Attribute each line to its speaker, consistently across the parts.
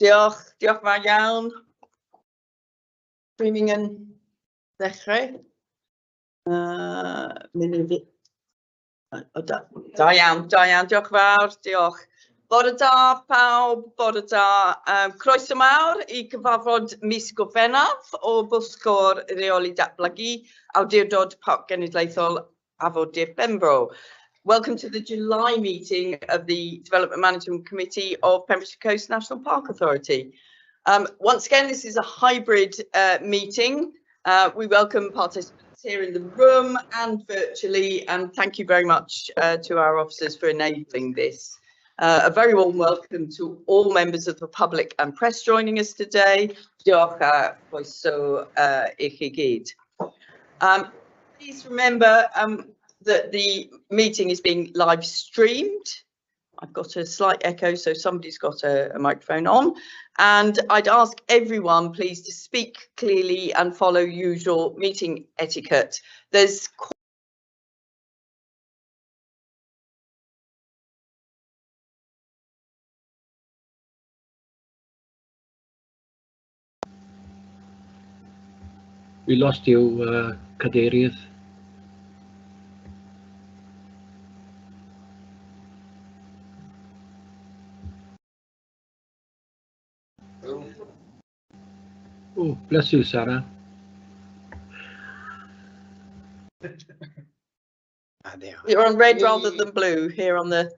Speaker 1: Diolch yn fawr iawn. Streaming yn ddechrau. Da iawn, diolch yn fawr, diolch. Bore da pawb, bore da. Croeso mawr I gyfarfod mis Gorffennaf o Bwlsgôr Reoli Datblygu, Awdurdod Parc Genedlaethol Afon Pembro. Welcome to the July meeting of the Development Management Committee of Pembrokeshire Coast National Park Authority. Once again, this is a hybrid meeting. We welcome participants here in the room and virtually, and thank you very much to our officers for enabling this. A very warm welcome to all members of the public and press joining us today. Diolch a croeso I chi gyd. Please remember that the meeting is being live streamed. I've got a slight echo, so somebody's got a microphone on. And I'd ask everyone, please, to speak clearly and follow usual meeting etiquette. There's
Speaker 2: We lost you, Cadeirydd. Oh, bless you, Sarah.
Speaker 1: You're on red rather than blue here on the...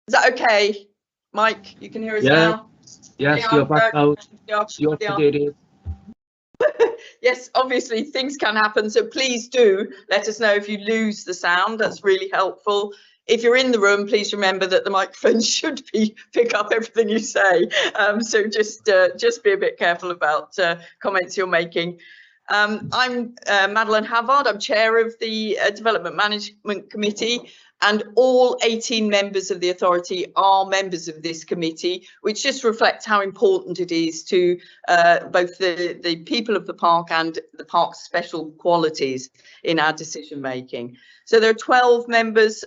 Speaker 1: Is that okay? Mike, you can hear us now?
Speaker 2: Yes, you're back out. You're Cadeirydd.
Speaker 1: Yes, obviously things can happen, so please do let us know if you lose the sound. That's really helpful. If you're in the room, please remember that the microphone should pick up everything you say. So just be a bit careful about comments you're making. I'm Madeleine Havard. I'm chair of the Development Management Committee, and all 18 members of the authority are members of this committee, which just reflects how important it is to both the people of the park and the park's special qualities in our decision making. So there are 12 members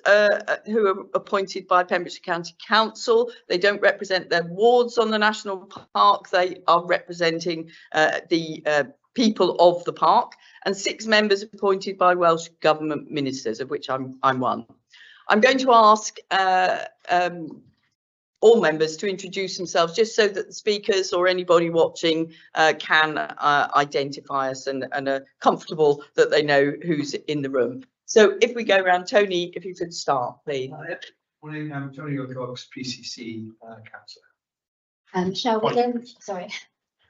Speaker 1: who are appointed by Pembrokeshire County Council. They don't represent their wards on the national park. They are representing the people of the park, and 6 members appointed by Welsh Government ministers, of which I'm one. I'm going to ask all members to introduce themselves, just so that the speakers or anybody watching can identify us and are comfortable that they know who's in the room. So if we go around, Tony, if you could start, please.
Speaker 3: Morning, I'm Tony O'Cox, PCC councillor.
Speaker 4: Michelle Wiggins,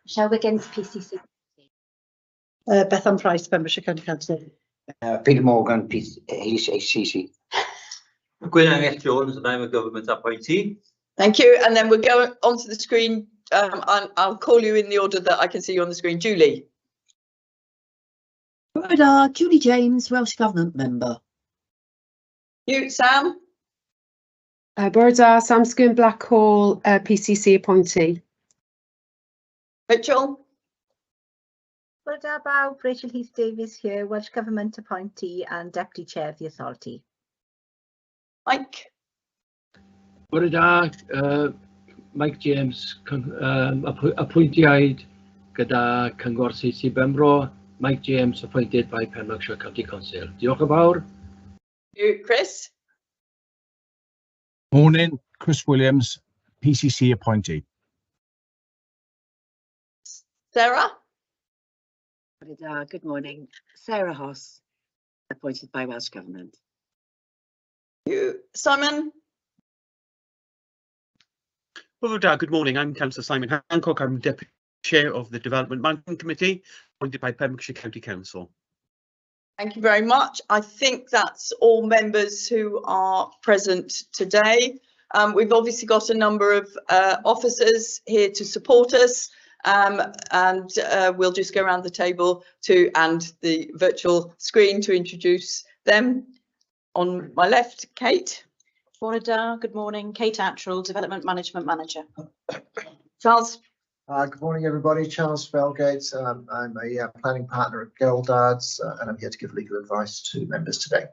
Speaker 4: Michelle Wiggins, PCC.
Speaker 5: Bethan Price, Pembrokeshire County Council.
Speaker 6: Peter Morgan, HCC.
Speaker 7: Gwyneth Jones, and I'm a government appointee.
Speaker 1: Thank you. And then we'll go onto the screen. I'll call you in the order that I can see you on the screen. Julie.
Speaker 5: Julie James, Welsh Government member.
Speaker 1: You, Sam.
Speaker 8: Borda, Samscon Blackhall, PCC appointee.
Speaker 1: Rachel.
Speaker 4: Borda Bow, Rachel Heath Davies here, Welsh Government appointee and Deputy Chair of the Authority.
Speaker 1: Mike.
Speaker 2: Borda, Mike James, appointiaid gyda Cyngor CC Bembro. Mike James, appointed by Pembrokeshire County Council. Diolch yn fawr.
Speaker 1: You, Chris.
Speaker 9: Morning, Chris Williams, PCC appointee.
Speaker 1: Sarah.
Speaker 10: Good morning, Sarah Hoss, appointed by Welsh Government.
Speaker 1: You, Simon.
Speaker 11: Well, good morning. I'm Councillor Simon Hancock. I'm Deputy Chair of the Development Management Committee, appointed by Pembrokeshire County Council.
Speaker 1: Thank you very much. I think that's all members who are present today. We've obviously got a number of officers here to support us, and we'll just go around the table and the virtual screen to introduce them. On my left, Kate.
Speaker 12: Borda, good morning. Kate Attrell, Development Management Manager.
Speaker 1: Charles.
Speaker 3: Good morning, everybody. Charles Felgate. I'm a planning partner at Geldards, and I'm here to give legal advice to members today.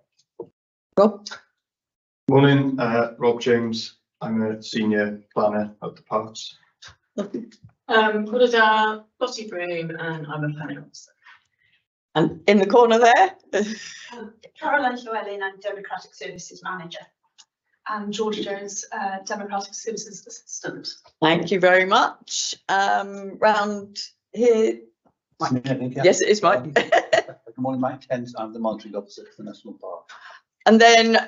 Speaker 1: Rob.
Speaker 13: Morning, Rob James. I'm a senior planner at the parks.
Speaker 12: Borough Lottie Broom, and I'm a planning officer.
Speaker 1: And in the corner there,
Speaker 13: Caroline Llewellyn, I'm Democratic Services Manager. And George Jones, Democratic Services Assistant.
Speaker 1: thank you very much. Round here. Yes, it is Mike.
Speaker 14: Good morning, Mike Kent. I'm the monitoring officer for the National Park.
Speaker 1: And then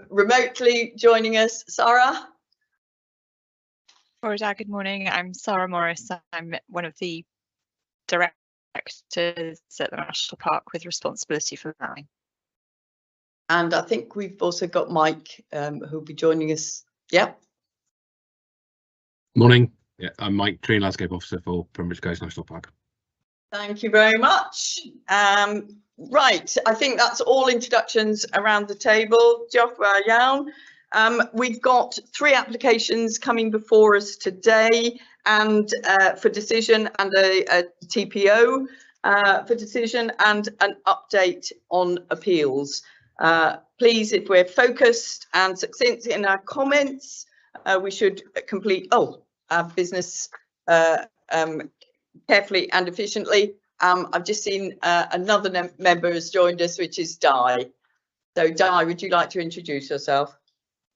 Speaker 1: remotely joining us, Sarah.
Speaker 15: Good morning. I'm Sarah Morris. I'm one of the directors at the National Park with responsibility for planning.
Speaker 1: And I think we've also got Mike who'll be joining us. Yeah.
Speaker 16: Morning. Yeah, I'm Mike, Tree and Landscape Officer for Pembroke Coast National Park.
Speaker 1: Thank you very much. Right, I think that's all introductions around the table. Diolch yn fawr iawn. We've got 3 applications coming before us today, and for decision, and a TPO for decision, and an update on appeals. Please, if we're focused and succinct in our comments, we should complete our business carefully and efficiently. I've just seen another member has joined us, which is Di. So Di, would you like to introduce yourself?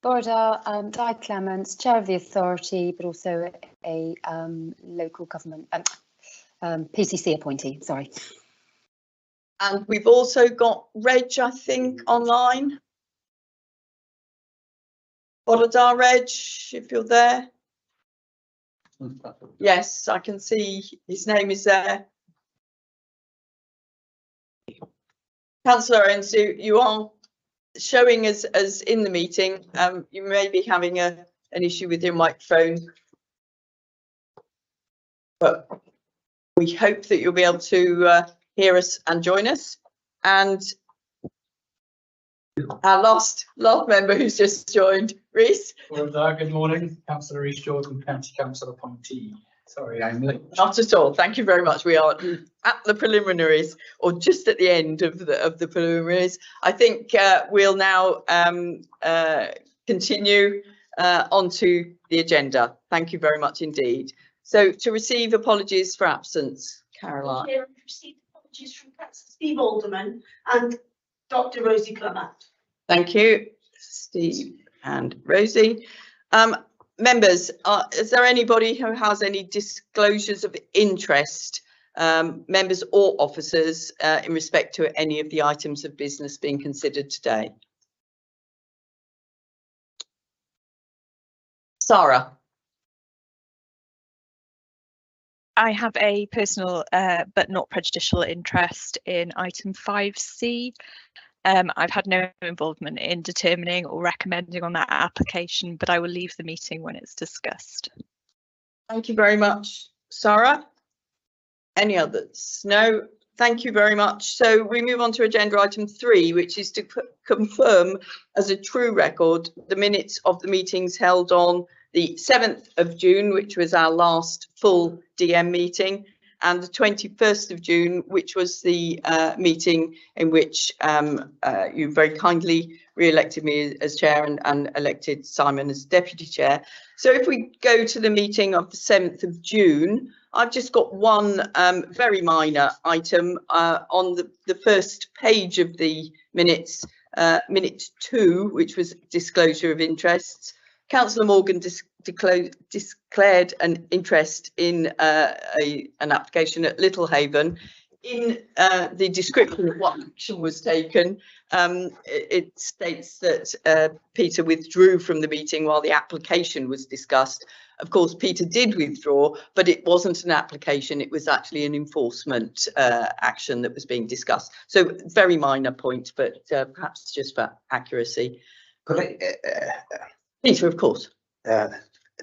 Speaker 17: Borda, Di Clements, Chair of the Authority, but also a local government PCC appointee, sorry.
Speaker 1: And we've also got Reg, I think, online. Borda, Reg, if you're there. Yes, I can see his name is there. Councillor Ensu, you are showing as in the meeting. You may be having an issue with your microphone, but we hope that you'll be able to hear us and join us. And our last member who's just joined, Rhys.
Speaker 18: Good morning, Councillor Rhys Jordan, County Council appointee. Sorry, I'm late.
Speaker 1: Not at all. Thank you very much. We are at the preliminaries, or just at the end of the preliminaries. I think we'll now continue onto the agenda. Thank you very much indeed. So to receive apologies for absence, Caroline.
Speaker 13: We've received apologies from Councillor Steve Alderman and Dr. Rosie Clement.
Speaker 1: Thank you, Steve and Rosie. Members, is there anybody who has any disclosures of interest, members or officers, in respect to any of the items of business being considered today? Sarah.
Speaker 15: I have a personal but not prejudicial interest in item 5C. I've had no involvement in determining or recommending on that application, but I will leave the meeting when it's discussed.
Speaker 1: Thank you very much, Sarah. Any others? No, thank you very much. So we move on to agenda item 3, which is to confirm as a true record the minutes of the meetings held on the 7th of June, which was our last full DM meeting, and the 21st of June, which was the meeting in which you very kindly re-elected me as chair and elected Simon as deputy chair. So if we go to the meeting of the 7th of June, I've just got one very minor item on the first page of the minutes, minute 2, which was disclosure of interests. Councillor Morgan declared an interest in an application at Littlehaven. In the description of what action was taken, it states that Peter withdrew from the meeting while the application was discussed. Of course, Peter did withdraw, but it wasn't an application, it was actually an enforcement action that was being discussed. So very minor point, but perhaps just for accuracy. Peter, of course.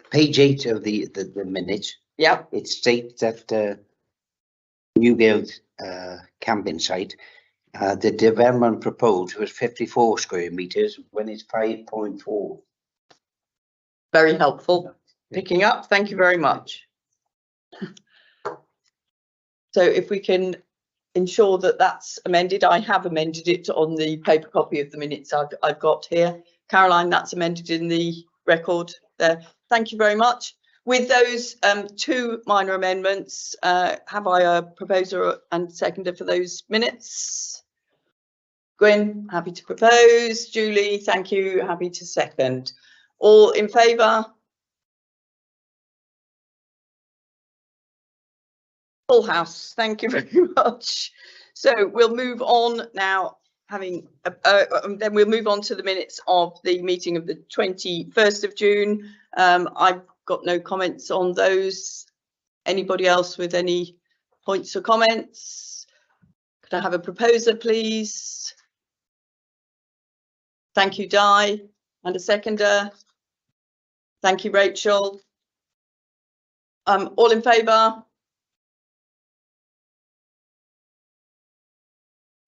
Speaker 6: Page 8 of the minutes.
Speaker 1: Yeah.
Speaker 6: It states that Newgate camping site, the development proposed was 54 square meters when it's 5.4.
Speaker 1: Very helpful. Picking up. Thank you very much. So if we can ensure that that's amended, I have amended it on the paper copy of the minutes I've got here. Caroline, that's amended in the record there. Thank you very much. With those two minor amendments, have I a proposer and seconder for those minutes? Gwyn, happy to propose. Julie, thank you, happy to second. All in favour? Full house, thank you very much. So we'll move on now, then we'll move on to the minutes of the meeting of the 21st of June. I've got no comments on those. Anybody else with any points or comments? Could I have a proposer, please? Thank you, Di. And a seconder? Thank you, Rachel. All in favour?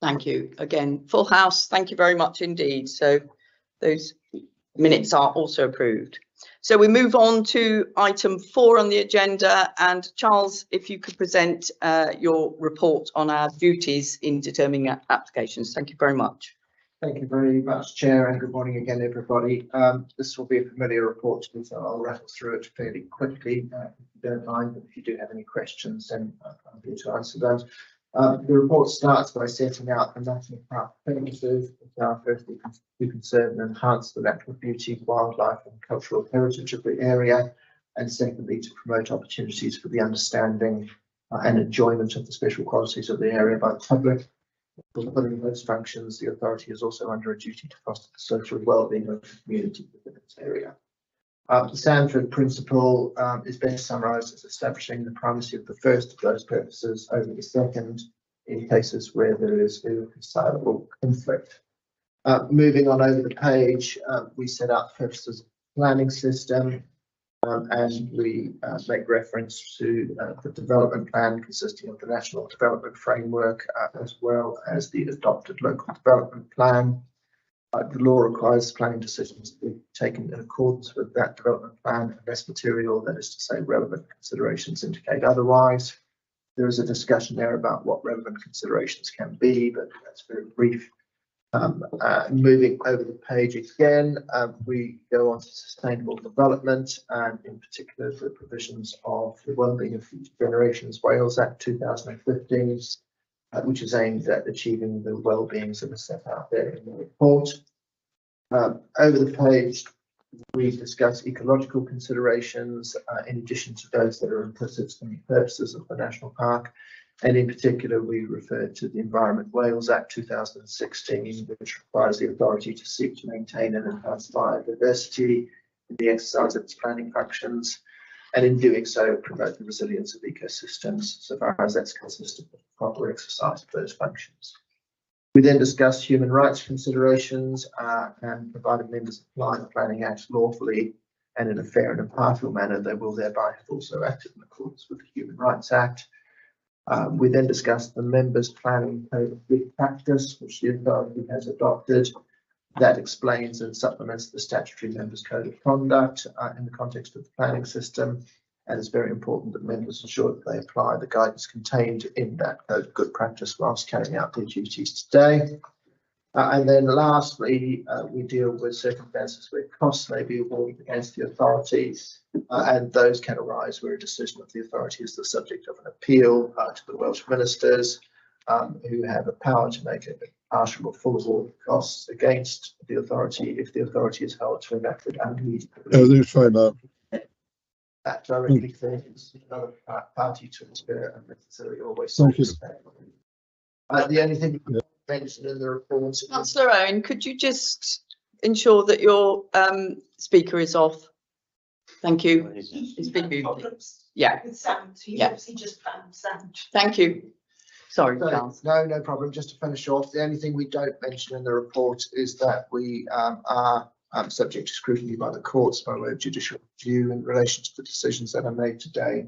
Speaker 1: Thank you. Again, full house. Thank you very much indeed. So those minutes are also approved. So we move on to item 4 on the agenda, and Charles, if you could present your report on our duties in determining applications. Thank you very much.
Speaker 3: Thank you very much, Chair, and good morning again, everybody. This will be a familiar report to me, so I'll rattle through it fairly quickly, if you don't mind. But if you do have any questions, then I'm here to answer those. The report starts by setting out the national park purposes, which are firstly to conserve and enhance the natural beauty, wildlife and cultural heritage of the area, and secondly to promote opportunities for the understanding and enjoyment of the special qualities of the area by the public. Fulfilling those functions, the authority is also under a duty to foster the social well-being of the community within its area. The Sandford principle is best summarised as establishing the primacy of the first of those purposes over the second in cases where there is irreconcilable conflict. Moving on over the page, we set out the purposes of the planning system, and we make reference to the development plan consisting of the National Development Framework as well as the adopted local development plan. The law requires planning decisions to be taken in accordance with that development plan unless material, that is to say relevant considerations, indicate otherwise. There is a discussion there about what relevant considerations can be, but that's very brief. Moving over the page again, we go on to sustainable development, and in particular the provisions of the Wellbeing of Future Generations Wales Act 2015, which is aimed at achieving the well-beings that are set out there in the report. Over the page, we discuss ecological considerations in addition to those that are implicit in the purposes of the National Park. And in particular, we refer to the Environment Wales Act 2016, which requires the authority to seek to maintain and enhance biodiversity in the exercise of its planning functions, and in doing so, promote the resilience of ecosystems so far as that's consistent with the proper exercise of those functions. We then discuss human rights considerations and provided members apply the Planning Act lawfully and in a fair and impartial manner, they will thereby have also acted in accordance with the Human Rights Act. We then discussed the members' planning code of good practice, which the authority has adopted. That explains and supplements the statutory members' code of conduct in the context of the planning system. And it's very important that members ensure that they apply the guidance contained in that code of good practice whilst carrying out their duties today. And then lastly, we deal with circumstances where costs may be awarded against the authorities, and those can arise where a decision of the authority is the subject of an appeal to the Welsh ministers, who have a power to make a partial or full award of costs against the authority if the authority is held to have acted unreasonably. That directly claims another party to interfere and necessarily always. The only thing mentioned in the report.
Speaker 1: Councillor Owen, could you just ensure that your speaker is off? Thank you. It's been muted. Yeah.
Speaker 13: With sound, so you
Speaker 1: Yeah.
Speaker 13: obviously just found sound.
Speaker 1: Thank you. Sorry, Charles.
Speaker 3: No problem. Just to finish off, the only thing we don't mention in the report is that we are subject to scrutiny by the courts by way of judicial review in relation to the decisions that are made today,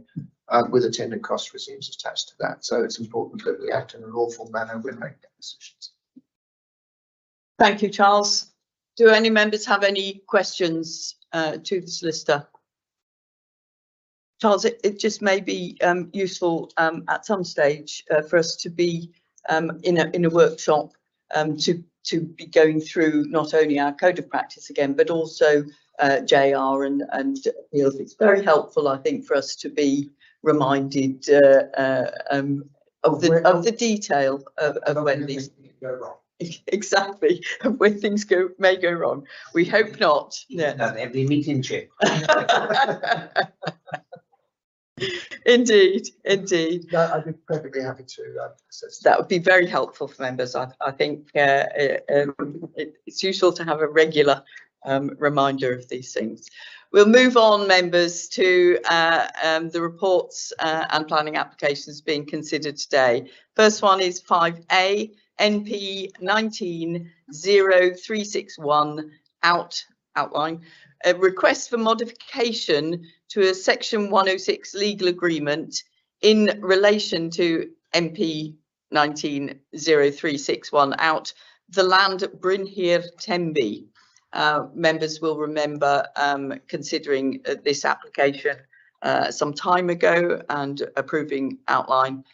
Speaker 3: with attendant cost regimes attached to that. So it's important that we act in a lawful manner when making decisions.
Speaker 1: Thank you, Charles. Do any members have any questions to the solicitor? Charles, it just may be useful at some stage for us to be in a workshop to be going through not only our code of practice again, but also JR and Appeals. It's very helpful, I think, for us to be reminded of the detail of when these
Speaker 3: go wrong.
Speaker 1: Exactly, of when things may go wrong. We hope not. Yeah.
Speaker 6: Not every meeting, Chair.
Speaker 1: Indeed, indeed.
Speaker 3: No, I'd be perfectly happy to assist.
Speaker 1: That would be very helpful for members. I think it's useful to have a regular reminder of these things. We'll move on, members, to the reports and planning applications being considered today. First one is 5A, NP 19-0361 outline. A request for modification to a Section 106 legal agreement in relation to MP 19-0361 out the land at Brynhir Tenby. Members will remember considering this application some time ago and approving outline.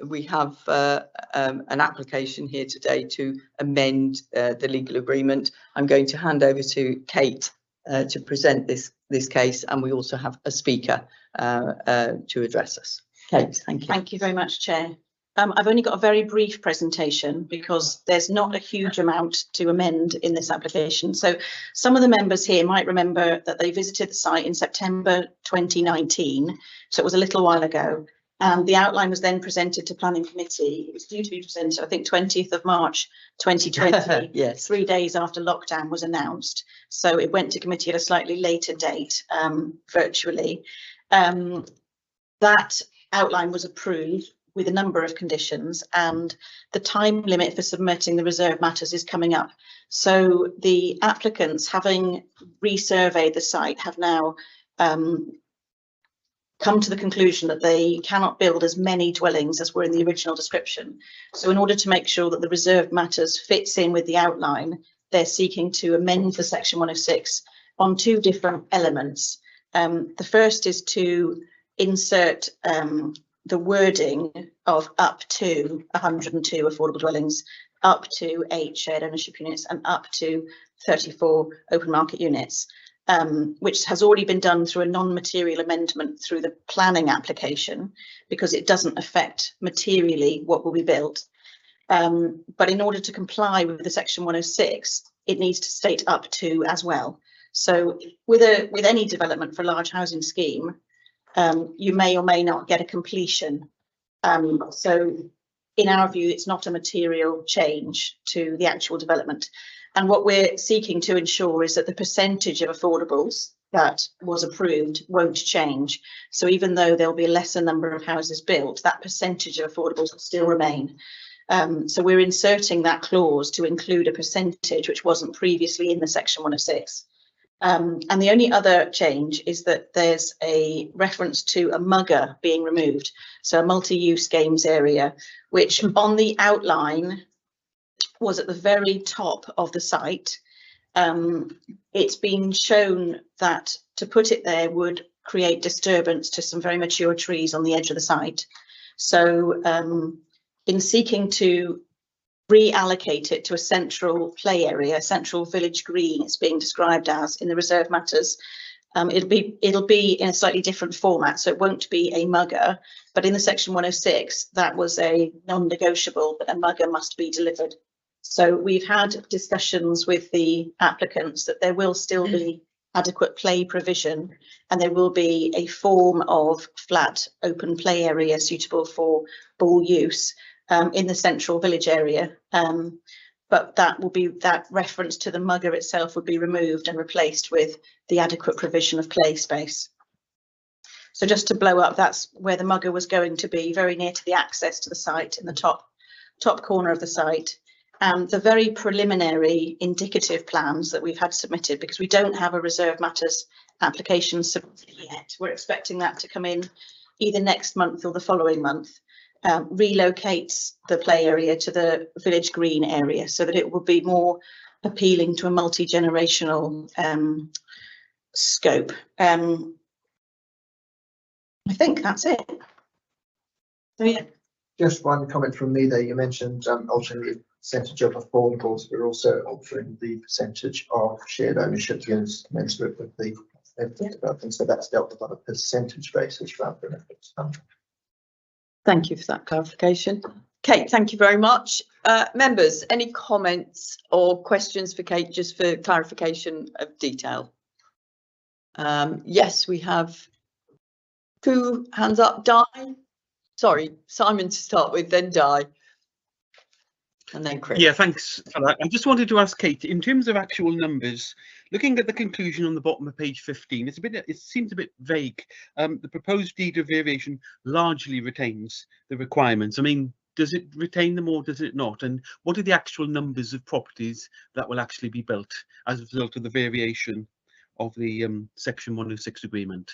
Speaker 1: We have an application here today to amend the legal agreement. I'm going to hand over to Kate to present this case, and we also have a speaker to address us. Kate, thank you.
Speaker 12: Thank you very much, Chair. I've only got a very brief presentation because there's not a huge amount to amend in this application. So some of the members here might remember that they visited the site in September 2019, so it was a little while ago. And the outline was then presented to Planning Committee. It was due to be presented, I think, 20th of March 2020,
Speaker 1: yes.
Speaker 12: 3 days after lockdown was announced. So it went to committee at a slightly later date, virtually. That outline was approved with a number of conditions, and the time limit for submitting the reserve matters is coming up. So the applicants, having resurveyed the site, have now come to the conclusion that they cannot build as many dwellings as were in the original description. So in order to make sure that the reserved matters fits in with the outline, they're seeking to amend the Section 106 on two different elements. The first is to insert the wording of up to 102 affordable dwellings, up to 8 shared ownership units, and up to 34 open market units, which has already been done through a non-material amendment through the planning application, because it doesn't affect materially what will be built. But in order to comply with the Section 106, it needs to state up to as well. So with any development for a large housing scheme, you may or may not get a completion. So in our view, it's not a material change to the actual development. And what we're seeking to ensure is that the percentage of affordables that was approved won't change. So even though there'll be a lesser number of houses built, that percentage of affordables will still remain. So we're inserting that clause to include a percentage which wasn't previously in the Section 106. And the only other change is that there's a reference to a mugger being removed, so a multi-use games area, which on the outline was at the very top of the site. It's been shown that to put it there would create disturbance to some very mature trees on the edge of the site. So in seeking to reallocate it to a central play area, central village green, it's being described as in the reserve matters. It'll be in a slightly different format, so it won't be a mugger, but in the Section 106, that was a non-negotiable, that a mugger must be delivered. So we've had discussions with the applicants that there will still be adequate play provision, and there will be a form of flat open play area suitable for ball use in the central village area, but that reference to the mugger itself would be removed and replaced with the adequate provision of play space. So just to blow up, that's where the mugger was going to be, very near to the access to the site in the top corner of the site. And the very preliminary indicative plans that we've had submitted, because we don't have a reserve matters application submitted yet, we're expecting that to come in either next month or the following month. Relocates the play area to the village green area so that it will be more appealing to a multi-generational scope. I think that's it. So, yeah.
Speaker 3: Just one comment from me there. You mentioned altering the percentage of affordables. We're also altering the percentage of shared ownership units commensurate with the development. So that's dealt with on a percentage basis rather than a fixed number.
Speaker 1: Thank you for that clarification. Kate, thank you very much. Members, any comments or questions for Kate, just for clarification of detail? Yes, we have 2 hands up. Di? Sorry, Simon to start with, then Di. And then Chris.
Speaker 11: Yeah, thanks for that. I just wanted to ask Kate, in terms of actual numbers, looking at the conclusion on the bottom of page 15, it seems a bit vague. The proposed deed of variation largely retains the requirements. I mean, does it retain them or does it not? And what are the actual numbers of properties that will actually be built as a result of the variation of the Section 106 agreement?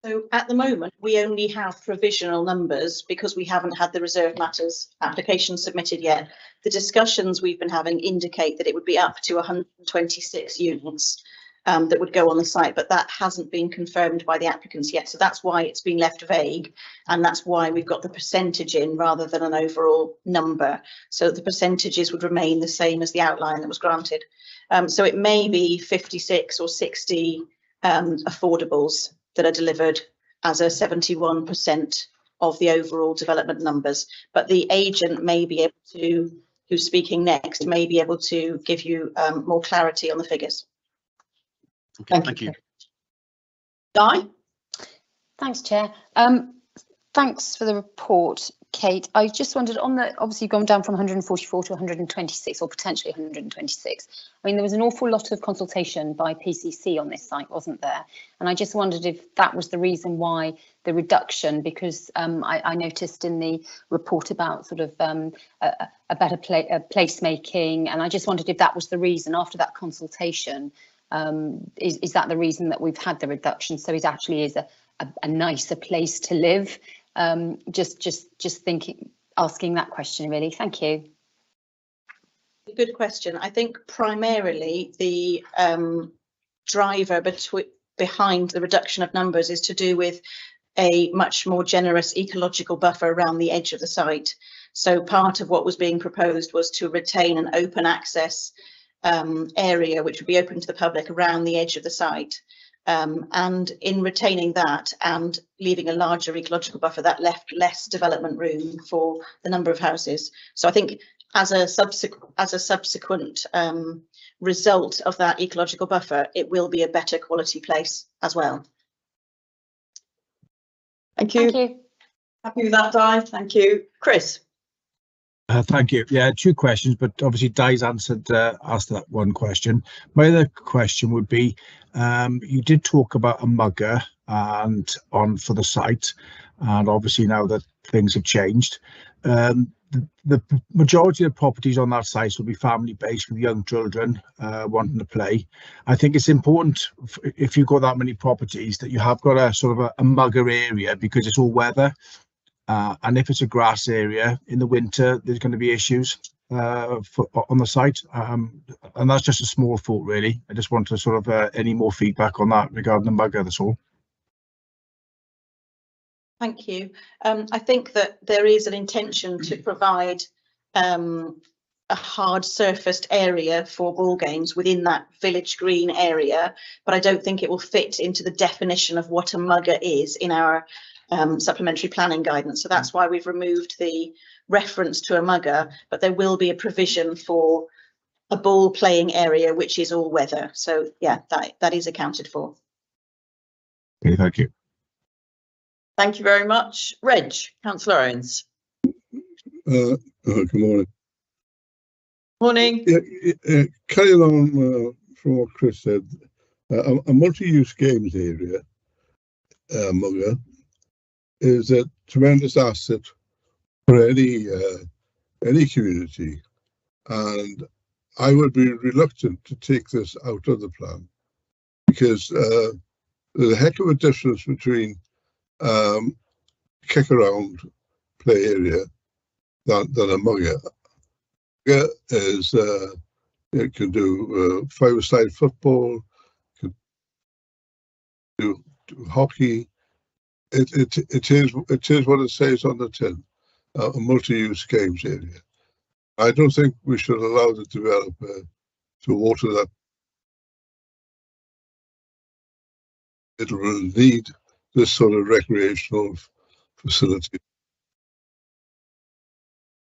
Speaker 12: So at the moment, we only have provisional numbers because we haven't had the reserved matters application submitted yet. The discussions we've been having indicate that it would be up to 126 units that would go on the site, but that hasn't been confirmed by the applicants yet. So that's why it's been left vague, and that's why we've got the percentage in rather than an overall number. So the percentages would remain the same as the outline that was granted. So it may be 56 or 60 affordables that are delivered as a 71% of the overall development numbers. But the agent may be able to, who's speaking next, may be able to give you more clarity on the figures.
Speaker 11: Okay, thank you.
Speaker 1: Di?
Speaker 17: Thanks, Chair. Thanks for the report, Kate. I just wondered, on the, obviously you've gone down from 144 to 126, or potentially 126. I mean, there was an awful lot of consultation by PCC on this site, wasn't there? And I just wondered if that was the reason why the reduction, because I noticed in the report about sort of a better placemaking, and I just wondered if that was the reason after that consultation. Is that the reason that we've had the reduction? So it actually is a nicer place to live. Just thinking, asking that question really. Thank you.
Speaker 12: Good question. I think primarily the driver behind the reduction of numbers is to do with a much more generous ecological buffer around the edge of the site. So part of what was being proposed was to retain an open access area which would be open to the public around the edge of the site. And in retaining that and leaving a larger ecological buffer, that left less development room for the number of houses. So I think as a subsequent result of that ecological buffer, it will be a better quality place as well.
Speaker 1: Thank you.
Speaker 17: Thank you.
Speaker 1: Happy with that, Di? Thank you. Chris?
Speaker 9: Thank you. Yeah, 2 questions, but obviously Di's asked that one question. My other question would be, you did talk about a mugger and for the site, and obviously now that things have changed, the majority of properties on that site will be family based with young children wanting to play. I think it's important if you've got that many properties that you have got a sort of a mugger area, because it's all weather. And if it's a grass area in the winter, there's going to be issues on the site. And that's just a small thought, really. I just want to sort of any more feedback on that regarding the mugger, that's all.
Speaker 12: Thank you. I think that there is an intention to provide a hard surfaced area for ball games within that village green area, but I don't think it will fit into the definition of what a mugger is in our supplementary planning guidance. So that's why we've removed the reference to a mugger, but there will be a provision for a ball playing area which is all weather. So yeah, that is accounted for.
Speaker 9: Okay, thank you.
Speaker 1: Thank you very much. Reg, Councillor Owens.
Speaker 19: Good morning.
Speaker 1: Morning.
Speaker 19: Yeah, carrying on from what Chris said, a multi-use games area, mugger, is a tremendous asset for any community, and I would be reluctant to take this out of the plan, because there's a heck of a difference between kick around play area than a mugger. Mugger is it can do 5-a-side football, can do hockey. It is what it says on the tin, a multi-use games area. I don't think we should allow the developer to water that. It will need this sort of recreational facility.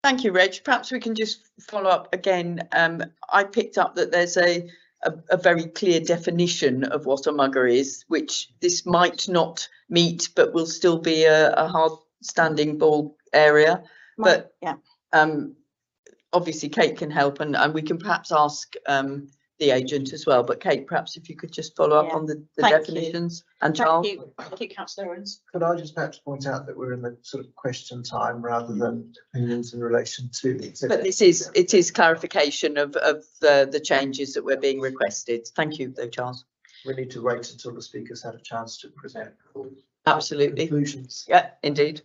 Speaker 1: Thank you, Reg. Perhaps we can just follow up again. I picked up that there's a very clear definition of what a mugger is, which this might not meet, but will still be a hard standing ball area. But
Speaker 12: yeah,
Speaker 1: obviously Kate can help, and we can perhaps ask the agent as well. But Kate, perhaps if you could just follow up on the definitions. And Charles.
Speaker 12: Thank you, Councillor Owens.
Speaker 3: Could I just perhaps point out that we're in the sort of question time rather than opinions in relation to the exhibit?
Speaker 1: But it is clarification of the changes that we're being requested. Thank you, though, Charles.
Speaker 3: We need to wait until the speakers had a chance to present.
Speaker 1: Absolutely.
Speaker 3: Conclusions.
Speaker 1: Yeah, indeed.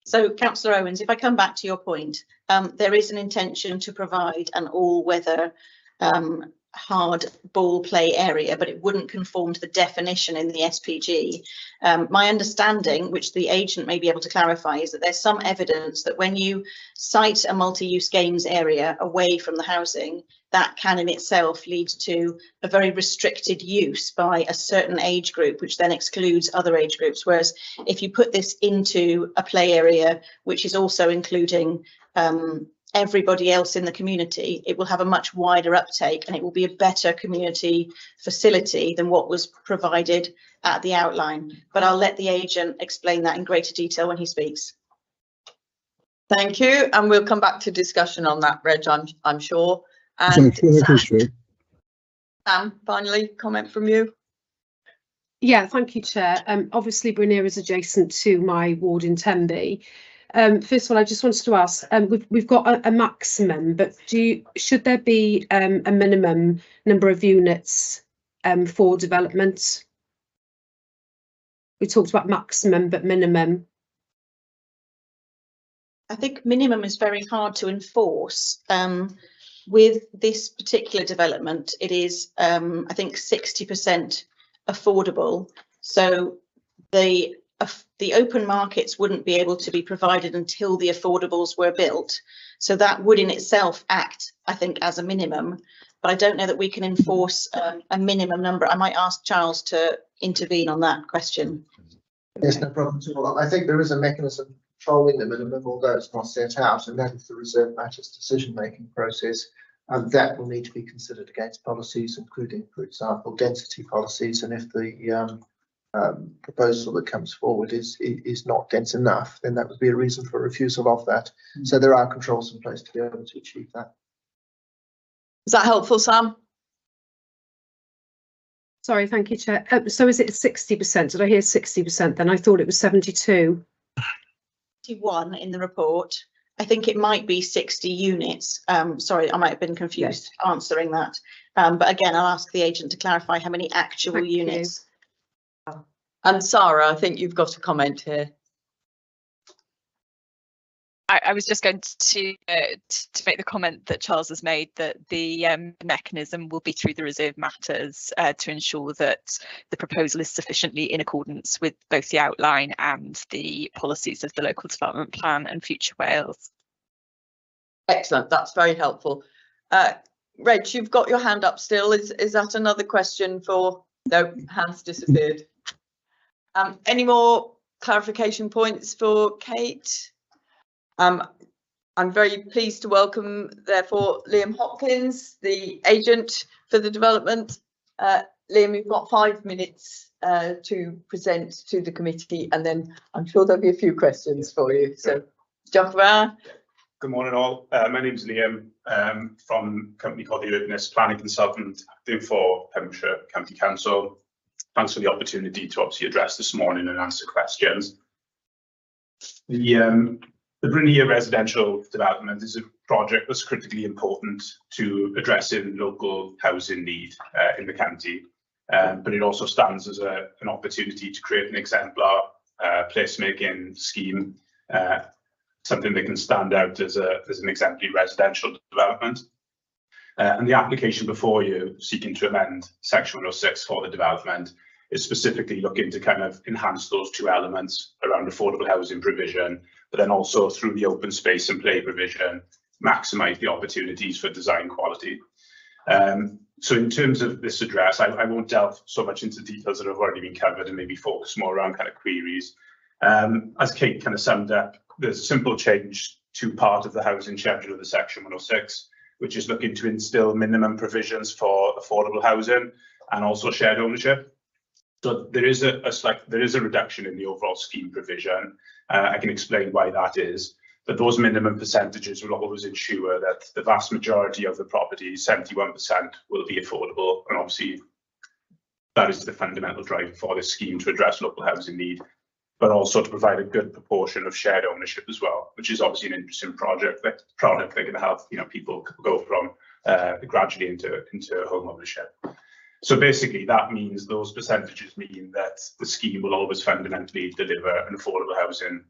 Speaker 12: So, Councillor Owens, if I come back to your point, there is an intention to provide an all-weather hard ball play area, but it wouldn't conform to the definition in the SPG. My understanding, which the agent may be able to clarify, is that there's some evidence that when you site a multi-use games area away from the housing, that can in itself lead to a very restricted use by a certain age group, which then excludes other age groups. Whereas if you put this into a play area, which is also including everybody else in the community, it will have a much wider uptake and it will be a better community facility than what was provided at the outline. But I'll let the agent explain that in greater detail when he speaks.
Speaker 1: Thank you, and we'll come back to discussion on that, Reg, I'm sure. And Sam, finally, comment from you.
Speaker 8: Yeah, thank you, Chair. Obviously, Brunier is adjacent to my ward in Tenby. First of all, I just wanted to ask, we've got a maximum, but should there be a minimum number of units for development? We talked about maximum, but minimum.
Speaker 12: I think minimum is very hard to enforce. With this particular development, it is, I think, 60% affordable. So the open markets wouldn't be able to be provided until the affordables were built. So that would in itself act, I think, as a minimum. But I don't know that we can enforce a minimum number. I might ask Charles to intervene on that question.
Speaker 3: Yes, no problem at all. I think there is a mechanism controlling the minimum, although it's not set out, and that is the reserved matters decision-making process. And that will need to be considered against policies, including, for example, density policies. And if the proposal that comes forward is not dense enough, then that would be a reason for refusal of that. So there are controls in place to be able to achieve that.
Speaker 1: Is that helpful, Sam?
Speaker 8: Sorry, thank you, Chair. So is it 60%? Did I hear 60% then? I thought it was 72.
Speaker 12: 71 in the report. I think it might be 60 units. Sorry, I might have been confused answering that. But again, I'll ask the agent to clarify how many actual units.
Speaker 1: And Sarah, I think you've got a comment here.
Speaker 15: I was just going to make the comment that Charles has made, that the mechanism will be through the reserved matters to ensure that the proposal is sufficiently in accordance with both the outline and the policies of the local development plan and Future Wales.
Speaker 1: Excellent, that's very helpful. Reg, you've got your hand up still. Is that another question for? No, hands disappeared. Any more clarification points for Kate? I'm very pleased to welcome, therefore, Liam Hopkins, the agent for the development. Liam, you've got 5 minutes to present to the committee, and then I'm sure there'll be a few questions for you. So, Jacques.
Speaker 20: Good morning, all. My name's Liam from a company called the Urbanist Planning Consultant, acting for Pembrokeshire County Council. Thanks for the opportunity to obviously address this morning and answer questions. The Brunier residential development is a project that's critically important to addressing local housing need in the county, but it also stands as an opportunity to create an exemplar placemaking scheme, something that can stand out as an exemplary residential development. And the application before you, seeking to amend Section 106 for the development, is specifically looking to kind of enhance those two elements around affordable housing provision, but then also through the open space and play provision, maximise the opportunities for design quality. So in terms of this address, I won't delve so much into details that have already been covered and maybe focus more around kind of queries. As Kate kind of summed up, there's a simple change to part of the housing schedule of the Section 106, which is looking to instill minimum provisions for affordable housing and also shared ownership. So there is a reduction in the overall scheme provision. I can explain why that is, but those minimum percentages will always ensure that the vast majority of the properties, 71%, will be affordable, and obviously that is the fundamental driver for this scheme to address local housing need, but also to provide a good proportion of shared ownership as well, which is obviously an interesting product that can help people go from gradually into home ownership. So basically, that means those percentages mean that the scheme will always fundamentally deliver an affordable housing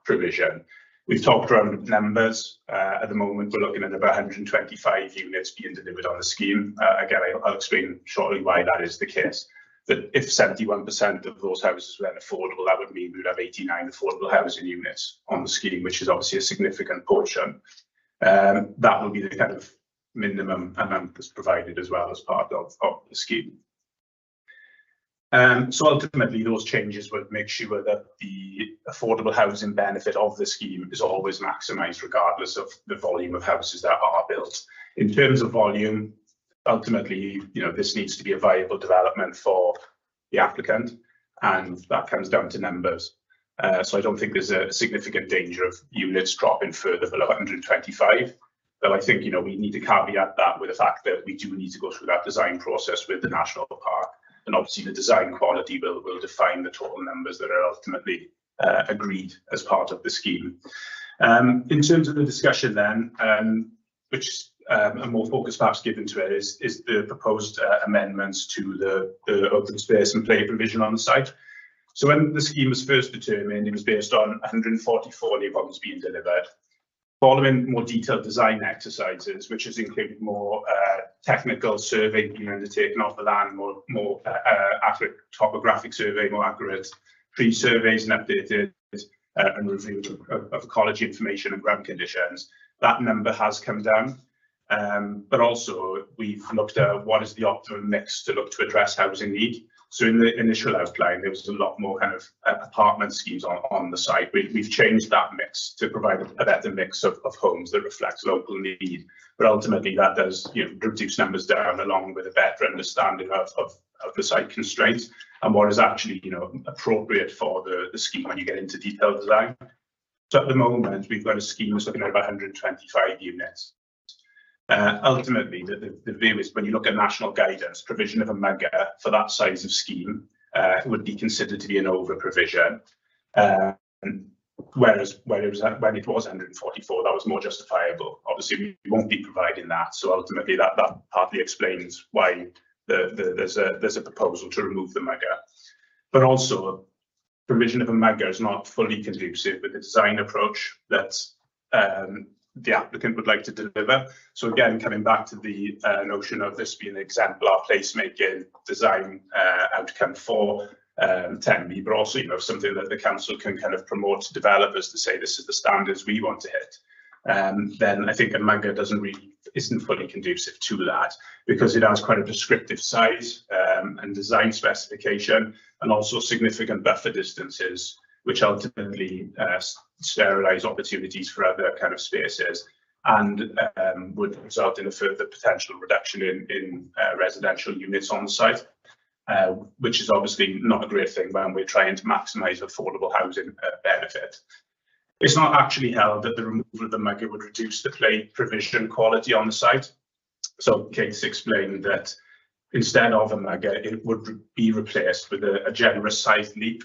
Speaker 20: provision. We've talked around numbers. At the moment, we're looking at about 125 units being delivered on the scheme. Again, I'll explain shortly why that is the case. That if 71% of those houses were then affordable, that would mean we'd have 89 affordable housing units on the scheme, which is obviously a significant portion. That will be the kind of minimum amount that's provided as well as part of the scheme. So ultimately, those changes would make sure that the affordable housing benefit of the scheme is always maximised, regardless of the volume of houses that are built. In terms of volume, ultimately, this needs to be a viable development for the applicant, and that comes down to numbers. So I don't think there's a significant danger of units dropping further below 125. But I think we need to caveat that with the fact that we do need to go through that design process with the National Park, and obviously the design quality will define the total numbers that are ultimately agreed as part of the scheme. In terms of the discussion then, which a more focus perhaps given to it is the proposed amendments to the open space and play provision on the site. So when the scheme was first determined, it was based on 144 new homes being delivered. Following more detailed design exercises, which has included more technical survey being undertaken of the land, more accurate topographic survey, more accurate tree surveys and updated and review of ecology information and ground conditions, that number has come down. But also we've looked at what is the optimum mix to look to address housing need. So in the initial outline, there was a lot more kind of apartment schemes on the site. We've changed that mix to provide a better mix of homes that reflects local need. But ultimately, that does reduce numbers down, along with a better understanding of the site constraints and what is actually appropriate for the scheme when you get into detailed design. So at the moment, we've got a scheme that's looking at about 125 units. Ultimately, the view is when you look at national guidance, provision of a mugger for that size of scheme would be considered to be an over provision. Whereas when it was 144, that was more justifiable. Obviously, we won't be providing that. So ultimately, that partly explains why there's a proposal to remove the mugger. But also, provision of a mugger is not fully conducive with the design approach that the applicant would like to deliver. So again, coming back to the notion of this being an exemplar placemaking design outcome for Tenby, but also something that the council can kind of promote to developers to say this is the standards we want to hit. Then I think a mugger isn't fully conducive to that, because it has quite a prescriptive size and design specification, and also significant buffer distances, which ultimately sterilise opportunities for other kind of spaces, and would result in a further potential reduction in residential units on site, which is obviously not a great thing when we're trying to maximise affordable housing benefit. It's not actually held that the removal of the mugger would reduce the play provision quality on the site. So Kate's explained that instead of a mugger, it would be replaced with a generous sized leap.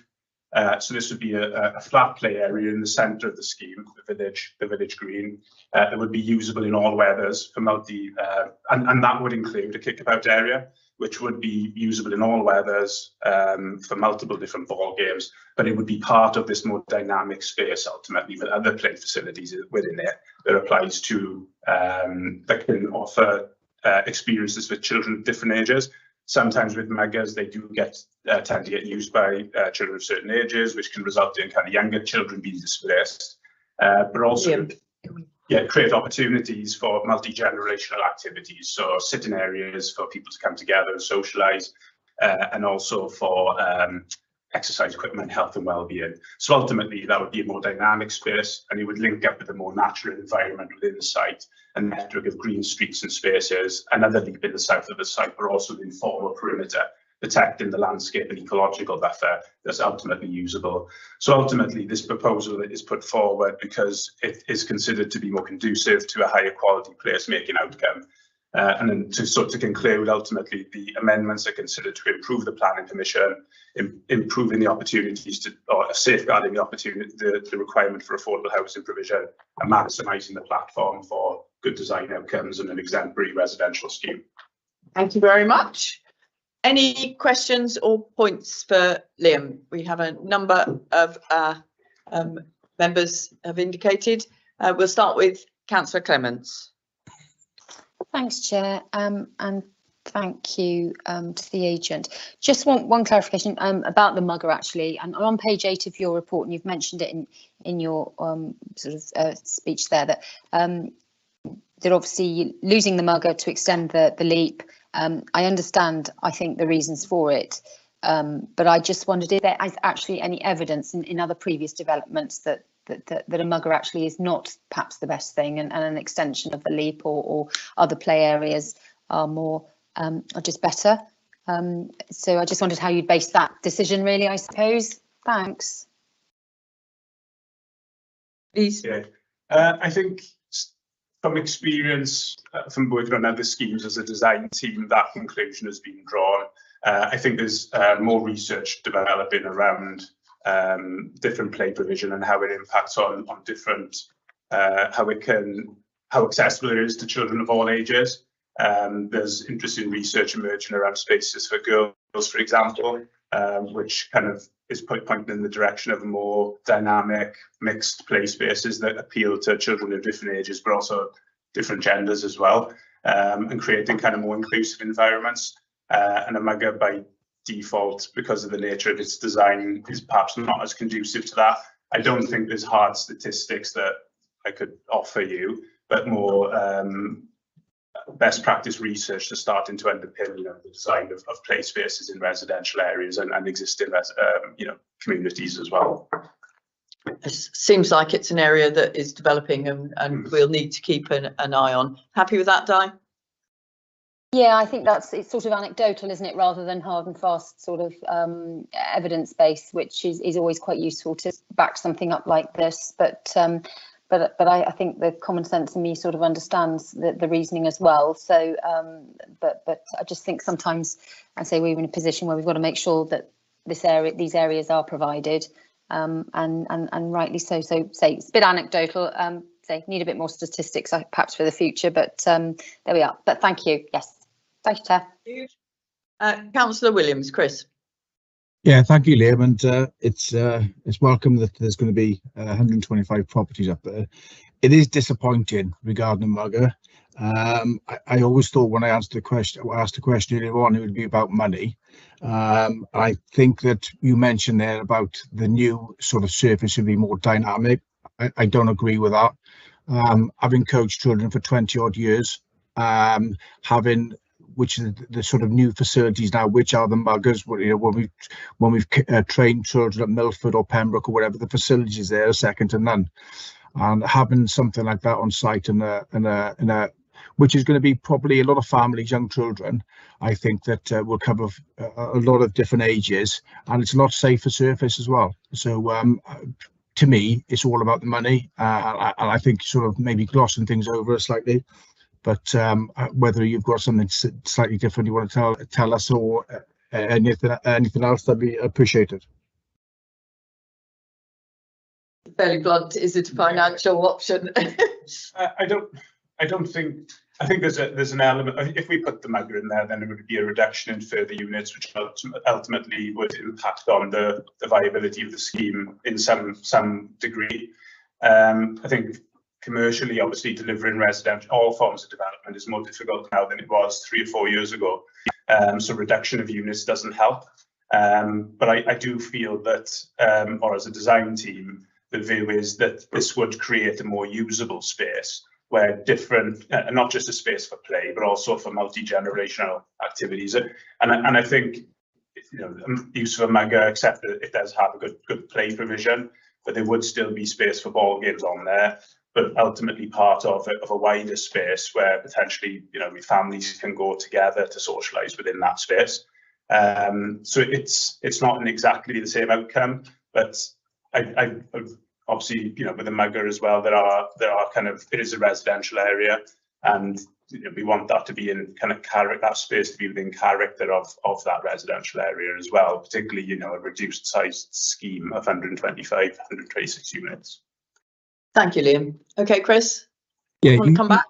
Speaker 20: So this would be a flat play area in the centre of the scheme, the village green, that would be usable in all weathers for and that would include a kickabout area, which would be usable in all weathers for multiple different ball games, but it would be part of this more dynamic space ultimately with other play facilities within it that applies to that can offer experiences for children of different ages. Sometimes with muggers, they do tend to get used by children of certain ages, which can result in kind of younger children being displaced, but also create opportunities for multi-generational activities. So sitting areas for people to come together and socialise, and also for exercise equipment, health and well-being. So ultimately that would be a more dynamic space, and it would link up with a more natural environment within the site, a network of green streets and spaces, another leap in the south of the site, but also an informal perimeter, protecting the landscape and ecological buffer that's ultimately usable. So ultimately this proposal is put forward because it is considered to be more conducive to a higher quality placemaking outcome. And then to conclude, ultimately, the amendments are considered to improve the planning permission, improving the opportunities or safeguarding the opportunity, the requirement for affordable housing provision, and maximising the platform for good design outcomes and an exemplary residential scheme.
Speaker 1: Thank you very much. Any questions or points for Liam? We have a number of members have indicated. We'll start with Councillor Clements.
Speaker 17: Thanks, Chair, and thank you to the agent. Just one clarification about the mugger, actually. And on page 8 of your report, and you've mentioned it in your speech there, that they're obviously losing the mugger to extend the leap. I understand, I think, the reasons for it, but I just wondered if there is actually any evidence in other previous developments that a mugger actually is not perhaps the best thing, and an extension of the leap or other play areas are just better. So I just wondered how you'd base that decision, really, I suppose. Thanks.
Speaker 1: Please.
Speaker 20: Yeah. I think from experience from working on other schemes as a design team, that conclusion has been drawn. I think there's more research developing around different play provision and how it impacts on different, how accessible it is to children of all ages. There's interesting research emerging around spaces for girls, for example, which kind of is pointing in the direction of more dynamic, mixed play spaces that appeal to children of different ages, but also different genders as well, and creating kind of more inclusive environments. And a mugger by default, because of the nature of its design, is perhaps not as conducive to that. I don't think there's hard statistics that I could offer you, but more best practice research to starting to underpin, the design of play spaces in residential areas and existing, communities as well.
Speaker 1: It seems like it's an area that is developing and we'll need to keep an eye on. Happy with that, Di?
Speaker 17: Yeah, I think it's sort of anecdotal, isn't it, rather than hard and fast sort of evidence base, which is always quite useful to back something up like this. But I think the common sense in me sort of understands the reasoning as well. So, but I just think sometimes I say we're in a position where we've got to make sure that these areas are provided, and rightly so. So say it's a bit anecdotal. Say need a bit more statistics perhaps for the future, but there we are. But thank you. Yes, thank you, Chair.
Speaker 1: Councillor Williams, Chris.
Speaker 9: Yeah, thank you, Liam, and it's welcome that there's going to be 125 properties up there. It is disappointing regarding the mugger. I always thought when I asked the question earlier on, it would be about money. I think that you mentioned there about the new sort of surface would be more dynamic. I don't agree with that. Having coached children for 20 odd years, which is the sort of new facilities now, which are the muggers. When we've trained children at Milford or Pembroke or whatever, the facilities there are second to none. And having something like that on site which is going to be probably a lot of families, young children, I think that will cover a lot of different ages, and it's a lot safer surface as well. So to me, it's all about the money, and I think sort of maybe glossing things over slightly. But whether you've got something slightly different you want to tell us, or anything else, that'd be appreciated.
Speaker 1: Fairly blunt. Is it a financial option?
Speaker 20: I think there's an element. If we put the mugger in there, then it would be a reduction in further units, which ultimately would impact on the viability of the scheme in some degree. I think commercially, obviously, delivering all forms of development is more difficult now than it was 3 or 4 years ago. So reduction of units doesn't help. But I do feel that, or as a design team, the view is that this would create a more usable space where different, not just a space for play, but also for multi-generational activities. And I think, you know, use of a mugger, except that it does have a good play provision, but there would still be space for ball games on there, but ultimately part of a wider space where potentially, you know, families can go together to socialise within that space. So it's not exactly the same outcome, but I obviously, you know, with the mugger as well, there are kind of, it is a residential area, and you know, we want that to be in kind of character, that space to be within character of that residential area as well, particularly, you know, a reduced sized scheme of 125, 126 units.
Speaker 1: Thank you, Liam. Okay, Chris,
Speaker 9: Yeah,
Speaker 1: want to come back?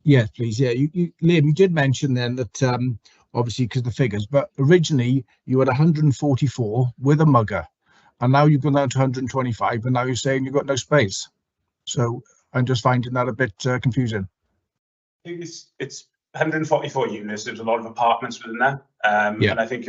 Speaker 9: Yes, please. Yeah, Liam, you did mention then that obviously because the figures, but originally you had 144 with a mugger, and now you've gone down to 125, and now you're saying you've got no space. So I'm just finding that a bit confusing.
Speaker 20: I think it's 144 units. There's a lot of apartments within there, and I think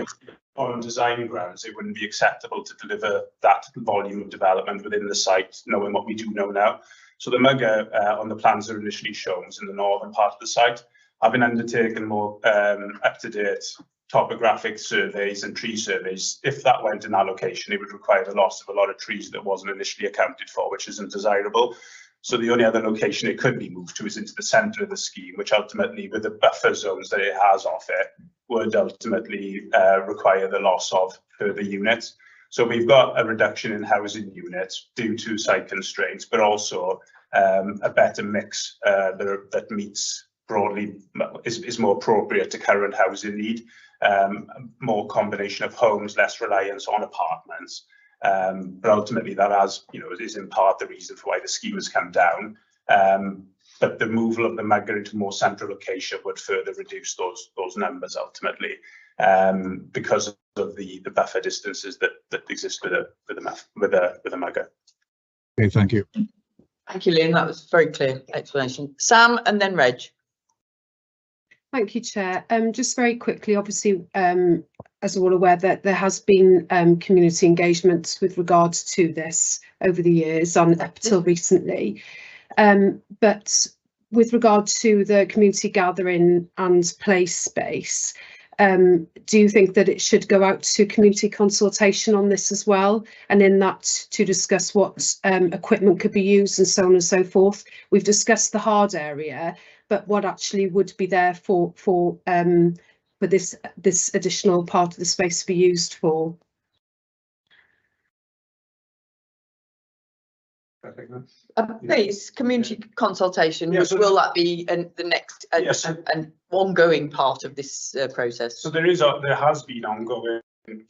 Speaker 20: on design grounds it wouldn't be acceptable to deliver that volume of development within the site, knowing what we do know now. So the mugger on the plans that are initially shown is in the northern part of the site. Having undertaken more up-to-date topographic surveys and tree surveys, if that went in that location, it would require the loss of a lot of trees that wasn't initially accounted for, which isn't desirable. So the only other location it could be moved to is into the centre of the scheme, which ultimately, with the buffer zones that it has off it, would ultimately require the loss of further units. So we've got a reduction in housing units due to site constraints, but also a better mix that meets broadly, is more appropriate to current housing need. More combination of homes, less reliance on apartments. But ultimately that has, you know, is in part the reason for why the scheme has come down. But the removal of the mugger into a more central location would further reduce those numbers ultimately, because of the buffer distances that exist with a mugger.
Speaker 9: Okay, thank you.
Speaker 1: Thank you, Liam. That was a very clear explanation. Sam and then Reg.
Speaker 8: Thank you, Chair. Just very quickly, obviously, as we're all aware, that there has been community engagement with regards to this over the years and up till recently. But with regard to the community gathering and play space, do you think that it should go out to community consultation on this as well? And in that to discuss what equipment could be used and so on and so forth? We've discussed the hard area, but what actually would be there for this additional part of the space to be used for?
Speaker 1: Please, community consultation. Yes, will that be the next an ongoing part of this process? So
Speaker 20: there has been ongoing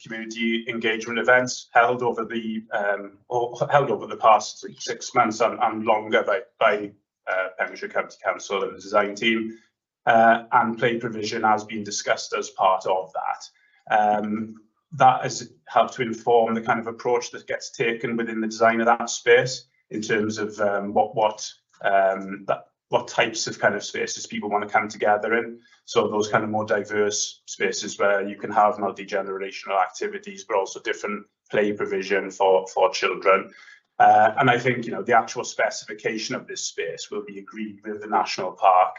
Speaker 20: community engagement events held over the past 6 months and longer by Pembrokeshire County Council and the design team, and play provision has been discussed as part of that. That has helped to inform the kind of approach that gets taken within the design of that space in terms of what types of kind of spaces people want to come together in. So those kind of more diverse spaces where you can have multi-generational activities, but also different play provision for children. And I think, you know, the actual specification of this space will be agreed with the National Park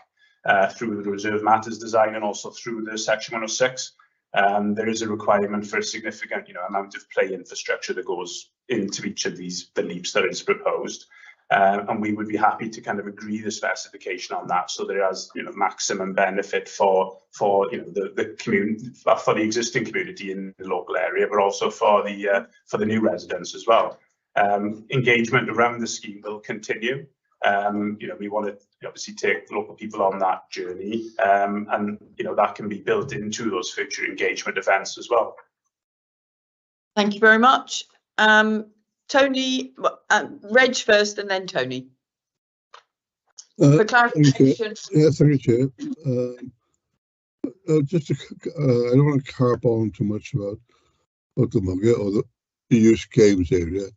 Speaker 20: through the Reserve Matters design and also through the Section 106. There is a requirement for a significant, you know, amount of play infrastructure that goes into each of the leaps that is proposed. And we would be happy to kind of agree the specification on that, so there is, you know, maximum benefit for you know the community, for the existing community in the local area, but also for the new residents as well. Engagement around the scheme will continue. You know, we want to obviously take local people on that journey, and you know that can be built into those future engagement events as well.
Speaker 1: Thank you very much. Tony, Reg first and then Tony. For clarification.
Speaker 19: Yeah, thank you, Chair. Just I don't want to carp on too much about the mugger or the youth games area.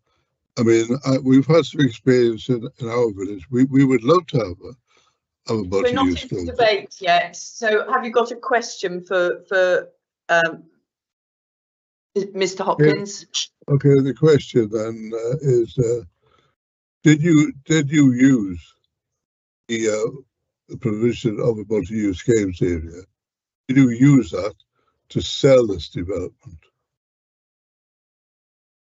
Speaker 19: I mean, we've had some experience in our village. We would love to have of a
Speaker 1: We're
Speaker 19: multi-use
Speaker 1: not in
Speaker 19: game.
Speaker 1: debate yet, so have you got a question for Mr. Hopkins?
Speaker 19: Okay, the question then is, did you use the provision of a multi-use games area? Did you use that to sell this development?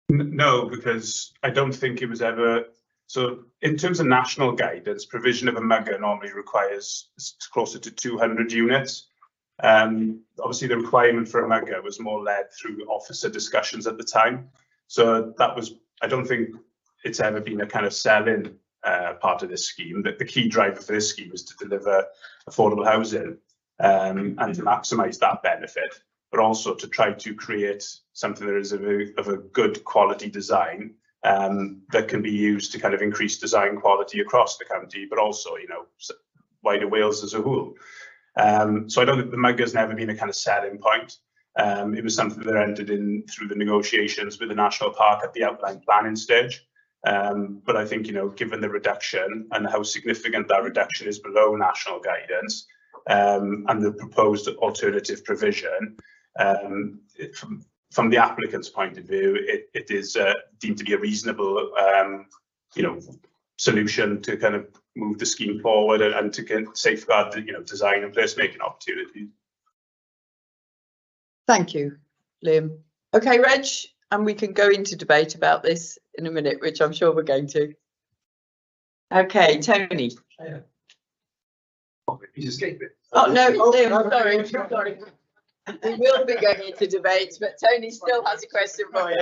Speaker 20: No, because I don't think it was ever. So in terms of national guidance, provision of a mugger normally requires closer to 200 units. Obviously, the requirement for a mugger was more led through officer discussions at the time. So that was, I don't think it's ever been a kind of selling part of this scheme. The key driver for this scheme is to deliver affordable housing and to maximise that benefit, but also to try to create something that is of a good quality design that can be used to kind of increase design quality across the county, but also, you know, wider Wales as a whole. So I don't think the mugger's never been a kind of selling point. It was something that entered in through the negotiations with the National Park at the outline planning stage. But I think, you know, given the reduction and how significant that reduction is below national guidance and the proposed alternative provision, from the applicant's point of view, it is deemed to be a reasonable, you know, solution to kind of move the scheme forward and to safeguard the, you know, design and placemaking opportunities.
Speaker 1: Thank you, Liam. Okay, Reg, and we can go into debate about this in a minute, which I'm sure we're going to. Okay, Tony.
Speaker 21: He's escaping.
Speaker 1: Oh no, Liam, sorry. We will be going into debate, but Tony still has a question for you.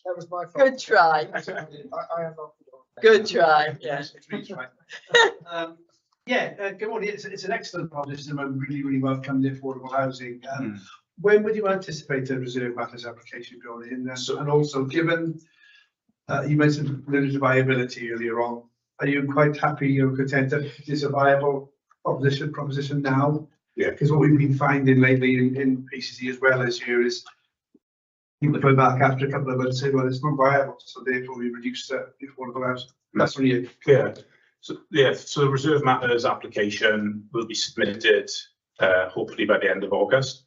Speaker 21: That was my fault.
Speaker 1: Good try.
Speaker 21: I am not.
Speaker 1: Good try. Yeah.
Speaker 21: Good morning. It's an excellent proposition and really welcome the affordable housing. When would you anticipate a reserve matters application going in? And also, given you mentioned limited viability earlier on, are you quite happy or content that it is a viable proposition now?
Speaker 20: Yeah.
Speaker 21: Because what we've been finding lately in PCC as well as here is people come back after a couple of months and say, well, it's not viable, so therefore we reduce the affordable housing. That's for you.
Speaker 20: Yeah. So the reserve matters application will be submitted hopefully by the end of August.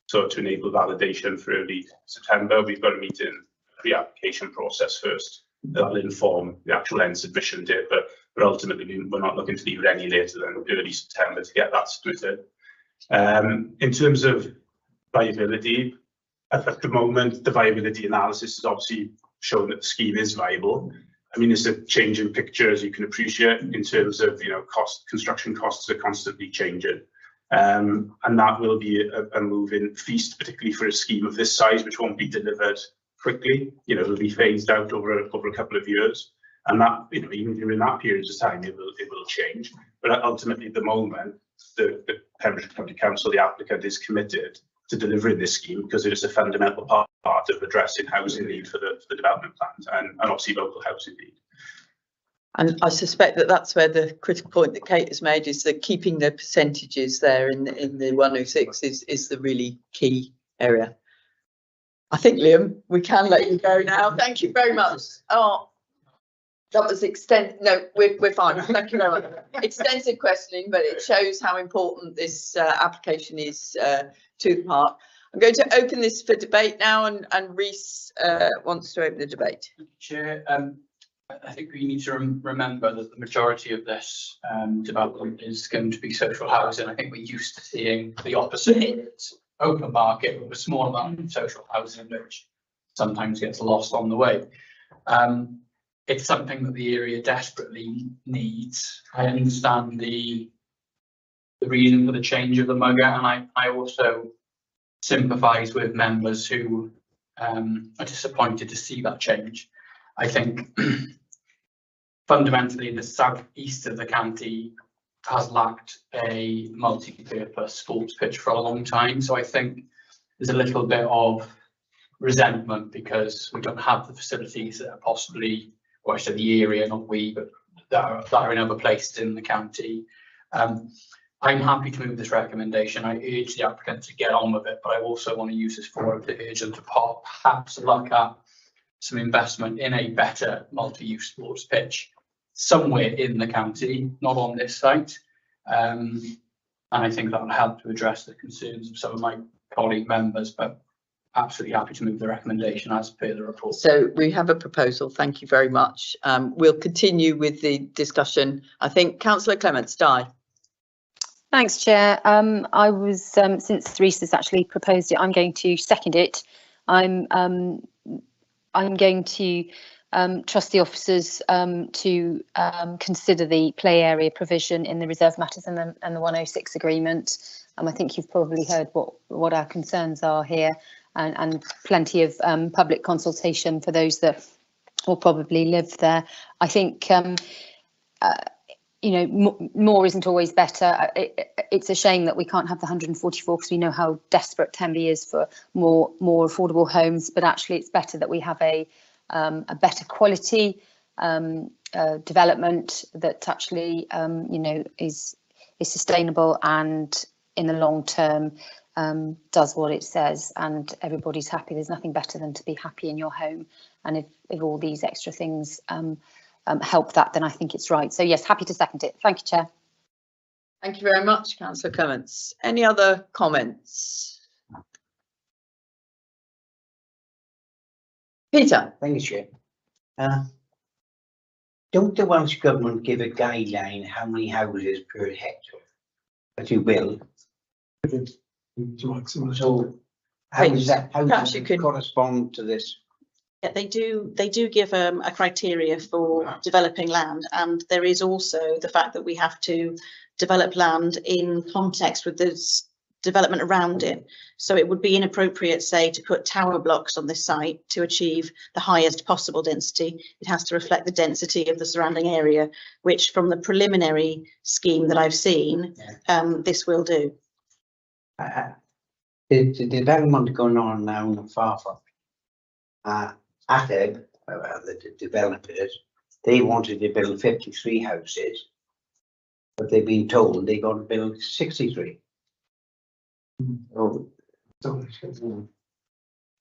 Speaker 20: So to enable validation for early September, we've got a meeting pre-application process first. That'll inform the actual end submission date, but ultimately we're not looking to leave it any later than early September to get that submitted. In terms of viability, at the moment, the viability analysis has obviously shown that the scheme is viable. I mean, it's a changing picture, as you can appreciate, in terms of, you know, construction costs are constantly changing. And that will be a moving feast, particularly for a scheme of this size, which won't be delivered quickly. You know, it'll be phased out over a couple of years. And that, you know, even during that period of time, it will change. But ultimately, at the moment, the Pembrokeshire County Council, the applicant, is committed to delivering this scheme because it is a fundamental part of addressing housing need for the development plans and obviously local housing need.
Speaker 1: And I suspect that that's where the critical point that Kate has made is that keeping the percentages there in the 106 is the really key area. I think, Liam, we can let you go now. Thank you very much. Oh, that was no, we're fine. Thank you very much. Extensive questioning, but it shows how important this application is to the park. I'm going to open this for debate now, and Rhys wants to open the debate.
Speaker 18: Chair, I think we need to remember that the majority of this development is going to be social housing. I think we're used to seeing the opposite. It's open market with a small amount of social housing, which sometimes gets lost on the way. It's something that the area desperately needs. I understand the reason for the change of the mugger, and I also sympathise with members who are disappointed to see that change. I think fundamentally the southeast of the county has lacked a multi-purpose sports pitch for a long time. So I think there's a little bit of resentment because we don't have the facilities that are possibly, or I said the area, not we, but that are in other places in the county. I'm happy to move this recommendation. I urge the applicant to get on with it, but I also want to use this forum to urge them to perhaps look at some investment in a better multi-use sports pitch somewhere in the county, not on this site. And I think that will help to address the concerns of some of my colleague members, but absolutely happy to move the recommendation as per the report.
Speaker 1: So we have a proposal. Thank you very much. We'll continue with the discussion. I think Councillor Clements, Di.
Speaker 17: Thanks, Chair. I was, since Therese has actually proposed it, I'm going to second it. I'm going to trust the officers to consider the play area provision in the reserve matters and the 106 agreement. I think you've probably heard what our concerns are here, and plenty of public consultation for those that will probably live there. I think you know, more isn't always better. It's a shame that we can't have the 144 because we know how desperate Tenby is for more affordable homes. But actually, it's better that we have a better quality development that actually, you know, is sustainable and in the long term does what it says, and everybody's happy. There's nothing better than to be happy in your home, and if all these extra things help that, then I think it's right. So yes, happy to second it. Thank you, Chair.
Speaker 1: Thank you very much, Councillor Clements. Any other comments? Peter.
Speaker 6: Thank you, Chair. Don't the Welsh Government give a guideline how many houses per hectare that you build? So how does that correspond to this?
Speaker 12: Yeah, they do give a criteria for developing land, and there is also the fact that we have to develop land in context with this development around it. So it would be inappropriate, say, to put tower blocks on this site to achieve the highest possible density. It has to reflect the density of the surrounding area, which from the preliminary scheme that I've seen, this will do.
Speaker 6: The development going on now in Farfar, ATEB, the developers, they wanted to build 53 houses, but they've been told they got to build 63. Oh.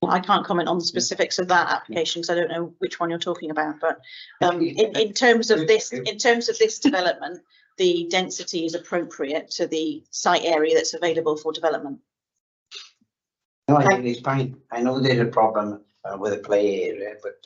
Speaker 12: I can't comment on the specifics of that application because I don't know which one you're talking about, but in terms of this development, the density is appropriate to the site area that's available for development.
Speaker 6: No, I think it's fine. I know there's a problem with a play area, but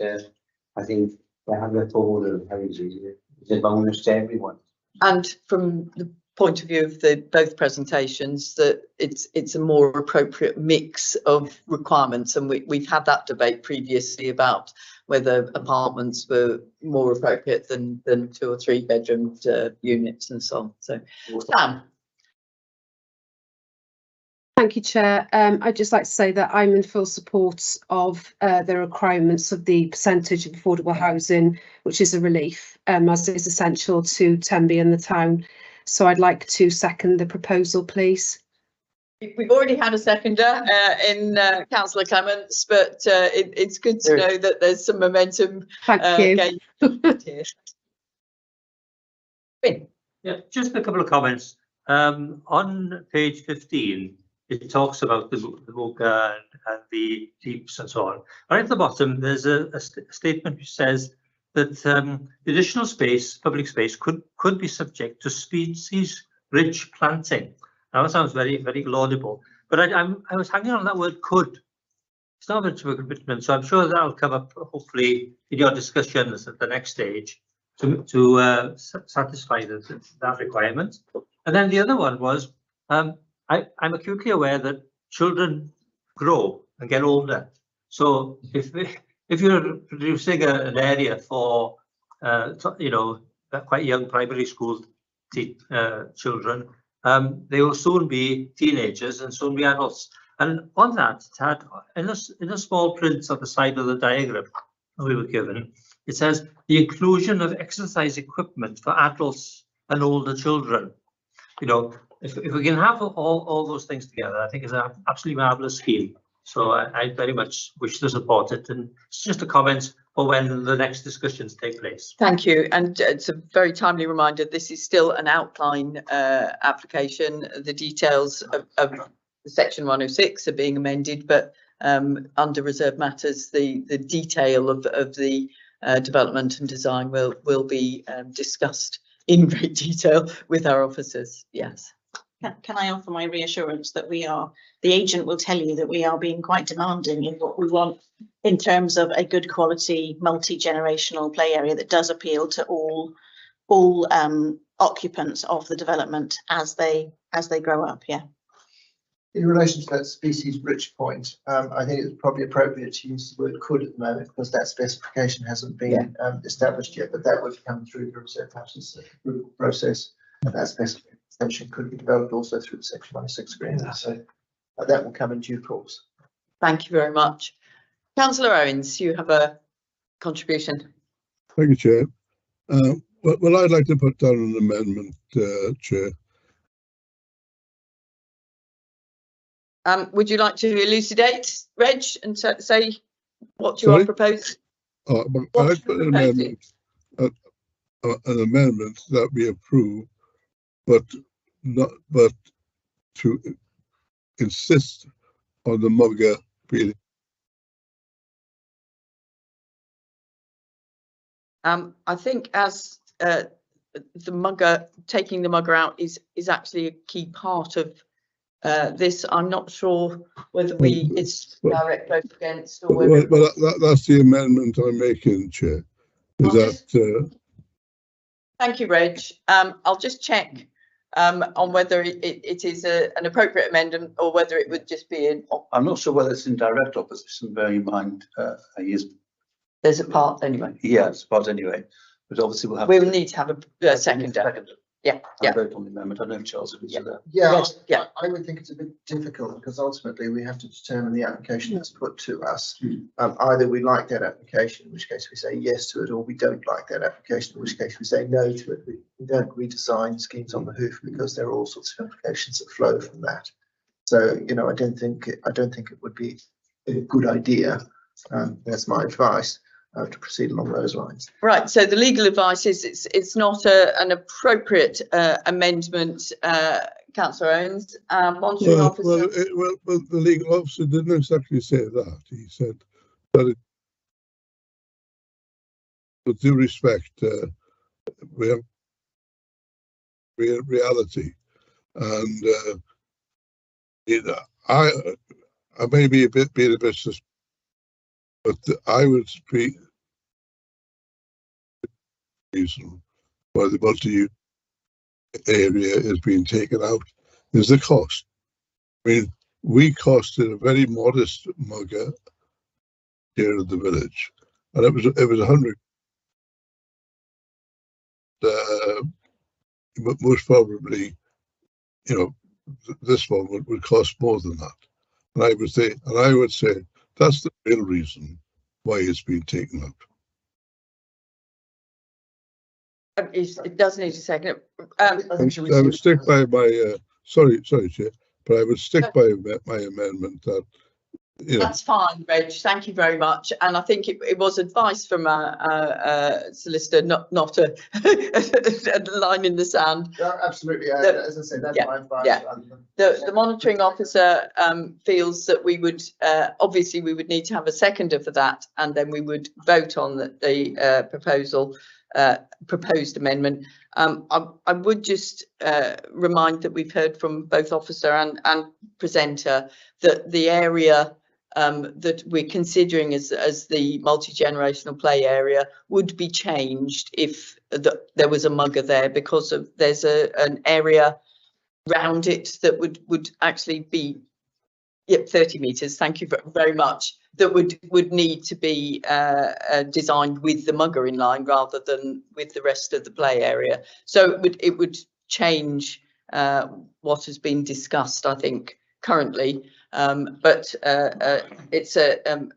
Speaker 6: I think they have the forward of houses. It's a bonus to everyone.
Speaker 1: And from the point of view of both presentations, that it's a more appropriate mix of requirements, and we've had that debate previously about whether apartments were more appropriate than 2 or 3 bedroom units and so on. So, Sam.
Speaker 8: Thank you, Chair. I'd just like to say that I'm in full support of the requirements of the percentage of affordable housing, which is a relief, as is essential to Tenby and the town. So I'd like to second the proposal, please.
Speaker 1: We've already had a seconder in Councillor Clements, but it's good to know that there's some momentum.
Speaker 8: Thank you.
Speaker 7: Yeah, just a couple of comments. On page 15, it talks about the Mocha and the Jeeps and so on. Right at the bottom, there's a statement which says that the additional space, public space, could be subject to species-rich planting. Now that sounds very, very laudable, but I was hanging on that word "could." It's not much of a commitment, so I'm sure that'll come up hopefully in your discussions at the next stage to satisfy that requirement. And then the other one was I'm acutely aware that children grow and get older. So if you're producing an area for you know, quite young primary school children, they will soon be teenagers and soon be adults. And on that, it had in a small print on the side of the diagram we were given, it says the inclusion of exercise equipment for adults and older children. You know, if we can have all those things together, I think it's an absolutely marvellous scheme. So I very much wish to support it, and it's just a comment for when the next discussions take place.
Speaker 1: Thank you, and it's a very timely reminder. This is still an outline application. The details of section 106 are being amended, but under reserve matters, the detail of the development and design will be discussed in great detail with our officers. Yes.
Speaker 12: Can I offer my reassurance that the agent will tell you that we are being quite demanding in what we want in terms of a good quality multi-generational play area that does appeal to all occupants of the development as they grow up. Yeah.
Speaker 3: In relation to that species rich point, I think it's probably appropriate to use the word could at the moment because that specification hasn't been established yet, but that would come through the reserve matters approval process, and that specification could be developed also through the Section 106 agreement. So that will come in due course.
Speaker 1: Thank you very much. Councillor Owens, you have a contribution.
Speaker 19: Thank you, Chair. Well, I'd like to put down an amendment, Chair.
Speaker 1: Would you like to elucidate, Reg, and say what you are proposing?
Speaker 19: I'd put an amendment, an amendment that we approve, but to insist on the mugger being.
Speaker 1: I think as the mugger, taking the mugger out is actually a key part of this. I'm not sure whether it's direct vote against or whether.
Speaker 19: Well, that's the amendment I'm making, Chair.
Speaker 1: Thank you, Reg. I'll just check on whether it is an appropriate amendment or whether it would just be in.
Speaker 14: I'm not sure whether it's in direct opposition, bearing in mind
Speaker 1: there's a part anyway.
Speaker 14: Yeah, it's a part anyway, but obviously we'll have.
Speaker 1: We will need to have a second. Yeah.
Speaker 14: Vote on the amendment. I don't know if Charles is there.
Speaker 3: Yeah, I would think it's a bit difficult because ultimately we have to determine the application that's put to us. Either we like that application, in which case we say yes to it, or we don't like that application, in which case we say no to it. We don't redesign schemes on the hoof because there are all sorts of implications that flow from that. So, you know, I don't think it would be a good idea. That's my advice. To proceed along those lines.
Speaker 1: Right, so the legal advice is it's not an appropriate amendment, Councillor Owens. Monitoring officer.
Speaker 19: Well, the legal officer didn't exactly say that. He said that with due respect, we have reality, and I may be being a bit suspicious, but I would speak. Reason why the multi-use area is being taken out is the cost. I mean, we costed a very modest mugger here in the village, and it was 100. But most probably, you know, this one would cost more than that. And I would say that's the real reason why it's being taken out.
Speaker 1: It does need a second.
Speaker 19: I would stick by my sorry, Chair, but I would stick by my amendment that. You know.
Speaker 1: That's fine, Reg. Thank you very much. And I think it was advice from a solicitor, not a line in the sand.
Speaker 3: Absolutely, as I said, that's my advice.
Speaker 1: Yeah. The monitoring officer feels that we would obviously we would need to have a seconder for that, and then we would vote on the proposed amendment. I would just remind that we've heard from both officer and presenter that the area that we're considering as the multi-generational play area would be changed if there was a mugger there, because there's an area round it that would actually be 30 metres. Thank you very much. That would need to be designed with the mugger in line rather than with the rest of the play area. So it would change what has been discussed, I think, currently. But it's a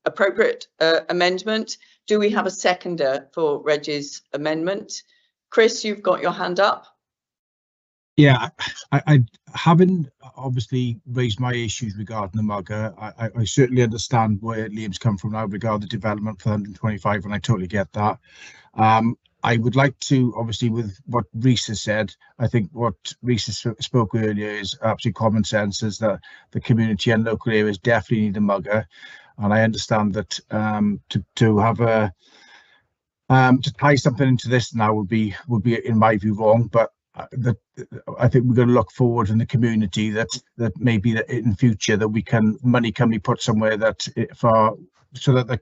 Speaker 1: appropriate amendment. Do we have a seconder for Reg's amendment? Chris, you've got your hand up.
Speaker 9: Yeah, I haven't obviously raised my issues regarding the mugger. I certainly understand where Liam's come from now regarding the development for 125, and I totally get that. I would like to, obviously, with what Rhys has said, I think what Rhys spoke earlier is absolutely common sense, is that the community and local areas definitely need a mugger. And I understand that to have To tie something into this now would be in my view wrong, but I think we're going to look forward in the community that maybe that in future that money can be put somewhere that so that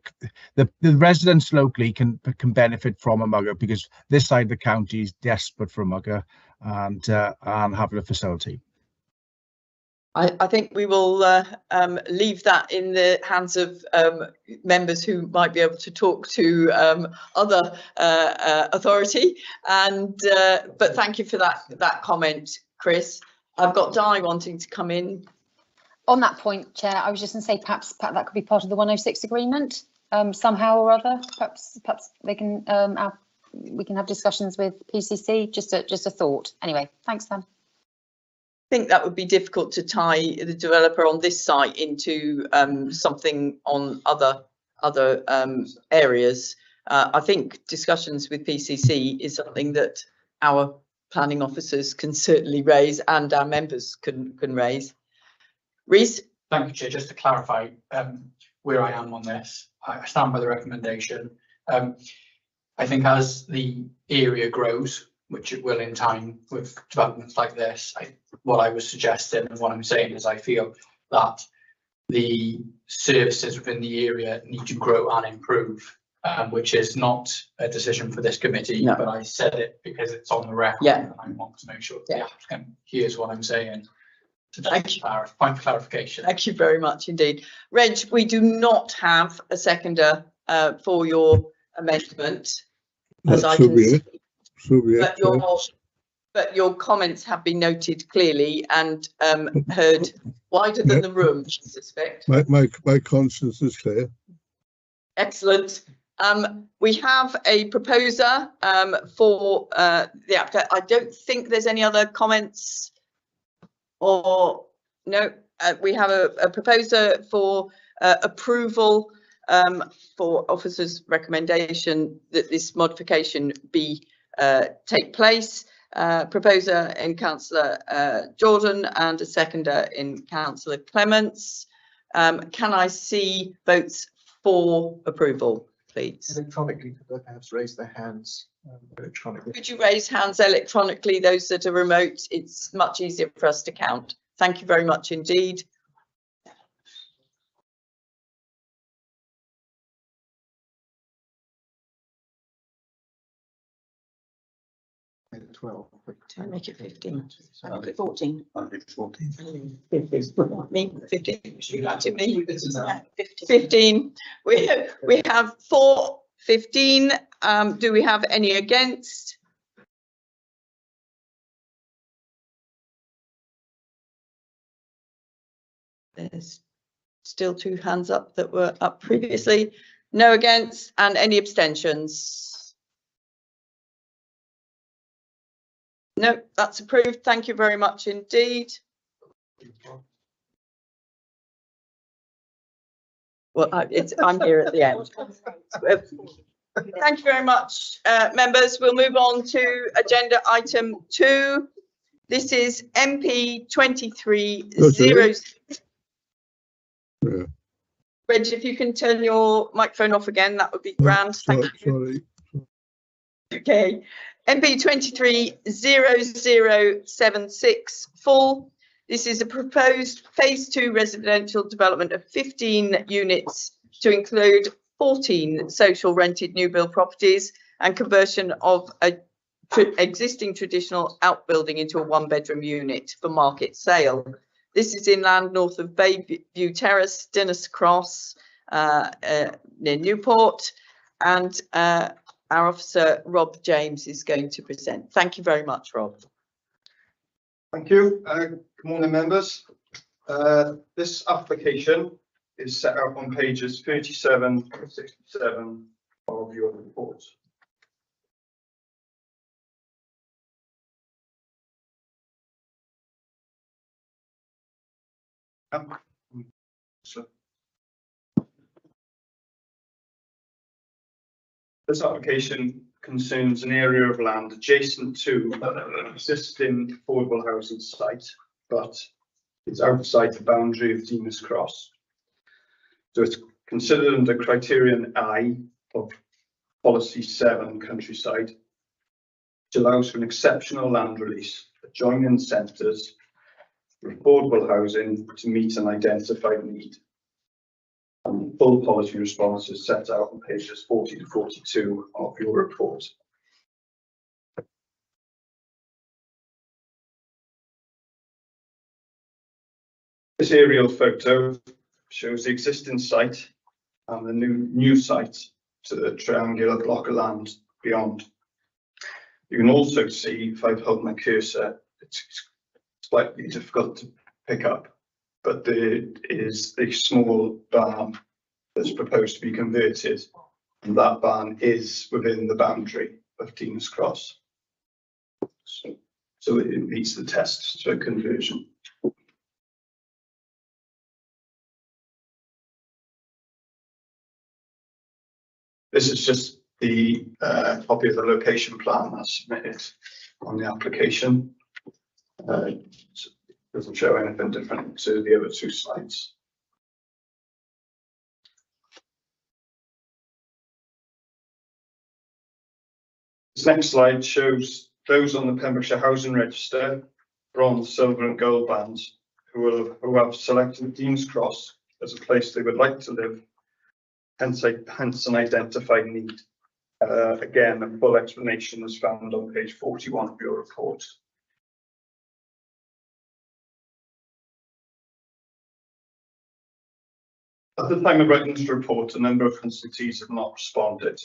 Speaker 9: the residents locally can benefit from a mugger, because this side of the county is desperate for a mugger and having a facility.
Speaker 1: I think we will leave that in the hands of members who might be able to talk to other authority. But thank you for that comment, Chris. I've got Di wanting to come in.
Speaker 17: On that point, Chair, I was just going to say perhaps that could be part of the 106 agreement somehow or other. Perhaps they can we can have discussions with PCC. Just a thought. Anyway, thanks, Sam.
Speaker 1: I think that would be difficult to tie the developer on this site into something on other areas. I think discussions with PCC is something that our planning officers can certainly raise and our members can raise. Reese?
Speaker 18: Thank you, Chair. Just to clarify where I am on this, I stand by the recommendation. I think as the area grows, which it will in time with developments like this, what I was suggesting and what I'm saying is I feel that the services within the area need to grow and improve, which is not a decision for this committee, but I said it because it's on the record. And I want to make sure the applicant hears what I'm saying. So thank you. Point for clarification.
Speaker 1: Thank you very much indeed. Reg, we do not have a seconder for your amendment, as I can see. But your comments have been noted clearly and heard wider than the room, I suspect.
Speaker 19: My conscience is clear.
Speaker 1: Excellent. We have a proposer for the applicant. I don't think there's any other comments or no. We have a proposer for approval for officer's recommendation that this modification be take place. Proposer in Councillor Jordan and a seconder in Councillor Clements. Can I see votes for approval, please?
Speaker 3: Electronically, could they perhaps raise their hands electronically?
Speaker 1: Could you raise hands electronically, those that are remote? It's much easier for us to count. Thank you very much indeed.
Speaker 3: 12.
Speaker 12: Make it 15. Make it 14.
Speaker 1: 14. 15. We have 4 15. Do we have any against? There's still 2 hands up that were up previously. No against, and any abstentions? No, that's approved. Thank you very much indeed. Well, I'm here at the end. Thank you very much, members. We'll move on to agenda item 2. This is MP 2306. Reg, if you can turn your microphone off again, that would be grand. Thank you.
Speaker 19: Sorry.
Speaker 1: Okay. MP 230076 full. This is a proposed phase 2 residential development of 15 units to include 14 social rented new build properties and conversion of a existing traditional outbuilding into a 1-bedroom unit for market sale. This is in land north of Bayview Terrace, Dinas Cross, near Newport, and our officer, Rob James, is going to present. Thank you very much, Rob.
Speaker 5: Thank you. Good morning, members. This application is set out on pages 37 to 67 of your report. This application concerns an area of land adjacent to an existing affordable housing site, but it's outside the boundary of Dinas Cross. So it's considered under criterion I of Policy 7 Countryside, which allows for an exceptional land release for join-in centres for affordable housing to meet an identified need. And the full policy response is set out on pages 40 to 42 of your report. This aerial photo shows the existing site and the new site to the triangular block of land beyond. You can also see, if I hold my cursor, it's slightly difficult to pick up, but there is a small barn that's proposed to be converted, and that barn is within the boundary of Dean's Cross. So it meets the test for conversion. This is just the copy of the location plan that's submitted on the application. It doesn't show anything different to the other two slides. This next slide shows those on the Pembrokeshire Housing Register, bronze, silver and gold bands, who have selected Dean's Cross as a place they would like to live, hence an identified need. Again, a full explanation is found on page 41 of your report. At the time of writing this report, a number of constituencies have not responded.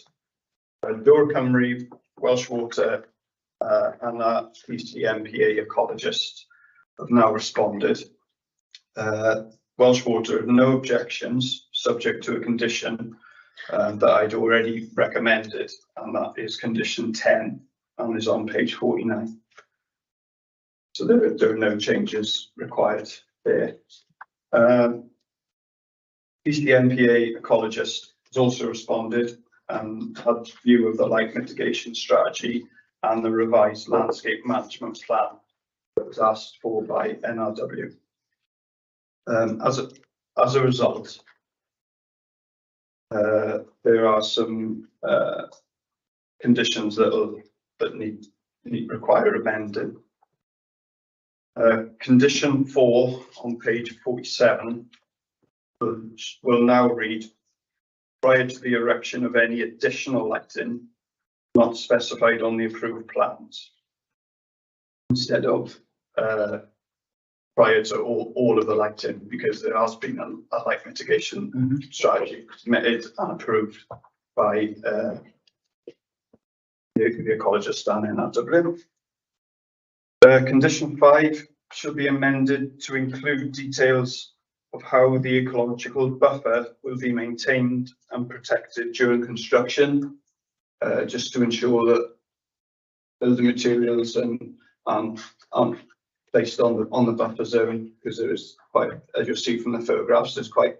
Speaker 5: Dŵr Cymru, Welsh Water and our PCMPA ecologist have now responded. Welsh Water have no objections, subject to a condition that I'd already recommended, and that is condition 10 and is on page 49. So there are no changes required there. PCMPA ecologist has also responded and had view of the light mitigation strategy and the revised landscape management plan that was asked for by NRW. As a result, there are some conditions that require amending. Condition 4 on page 47 will now read, prior to the erection of any additional lighting not specified on the approved plans, instead of prior to all of the lighting, because there has been a light mitigation strategy submitted and approved by the ecologist and NRW. Condition 5 should be amended to include details of how the ecological buffer will be maintained and protected during construction, just to ensure that building materials and based on the buffer zone, because there is quite, as you'll see from the photographs, there's quite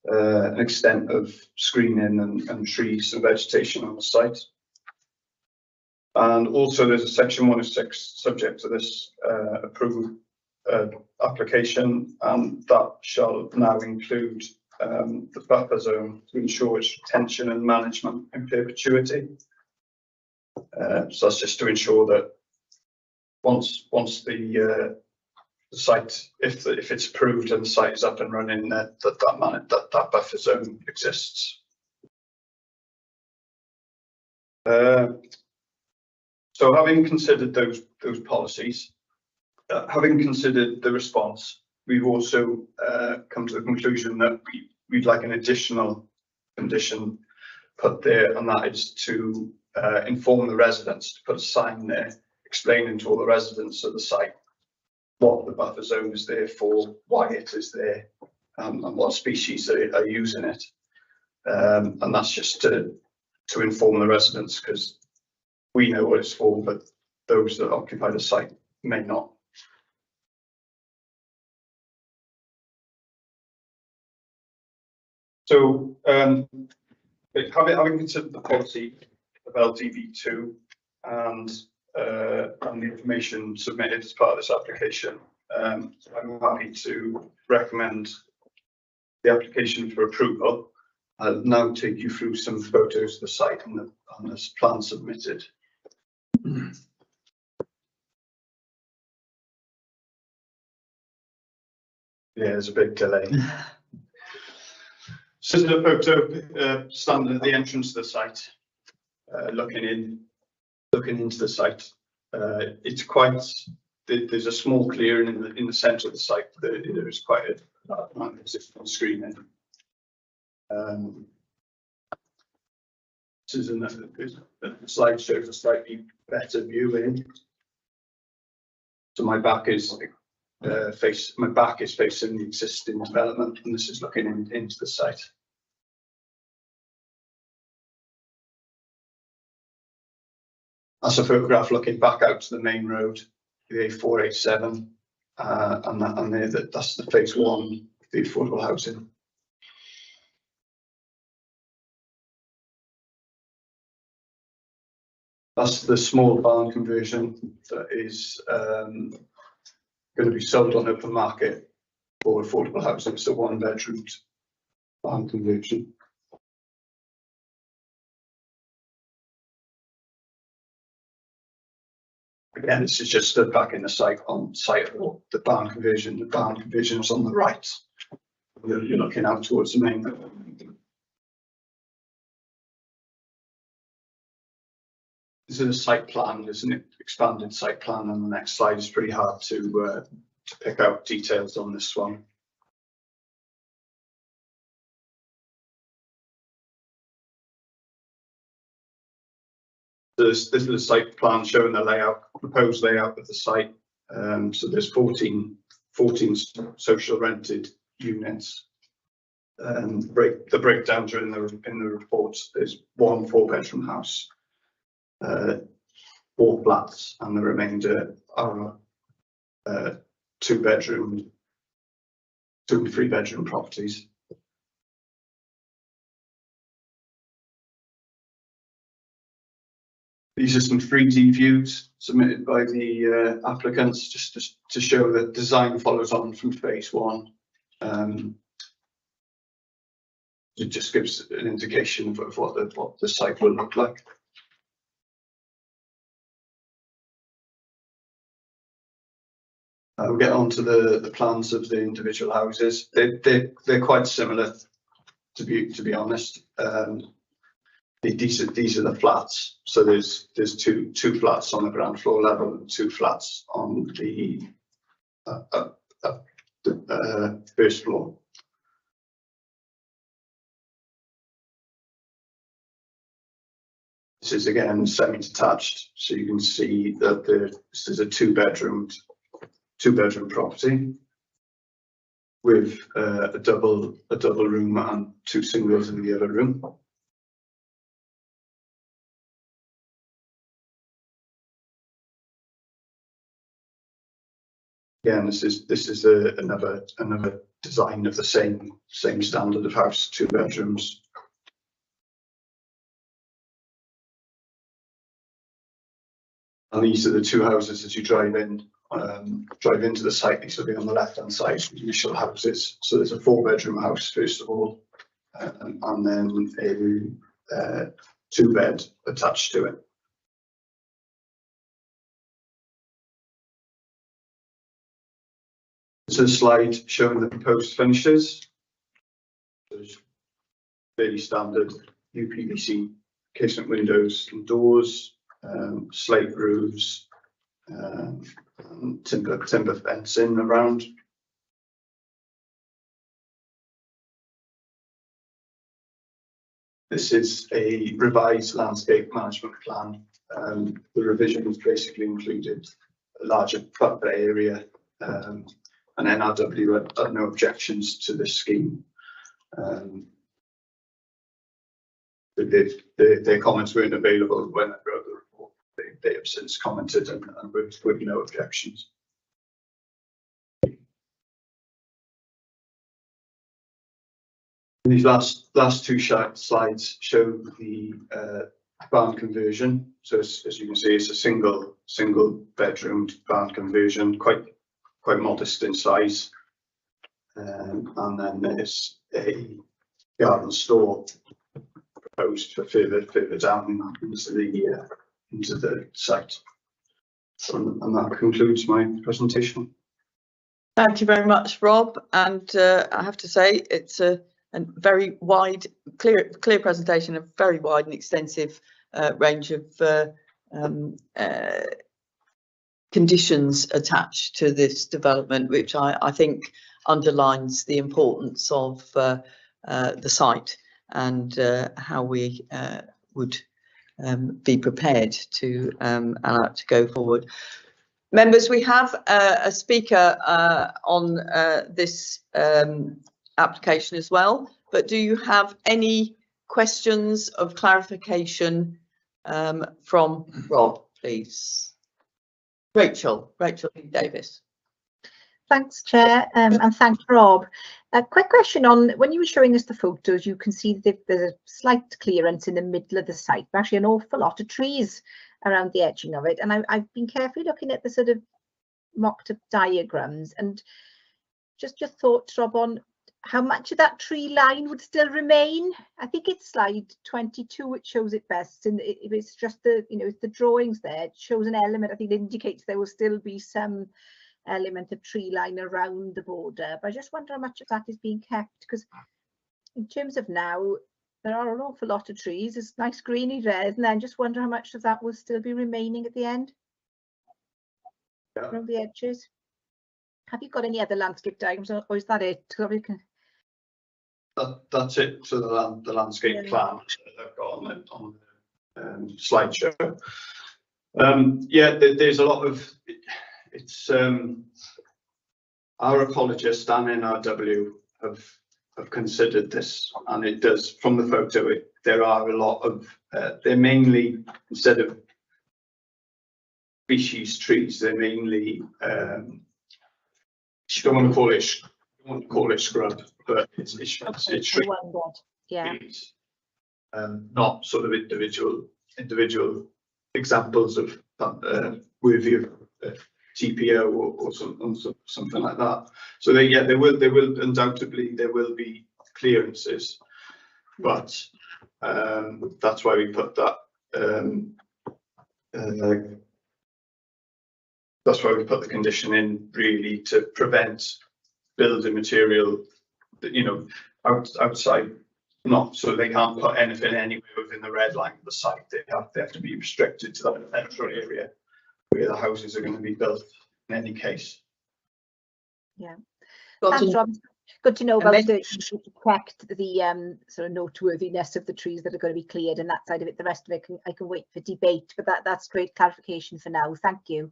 Speaker 5: an extent of screening and trees and vegetation on the site. And also there's a section 106 subject to this approval application, and that shall now include the buffer zone to ensure its retention and management in perpetuity. So that's just to ensure that once the site, if it's approved and the site is up and running, that buffer zone exists. So having considered those policies, having considered the response, we've also come to the conclusion that we'd like an additional condition put there, and that is to inform the residents, to put a sign there explaining to all the residents of the site what the buffer zone is there for, why it is there, and what species are using it. And that's just to inform the residents, because we know what it's for, but those that occupy the site may not. So having considered the policy of LTV2 and the information submitted as part of this application, I'm happy to recommend the application for approval, I'll now take you through some photos of the site and the plan submitted. Yeah, there's a big delay. So this is a photo standing at the entrance to the site, looking into the site. It's quite. There's a small clearing in the centre of the site. There is quite a large amount of existing screening. This is the slide shows a slightly better view in. So my back is facing the existing development, and this is looking into the site. That's a photograph looking back out to the main road, the A487, and that's the phase 1, the affordable housing. That's the small barn conversion that is going to be sold on open market for affordable housing. It's a 1-bedroom barn conversion. Again, this is just stood back in the site on site of the barn conversion. The barn conversion is on the right. You're looking out towards the main road. This is a site plan. There's an expanded site plan on the next slide. It's pretty hard to pick out details on this one. This is a site plan showing the layout, proposed layout of the site. So there's 14 social rented units. The breakdowns are in the report. There's 1 4-bedroom house, 4 flats, and the remainder are 2-bedroom, 2 and 3-bedroom properties. These are some 3D views submitted by the applicants, just to show that design follows on from phase 1. It just gives an indication of what the site will look like. We'll get on to the plans of the individual houses. They're quite similar, to be honest. These are the flats. So there's two flats on the ground floor level and 2 flats on the first floor. This is again semi-detached, so you can see that this is a 2-bedroom property with a double room and 2 singles in the other room. Again, this is another design of the same standard of house, 2 bedrooms. And these are the 2 houses as you drive into the site. These will be on the left-hand side, the initial houses. So there's a 4-bedroom house first of all, and then a 2-bed attached to it. This is a slide showing the proposed finishes. There's fairly standard UPVC casement windows and doors, slate roofs, and timber fencing around. This is a revised landscape management plan. The revisions basically included a larger buffer area, and NRW had no objections to this scheme. Their comments weren't available when I wrote the report. They have since commented and with no objections. These last 2 slides show the barn conversion. So as you can see, it's a single bedroom barn conversion, quite modest in size. And then there's a garden store proposed for further down into the site. And that concludes my presentation.
Speaker 1: Thank you very much, Rob. And I have to say, it's a very wide, clear presentation, a very wide and extensive range of conditions attached to this development, which I think underlines the importance of the site and how we would be prepared to allow it to go forward. Members, we have a speaker on this application as well, but do you have any questions of clarification from Rob, please? Rachel Davis.
Speaker 4: Thanks, Chair, and thanks, Rob. A quick question on, when you were showing us the photos, you can see that there's a slight clearance in the middle of the site, but actually an awful lot of trees around the edging of it. And I've been carefully looking at the sort of mocked up diagrams and just your thoughts, Rob, on how much of that tree line would still remain. I think it's slide 22 which shows it best, and if it's just the, you know, the drawings there, it shows an element, I think it indicates there will still be some element of tree line around the border, but I just wonder how much of that is being kept, because in terms of now there are an awful lot of trees, it's nice greeny there, and then just wonder how much of that will still be remaining at the end, around the edges. Have you got any other landscape diagrams, or is that it?
Speaker 5: That's it. So the landscape plan that I've got on the slideshow. Yeah, there's a lot of it's our ecologists and NRW have considered this, and it does, from the photo, there are a lot of they're mainly, instead of species trees, they're mainly you don't want to call it scrub, but it's trees.
Speaker 4: Yeah.
Speaker 5: Not sort of individual examples of worthy of TPO or something like that. So there will undoubtedly be clearances, but that's why we put that. That's why we put the condition in, really, to prevent building material that, you know, outside, not so they can't put anything anywhere within the red line of the site. They have to be restricted to that central area where the houses are going to be built in any case.
Speaker 4: Yeah. Thanks, Rob. Good to know about the correct the sort of noteworthiness of the trees that are going to be cleared and that side of it. The rest of it I can wait for debate, but that's great clarification for now. Thank you.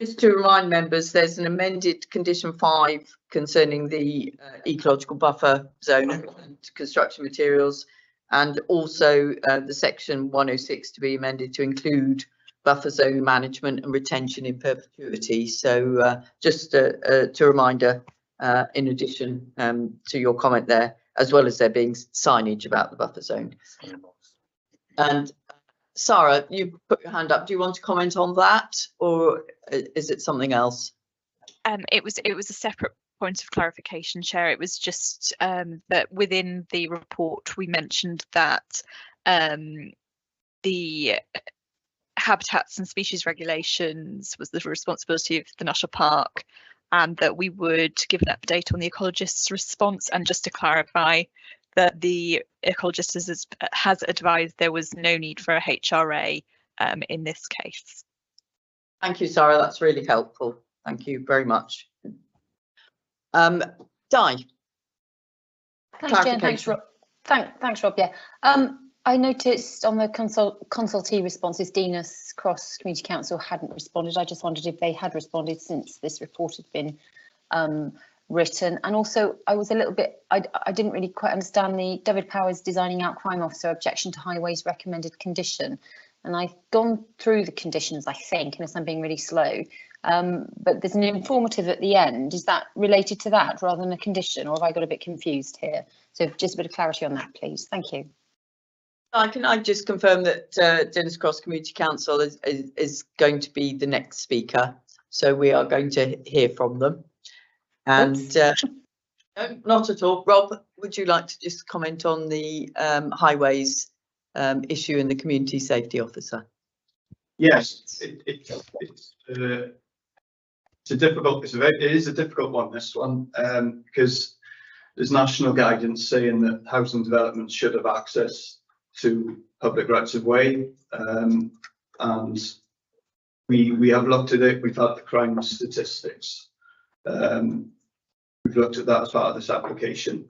Speaker 1: Just to remind members, there's an amended condition 5 concerning the ecological buffer zone and construction materials, and also the section 106 to be amended to include buffer zone management and retention in perpetuity. So just a reminder, in addition to your comment there, as well as there being signage about the buffer zone. And Sarah, you put your hand up. Do you want to comment on that, or is it something else?
Speaker 15: It was a separate point of clarification, Chair. It was just that within the report we mentioned that the habitats and species regulations was the responsibility of the National Park, and that we would give an update on the ecologist's response. And just to clarify, that the ecologist has advised there was no need for a HRA in this case.
Speaker 1: Thank you, Sarah. That's really helpful. Thank you very much. Di.
Speaker 17: Thanks, Jen. Thanks, Rob. Thanks, Rob. Yeah. I noticed on the consultee responses, Dinas Cross Community Council hadn't responded. I just wondered if they had responded since this report had been written. And also, I was a little bit, I didn't really quite understand the David Powers Designing Out Crime Officer objection to highways recommended condition. And I've gone through the conditions, I think, unless I'm being really slow. But there's an informative at the end. Is that related to that rather than a condition, or have I got a bit confused here? So just a bit of clarity on that, please. Thank you.
Speaker 1: Can I just confirm that Dinas Cross Community Council is going to be the next speaker, so we are going to hear from them. And no, not at all. Rob, would you like to just comment on the highways issue and the community safety officer?
Speaker 5: Yes, it's a difficult, it is a difficult one, this one, because there's national guidance saying that housing developments should have access to public rights of way, and we have looked at it. We've had the crime statistics. We've looked at that as part of this application,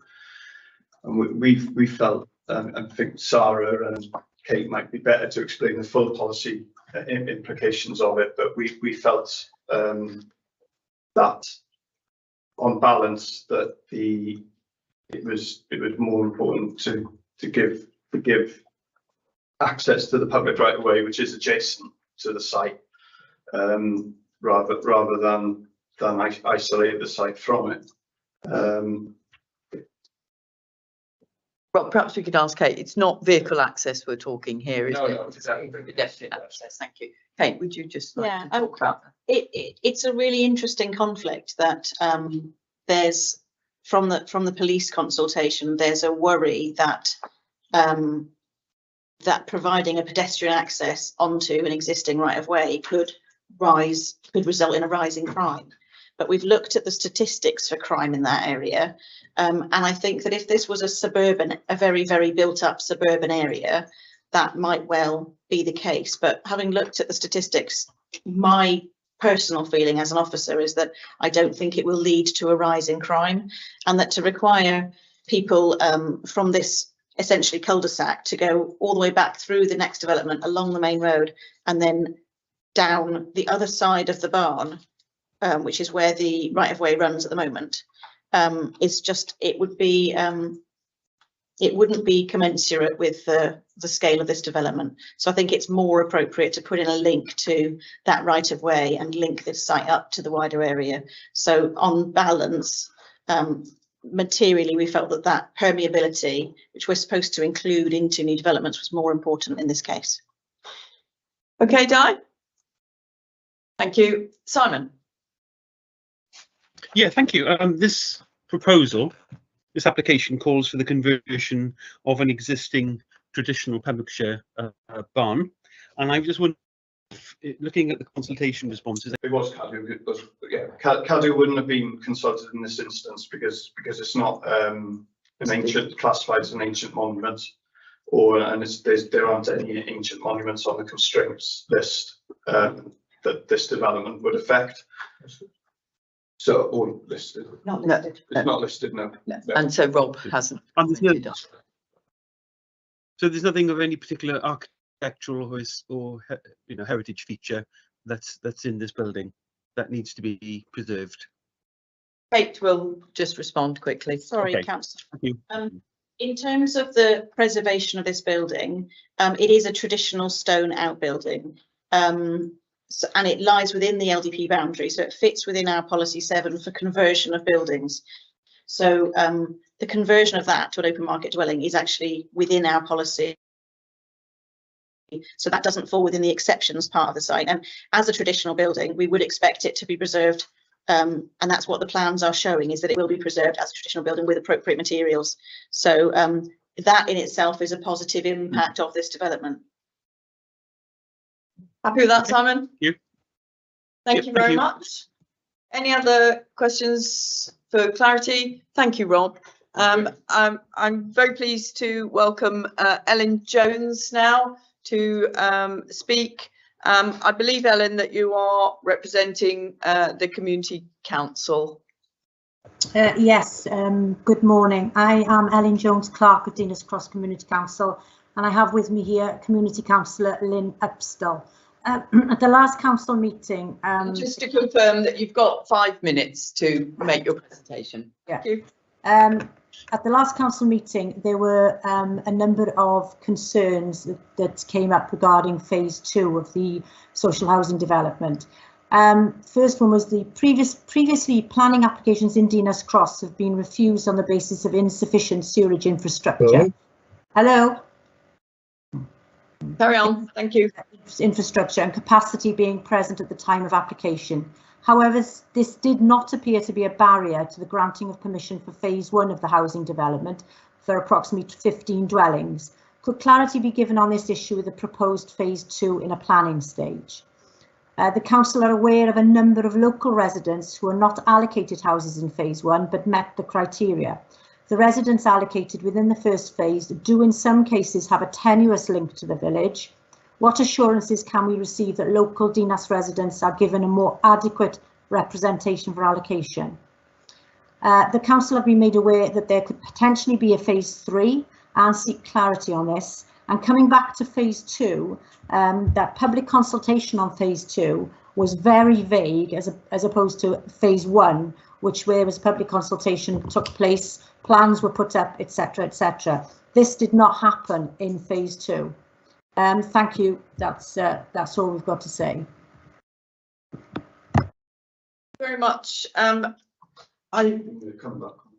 Speaker 5: and we felt, I think Sarah and Kate might be better to explain the full policy implications of it, but we felt that on balance that it was more important to give access to the public right of way, which is adjacent to the site, rather than isolate the site from it.
Speaker 1: Well, perhaps we could ask Kate. It's not vehicle access we're talking here, is it?
Speaker 5: No, exactly.
Speaker 1: Pedestrian access. Thank you. Kate, would you just like to talk about that?
Speaker 12: It's a really interesting conflict that there's from the police consultation. There's a worry that that providing a pedestrian access onto an existing right of way could result in a rise in crime. But we've looked at the statistics for crime in that area, and I think that if this was a very, very built up suburban area, that might well be the case. But having looked at the statistics, my personal feeling as an officer is that I don't think it will lead to a rise in crime, and that to require people from this essentially cul-de-sac to go all the way back through the next development along the main road and then down the other side of the barn, which is where the right of way runs at the moment, is just, it wouldn't be commensurate with the scale of this development. So I think it's more appropriate to put in a link to that right of way and link this site up to the wider area. So on balance, materially, we felt that permeability, which we're supposed to include into new developments, was more important in this case.
Speaker 1: Okay, Di. Thank you. Simon.
Speaker 11: Yeah, thank you. This application calls for the conversion of an existing traditional Pembrokeshire barn, and I just wonder, looking at the consultation responses.
Speaker 5: It was Cadw. Cadw wouldn't have been consulted in this instance because it's not classified as an ancient monument, there aren't any ancient monuments on the constraints list that this development would affect. So, or listed.
Speaker 12: Not listed.
Speaker 5: It's not listed, no.
Speaker 1: And so Rob hasn't.
Speaker 11: So there's nothing of any particular architectural or heritage feature that's in this building that needs to be preserved.
Speaker 1: Kate will just respond quickly.
Speaker 12: Sorry,
Speaker 11: Okay.
Speaker 12: Councillor.
Speaker 11: Thank you.
Speaker 12: In terms of the preservation of this building, it is a traditional stone outbuilding. And it lies within the LDP boundary, so it fits within our policy 7 for conversion of buildings. So the conversion of that to an open market dwelling is actually within our policy. So that doesn't fall within the exceptions part of the site. And as a traditional building, we would expect it to be preserved. And that's what the plans are showing, is that it will be preserved as a traditional building with appropriate materials. So that in itself is a positive impact of this development.
Speaker 1: Happy with that, Simon?
Speaker 11: You.
Speaker 1: Thank you very much. Any other questions for clarity? Thank you, Rob. I'm very pleased to welcome Ellen Jones now to speak. I believe, Ellen, that you are representing the Community Council.
Speaker 2: Yes, good morning. I am Ellen Jones Clark of Dinas Cross Community Council, and I have with me here Community Councillor Lynn Upstall. At the last council meeting,
Speaker 1: just to confirm that you've got 5 minutes to make your presentation.
Speaker 2: Yeah.
Speaker 1: Thank you.
Speaker 2: At the last council meeting, there were a number of concerns that came up regarding phase 2 of the social housing development. First one was the previously planning applications in Dinas Cross have been refused on the basis of insufficient sewerage infrastructure. Hello.
Speaker 1: Carry on. Thank you.
Speaker 2: Infrastructure and capacity being present at the time of application. However, this did not appear to be a barrier to the granting of permission for phase 1 of the housing development for approximately 15 dwellings. Could clarity be given on this issue with the proposed phase 2 in a planning stage? The council are aware of a number of local residents who are not allocated houses in phase 1 but met the criteria. The residents allocated within the first phase do in some cases have a tenuous link to the village. What assurances can we receive that local Dinas residents are given a more adequate representation for allocation? The council have been made aware that there could potentially be a phase 3 and seek clarity on this. And coming back to phase 2, that public consultation on phase 2 was very vague as opposed to phase 1, which where was public consultation took place, plans were put up, etc., etc. This did not happen in phase 2. Thank you. That's all we've got to say.
Speaker 1: Very much.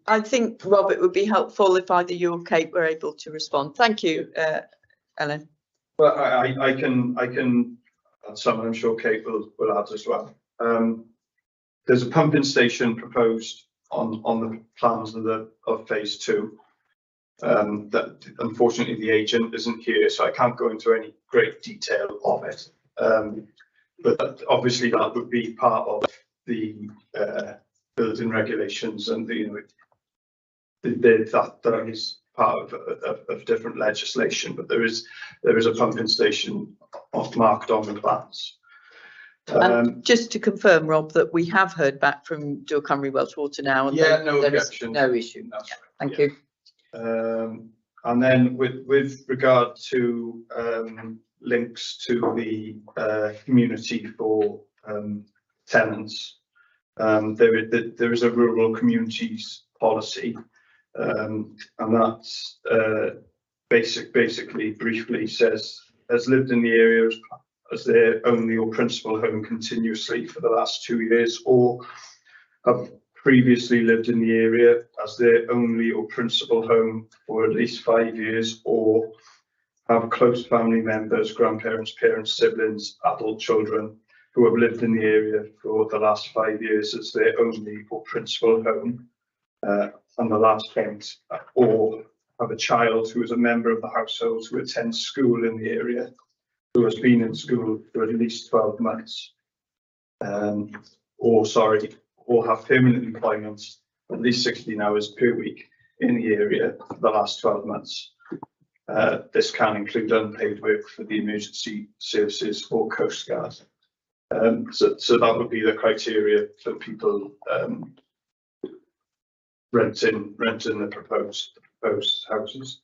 Speaker 1: I think, Rob, it would be helpful if either you or Kate were able to respond. Thank you, Ellen.
Speaker 5: Well, I can add some, and I'm sure Kate will add as well. There's a pumping station proposed on the plans of phase 2. That unfortunately the agent isn't here, so I can't go into any great detail of it. But obviously that would be part of the building regulations, and that is part of different legislation. But there is a pumping station marked on the plans.
Speaker 1: Just to confirm, Rob, that we have heard back from Dŵr Cymru Welsh Water now, and
Speaker 5: yeah, no
Speaker 1: there is
Speaker 5: objection.
Speaker 1: no issue.
Speaker 5: That's
Speaker 1: Yeah,
Speaker 5: right.
Speaker 1: thank you.
Speaker 5: And then with regard to links to the community for tenants, there is a rural communities policy, and that's basically briefly says, has lived in the area as their only or principal home continuously for the last 2 years, or have previously lived in the area as their only or principal home for at least 5 years, or have close family members, grandparents, parents, siblings, adult children who have lived in the area for the last 5 years as their only or principal home. And the last point, or have a child who is a member of the household who attends school in the area, who has been in school for at least 12 months, or have permanent employment at least 16 hours per week in the area for the last 12 months. This can include unpaid work for the emergency services or Coast Guard. So that would be the criteria for people renting the proposed houses.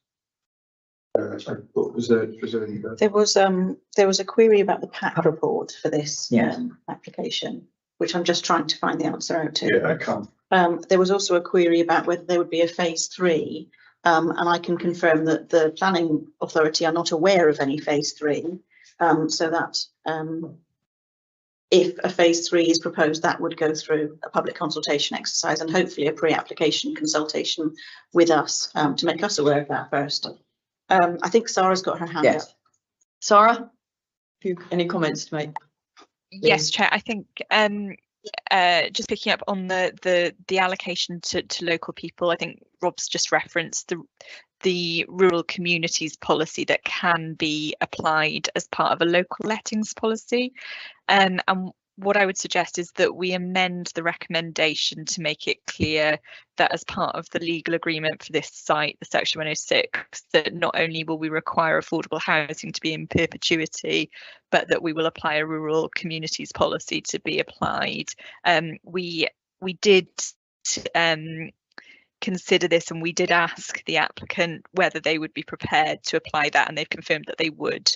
Speaker 5: Was there any?
Speaker 12: There was a query about the PAC report for this application, which I'm just trying to find the answer out to.
Speaker 5: Yeah, I can't.
Speaker 12: There was also a query about whether there would be a phase 3, and I can confirm that the planning authority are not aware of any phase 3, so that if a phase 3 is proposed, that would go through a public consultation exercise and hopefully a pre-application consultation with us to make us aware of that first. I think Sarah's got her hand up.
Speaker 1: Sarah, any comments to make?
Speaker 15: Yes, Chair. I think just picking up on the allocation to local people, I think Rob's just referenced the rural communities policy that can be applied as part of a local lettings policy. And what I would suggest is that we amend the recommendation to make it clear that as part of the legal agreement for this site, the Section 106, that not only will we require affordable housing to be in perpetuity, but that we will apply a rural communities policy to be applied. We did consider this, and we did ask the applicant whether they would be prepared to apply that, and they've confirmed that they would.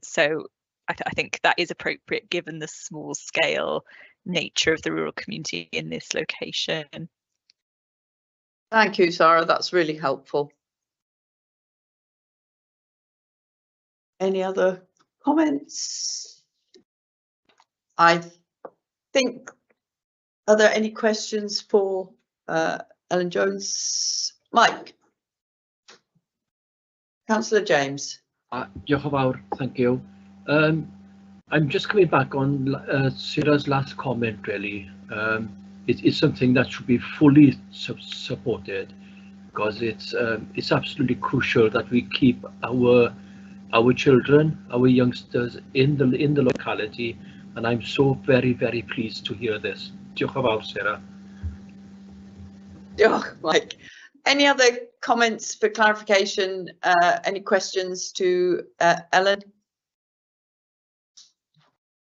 Speaker 15: So I think that is appropriate given the small scale nature of the rural community in this location.
Speaker 1: Thank you, Sarah. That's really helpful. Any other comments? I think, are there any questions for Ellen Jones? Mike. Councillor James.
Speaker 10: Diolch yn fawr, thank you. I'm just coming back on Sarah's last comment, really. It's something that should be fully supported, because it's absolutely crucial that we keep our children, our youngsters in the locality, and I'm so very, very pleased to hear this. Diolch yn fawr, Sarah.
Speaker 1: Diolch, Mike. Any other comments for clarification? Any questions to Ellen?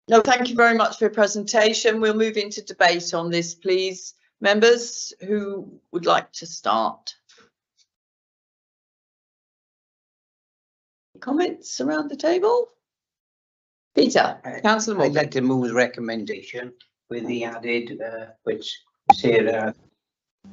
Speaker 1: No, thank you very much for your presentation. We'll move into debate on this, please. Members, who would like to start? Comments around the table? Peter, Councillor
Speaker 6: I'd
Speaker 1: Morgan.
Speaker 6: like to move the recommendation with the added, which Sarah.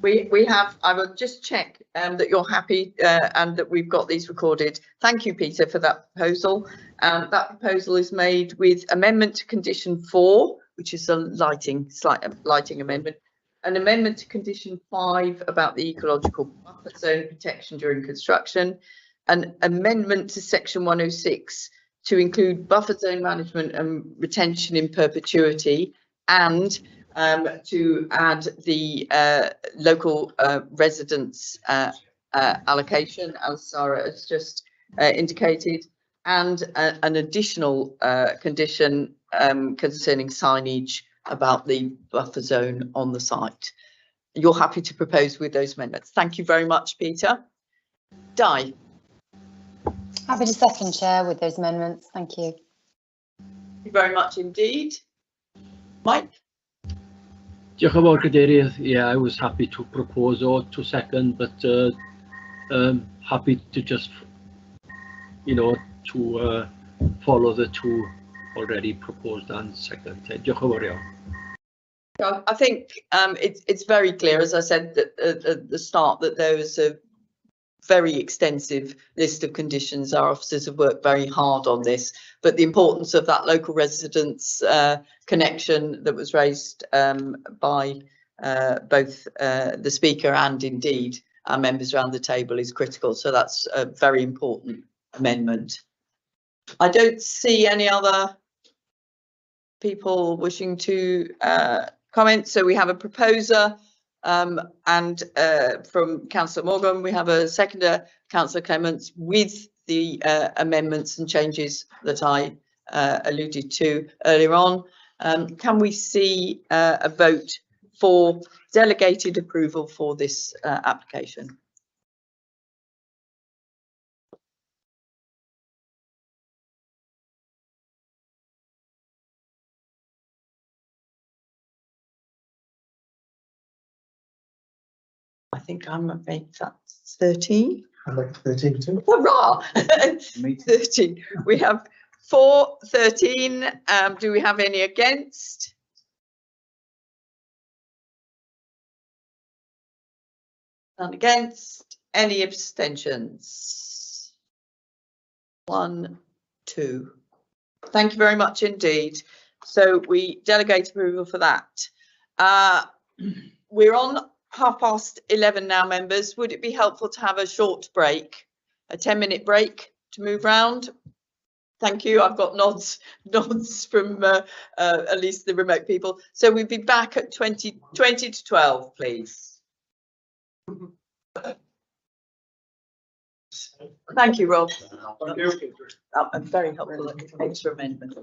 Speaker 1: We have, I will just check that you're happy and that we've got these recorded. Thank you, Peter, for that proposal. That proposal is made with amendment to condition 4, which is a slight lighting amendment, an amendment to condition 5 about the ecological buffer zone protection during construction, an amendment to section 106 to include buffer zone management and retention in perpetuity, and to add the local residence allocation, as Sarah has just indicated, and an additional condition concerning signage about the buffer zone on the site. You're happy to propose with those amendments. Thank you very much, Peter. Di.
Speaker 17: Happy to second, Chair, with those amendments. Thank you.
Speaker 1: Thank you very much indeed. Mike?
Speaker 10: Diolch yn fawr, Cadeirydd. Yeah, I was happy to propose or to second, but happy to just, to follow the two already proposed and seconded. Diolch yn fawr iawn.
Speaker 1: I think it's very clear, as I said at the start, that there is a very extensive list of conditions. Our officers have worked very hard on this, but the importance of that local residents connection that was raised by both the speaker and indeed our members around the table is critical. So that's a very important amendment. I don't see any other people wishing to comment. So we have a proposer and from Councillor Morgan, we have a seconder, Councillor Clements, with the amendments and changes that I alluded to earlier on. Can we see a vote for delegated approval for this application? I think I'm afraid that's 13.
Speaker 3: I'd like 13 too.
Speaker 1: Hurrah! 13. We have 4, 13. Do we have any against? None against. Any abstentions? 1, 2. Thank you very much indeed. So we delegate approval for that. We're on 11:30 now, members. Would it be helpful to have a short break, a 10-minute break to move round? Thank you. I've got nods from at least the remote people. So we'll be back at 20 to 12, please. Thank you, Rob.
Speaker 21: Thank you.
Speaker 1: Very helpful extra amendment.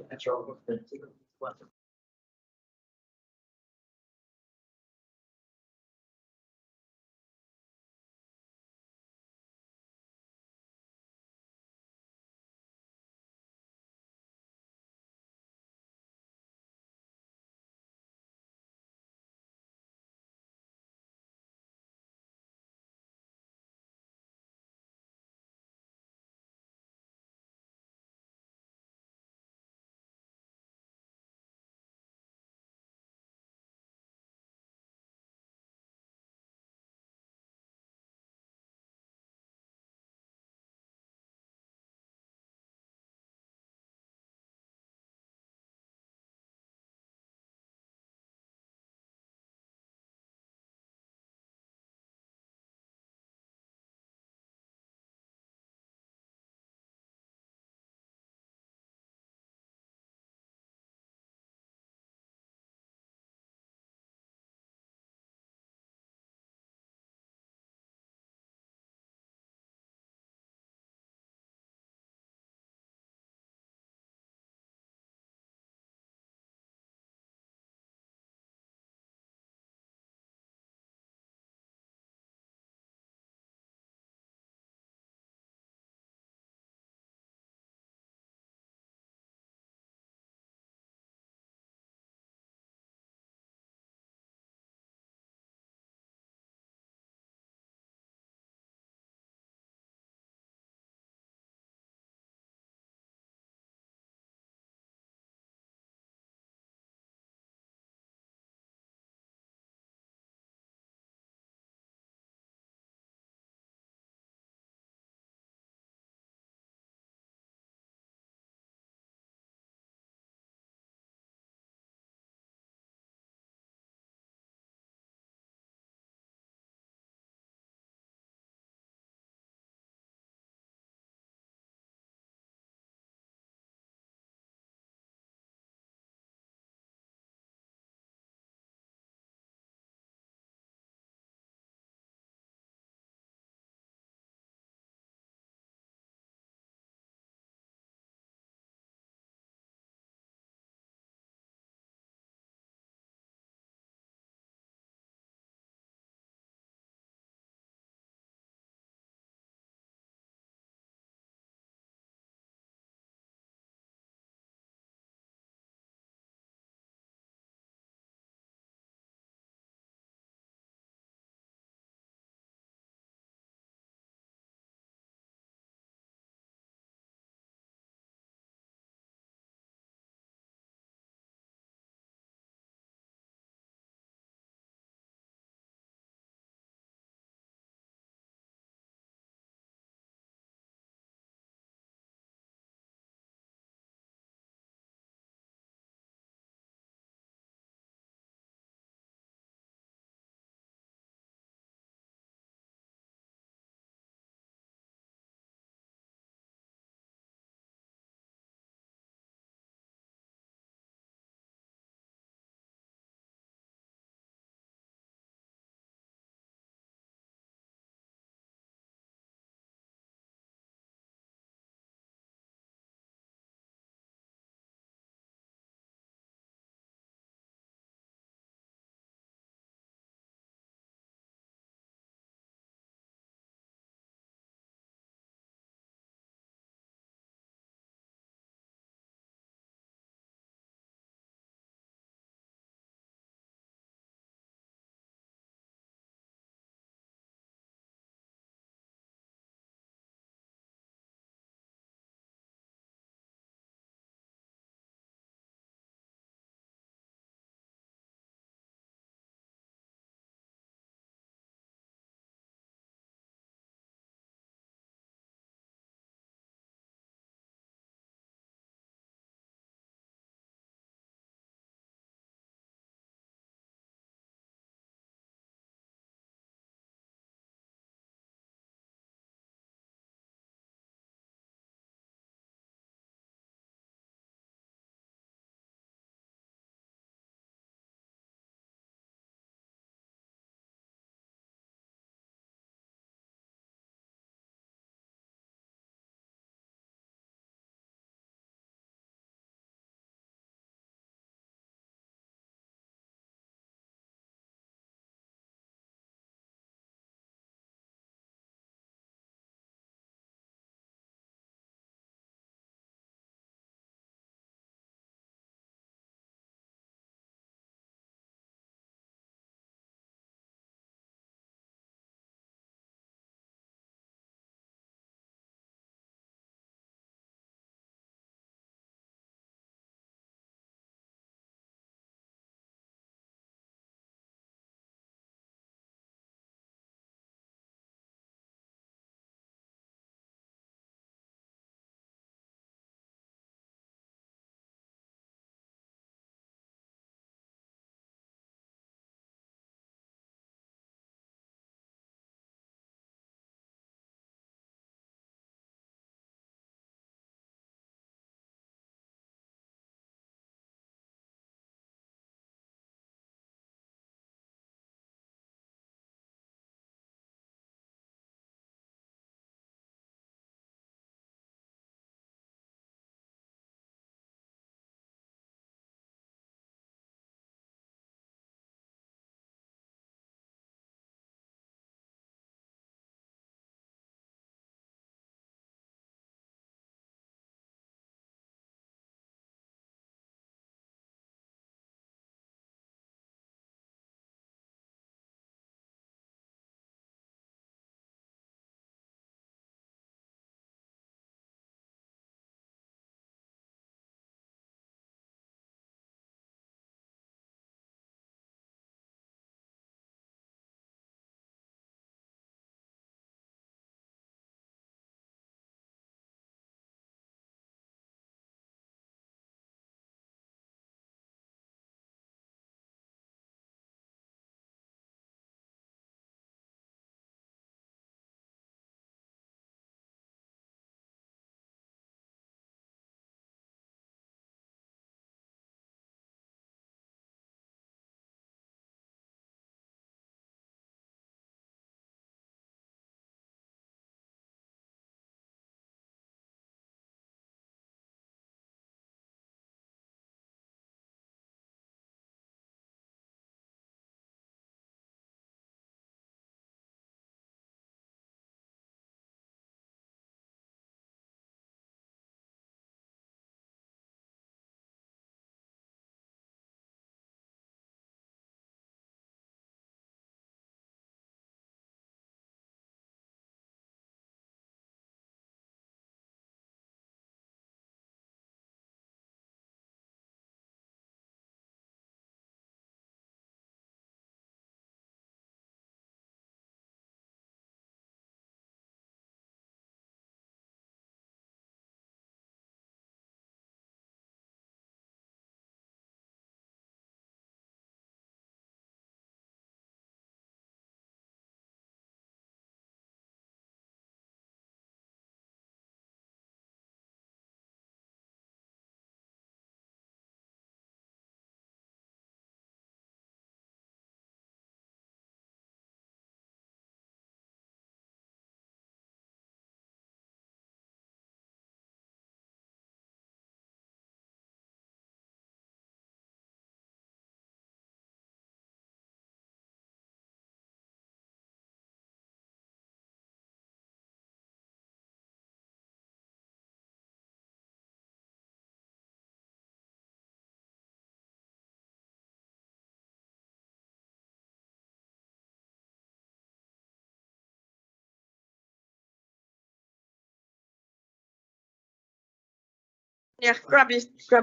Speaker 1: Yeah, grab your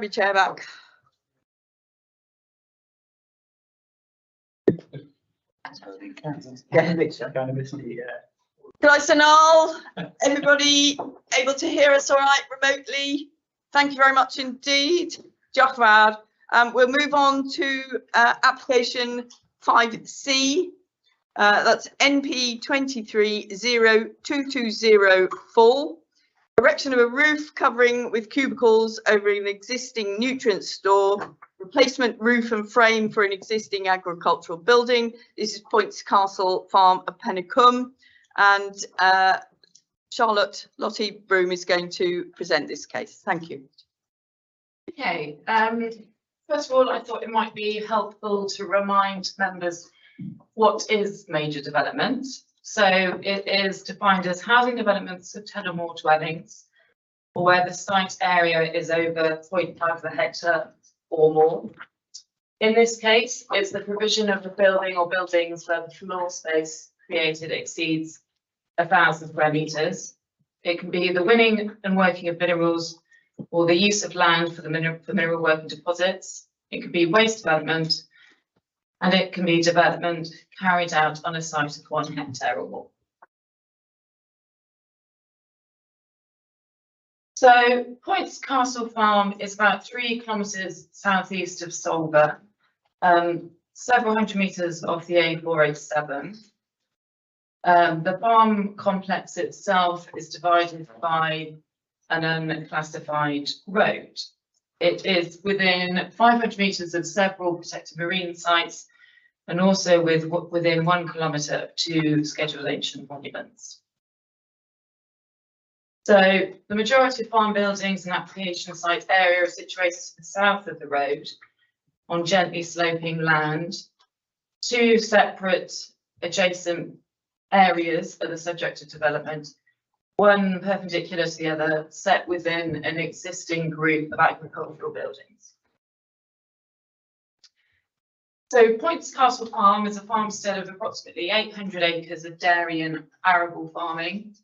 Speaker 1: chair back. Glycinol, everybody able to hear us all right remotely? Thank you very much indeed. Diolch yn fawr. We'll move on to application 5C. That's NP 23-02204. Erection of a roof covering with cubicles over an existing nutrient store. Replacement roof and frame for an existing agricultural building. This is Points Castle Farm of Penicum. And Charlotte Lottie Broom is going to present this case. Thank you.
Speaker 16: Okay, first of all, I thought it might be helpful to remind members what is major development. So it is defined as housing developments of 10 or more dwellings, or where the site area is over 0.5 of a hectare or more. In this case, it's the provision of a building or buildings where the floor space created exceeds 1,000 square meters. It can be the winning and working of minerals or the use of land for the mineral working deposits. It can be waste development, and it can be development carried out on a site of 1 hectare or more. So Points Castle Farm is about 3 kilometres southeast of Solva, several hundred metres off the A487. The farm complex itself is divided by an unclassified road. It is within 500 metres of several protected marine sites and also within 1 kilometre of 2 scheduled ancient monuments. So the majority of farm buildings and application site area are situated to the south of the road on gently sloping land. 2 separate adjacent areas are the subject of development, one perpendicular to the other, set within an existing group of agricultural buildings. So Points Castle Farm is a farmstead of approximately 800 acres of dairy and arable farming.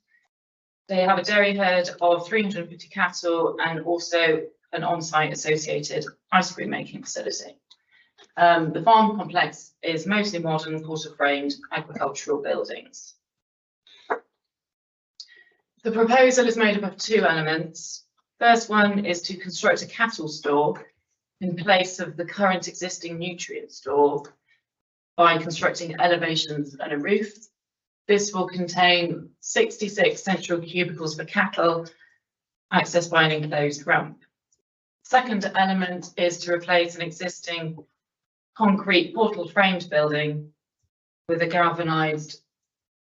Speaker 16: They have a dairy herd of 350 cattle and also an on-site associated ice cream making facility. The farm complex is mostly modern quarter-framed agricultural buildings. The proposal is made up of 2 elements. First one is to construct a cattle store in place of the current existing nutrient store by constructing elevations and a roof. This will contain 66 central cubicles for cattle, accessed by an enclosed ramp. Second element is to replace an existing concrete portal framed building with a galvanized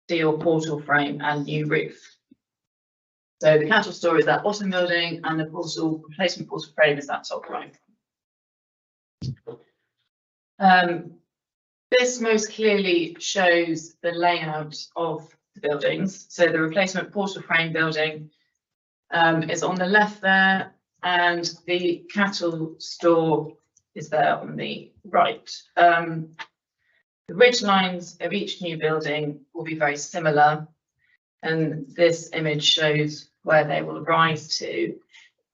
Speaker 16: steel portal frame and new roof. So the cattle store is that bottom building and the replacement portal frame is that top right. This most clearly shows the layout of the buildings. So the replacement portal frame building is on the left there, and the cattle store is there on the right. The ridge lines of each new building will be very similar, and this image shows where they will rise to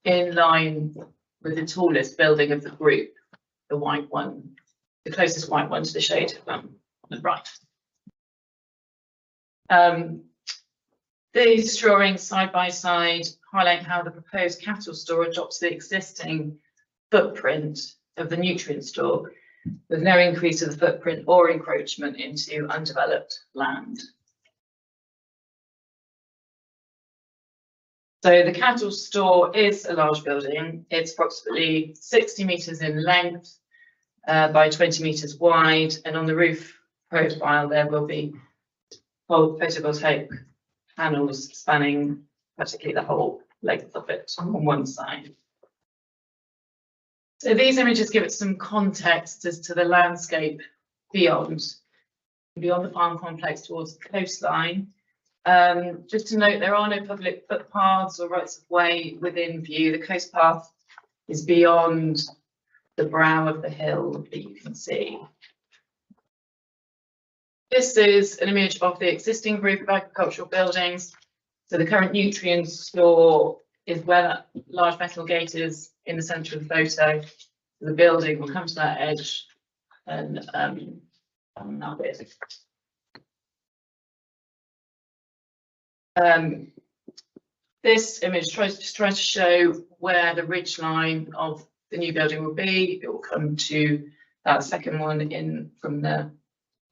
Speaker 16: in line with the tallest building of the group, the white one, the closest white one to the shade on the right. These drawings side by side highlight how the proposed cattle store adopts the existing footprint of the nutrient store with no increase of the footprint or encroachment into undeveloped land. So the cattle store is a large building. It's approximately 60 metres in length by 20 metres wide, and on the roof profile there will be photovoltaic panels spanning practically the whole length of it on one side. So these images give it some context as to the landscape beyond the farm complex towards the coastline. Just to note, there are no public footpaths or rights of way within view. The coast path is beyond the brow of the hill that you can see. This is an image of the existing group of agricultural buildings. So the current nutrient store is where that large metal gate is in the centre of the photo. The building will come to that edge and that bit. This image tries to show where the ridge line of the new building will be. It will come to that second one in from the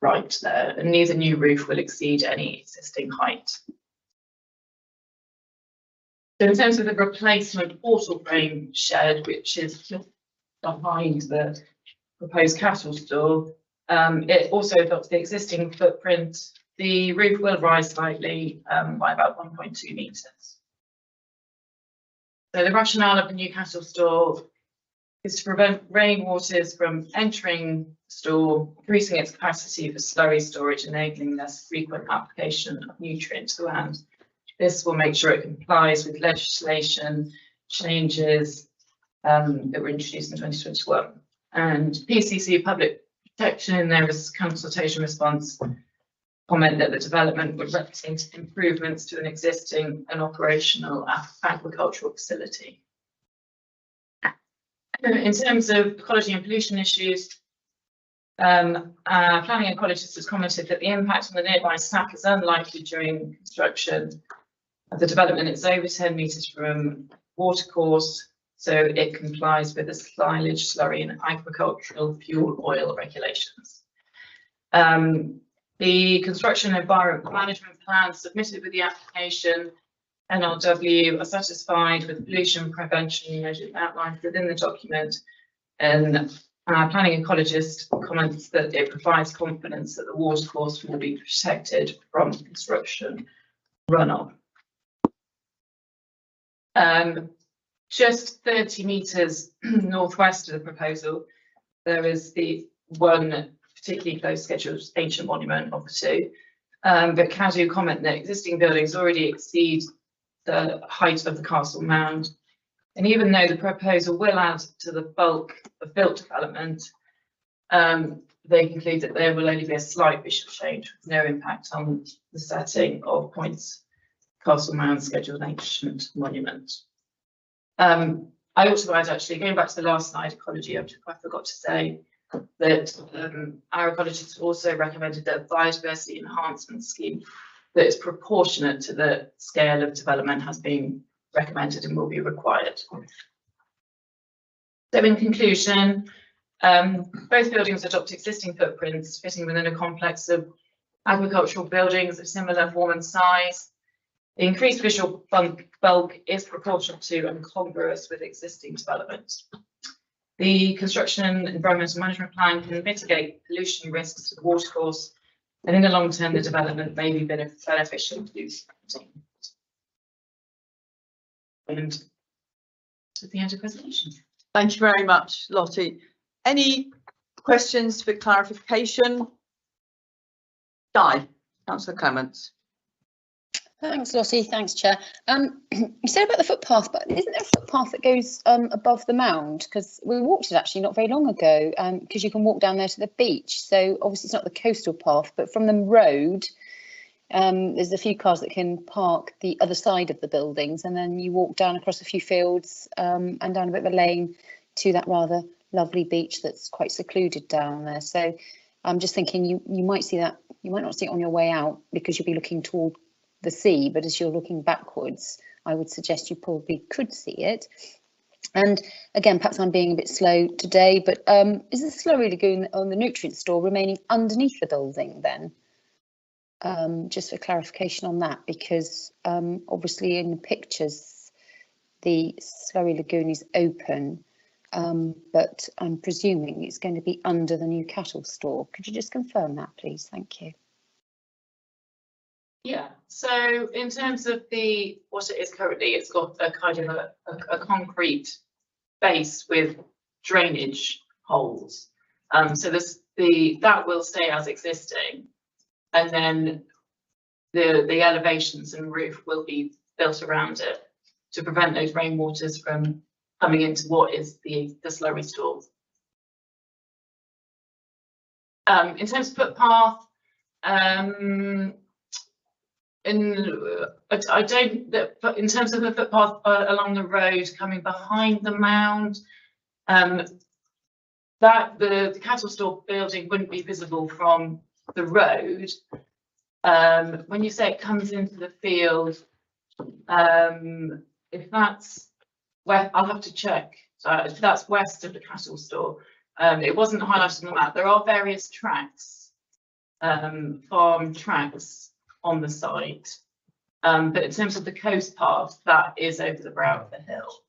Speaker 16: right there, and neither new roof will exceed any existing height. So in terms of the replacement portal frame shed, which is just behind the proposed cattle store, it also adopts the existing footprint. The roof will rise slightly by about 1.2 metres. So the rationale of the new cattle store is to prevent rainwaters from entering the store, increasing its capacity for slurry storage, enabling less frequent application of nutrients to the land. This will make sure it complies with legislation changes that were introduced in 2021. And PCC Public Protection, in their consultation response, comment that the development would represent improvements to an existing and operational agricultural facility. In terms of ecology and pollution issues, planning ecologist has commented that the impact on the nearby SAC is unlikely during construction. The development is over 10 metres from watercourse, so it complies with the silage, slurry and agricultural fuel oil regulations. The construction environment management plan submitted with the application, NRW, are satisfied with pollution prevention measures outlined within the document, and planning ecologist comments that it provides confidence that the watercourse will be protected from construction runoff. Just 30 metres northwest of the proposal, there is the one particularly close scheduled ancient monument of the two, but CADU comment that existing buildings already exceed the height of the castle mound. And even though the proposal will add to the bulk of built development, they conclude that there will only be a slight visual change with no impact on the setting of Points Castle Mound scheduled ancient monument. I also add, actually, going back to the last slide, ecology, I forgot to say that our ecologists also recommended that biodiversity enhancement scheme that is proportionate to the scale of development has been recommended and will be required. So in conclusion, both buildings adopt existing footprints fitting within a complex of agricultural buildings of similar form and size. The increased visual bulk is proportional to and congruous with existing development. The construction and environmental management plan can mitigate pollution risks to the watercourse, and in the long term, the development may be beneficial to the community. And to the end of the presentation.
Speaker 1: Thank you very much, Lottie. Any questions for clarification? Di, Councillor Clements.
Speaker 17: Thanks, Lottie. Thanks, Chair. You said about the footpath, but isn't there a footpath that goes above the mound? Because we walked it actually not very long ago, because you can walk down there to the beach. So obviously it's not the coastal path, but from the road, there's a few cars that can park the other side of the buildings, and then you walk down across a few fields and down a bit of a lane to that rather lovely beach that's quite secluded down there. So I'm just thinking you might see that, you might not see it on your way out because you'll be looking toward the sea, but as you're looking backwards, I would suggest you probably could see it. And again, perhaps I'm being a bit slow today, but is the slurry lagoon on the nutrient store remaining underneath the building then? Just for clarification on that, because obviously in the pictures the slurry lagoon is open, but I'm presuming it's going to be under the new cattle store. Could you just confirm that, please? Thank you.
Speaker 16: Yeah, so in terms of what it is currently, it's got a kind of a concrete base with drainage holes. So that will stay as existing, and then the elevations and roof will be built around it to prevent those rainwaters from coming into what is the slurry store. In terms of footpath, I don't, but in terms of the footpath along the road coming behind the mound, that the cattle store building wouldn't be visible from the road. When you say it comes into the field, if that's where, I'll have to check. If that's west of the cattle store, it wasn't highlighted on the map. There are various tracks, farm tracks on the site, but in terms of the coast path, that is over the brow of the hill.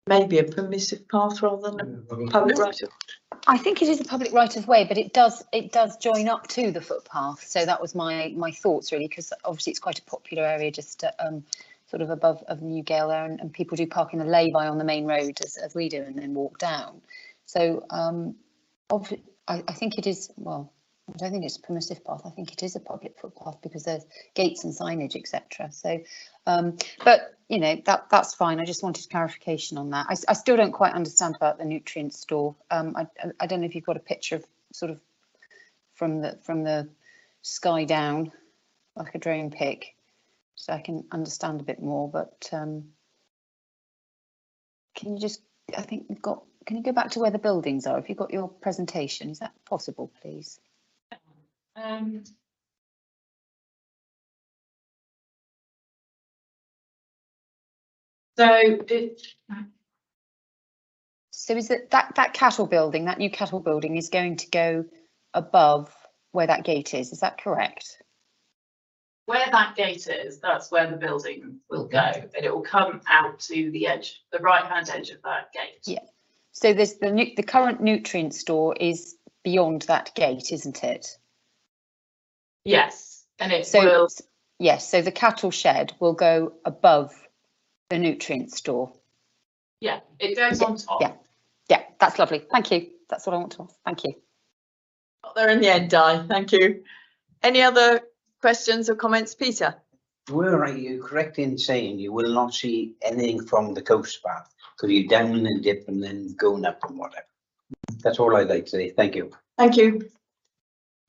Speaker 1: Maybe a permissive path rather than a public right of way.
Speaker 17: I think it is a public right of way, but it does join up to the footpath. So that was my thoughts really, because obviously it's quite a popular area just sort of above of Newgale there, and people do park in the lay-by on the main road as we do, and then walk down. So I think it is, well, I don't think it's a permissive path. I think it is a public footpath because there's gates and signage, etc. So, but you know, that's fine. I just wanted clarification on that. I still don't quite understand about the nutrient store. I don't know if you've got a picture of sort of from the sky down, like a drone pic, so I can understand a bit more. But can you just, I think we've got, can you go back to where the buildings are? If you've got your presentation, is that possible, please? So is it that cattle building, that new cattle building is going to go above where that gate is that correct?
Speaker 16: Where that gate is, that's where the building will go, and it will come out to the edge, the right-hand edge of that gate.
Speaker 17: Yeah. So there's the current nutrient store is beyond that gate, isn't it?
Speaker 16: Yes, and it will.
Speaker 17: Yes, so the cattle shed will go above the nutrient store.
Speaker 16: Yeah, it goes on top.
Speaker 17: Yeah, that's lovely. Thank you. That's what I want to ask. Thank you.
Speaker 1: Got there in the end, Di. Thank you. Any other questions or comments, Peter?
Speaker 6: Were you correct in saying you will not see anything from the coast path? Because you're down and dip and then going up and whatever. That's all I'd like to say. Thank you.
Speaker 1: Thank you.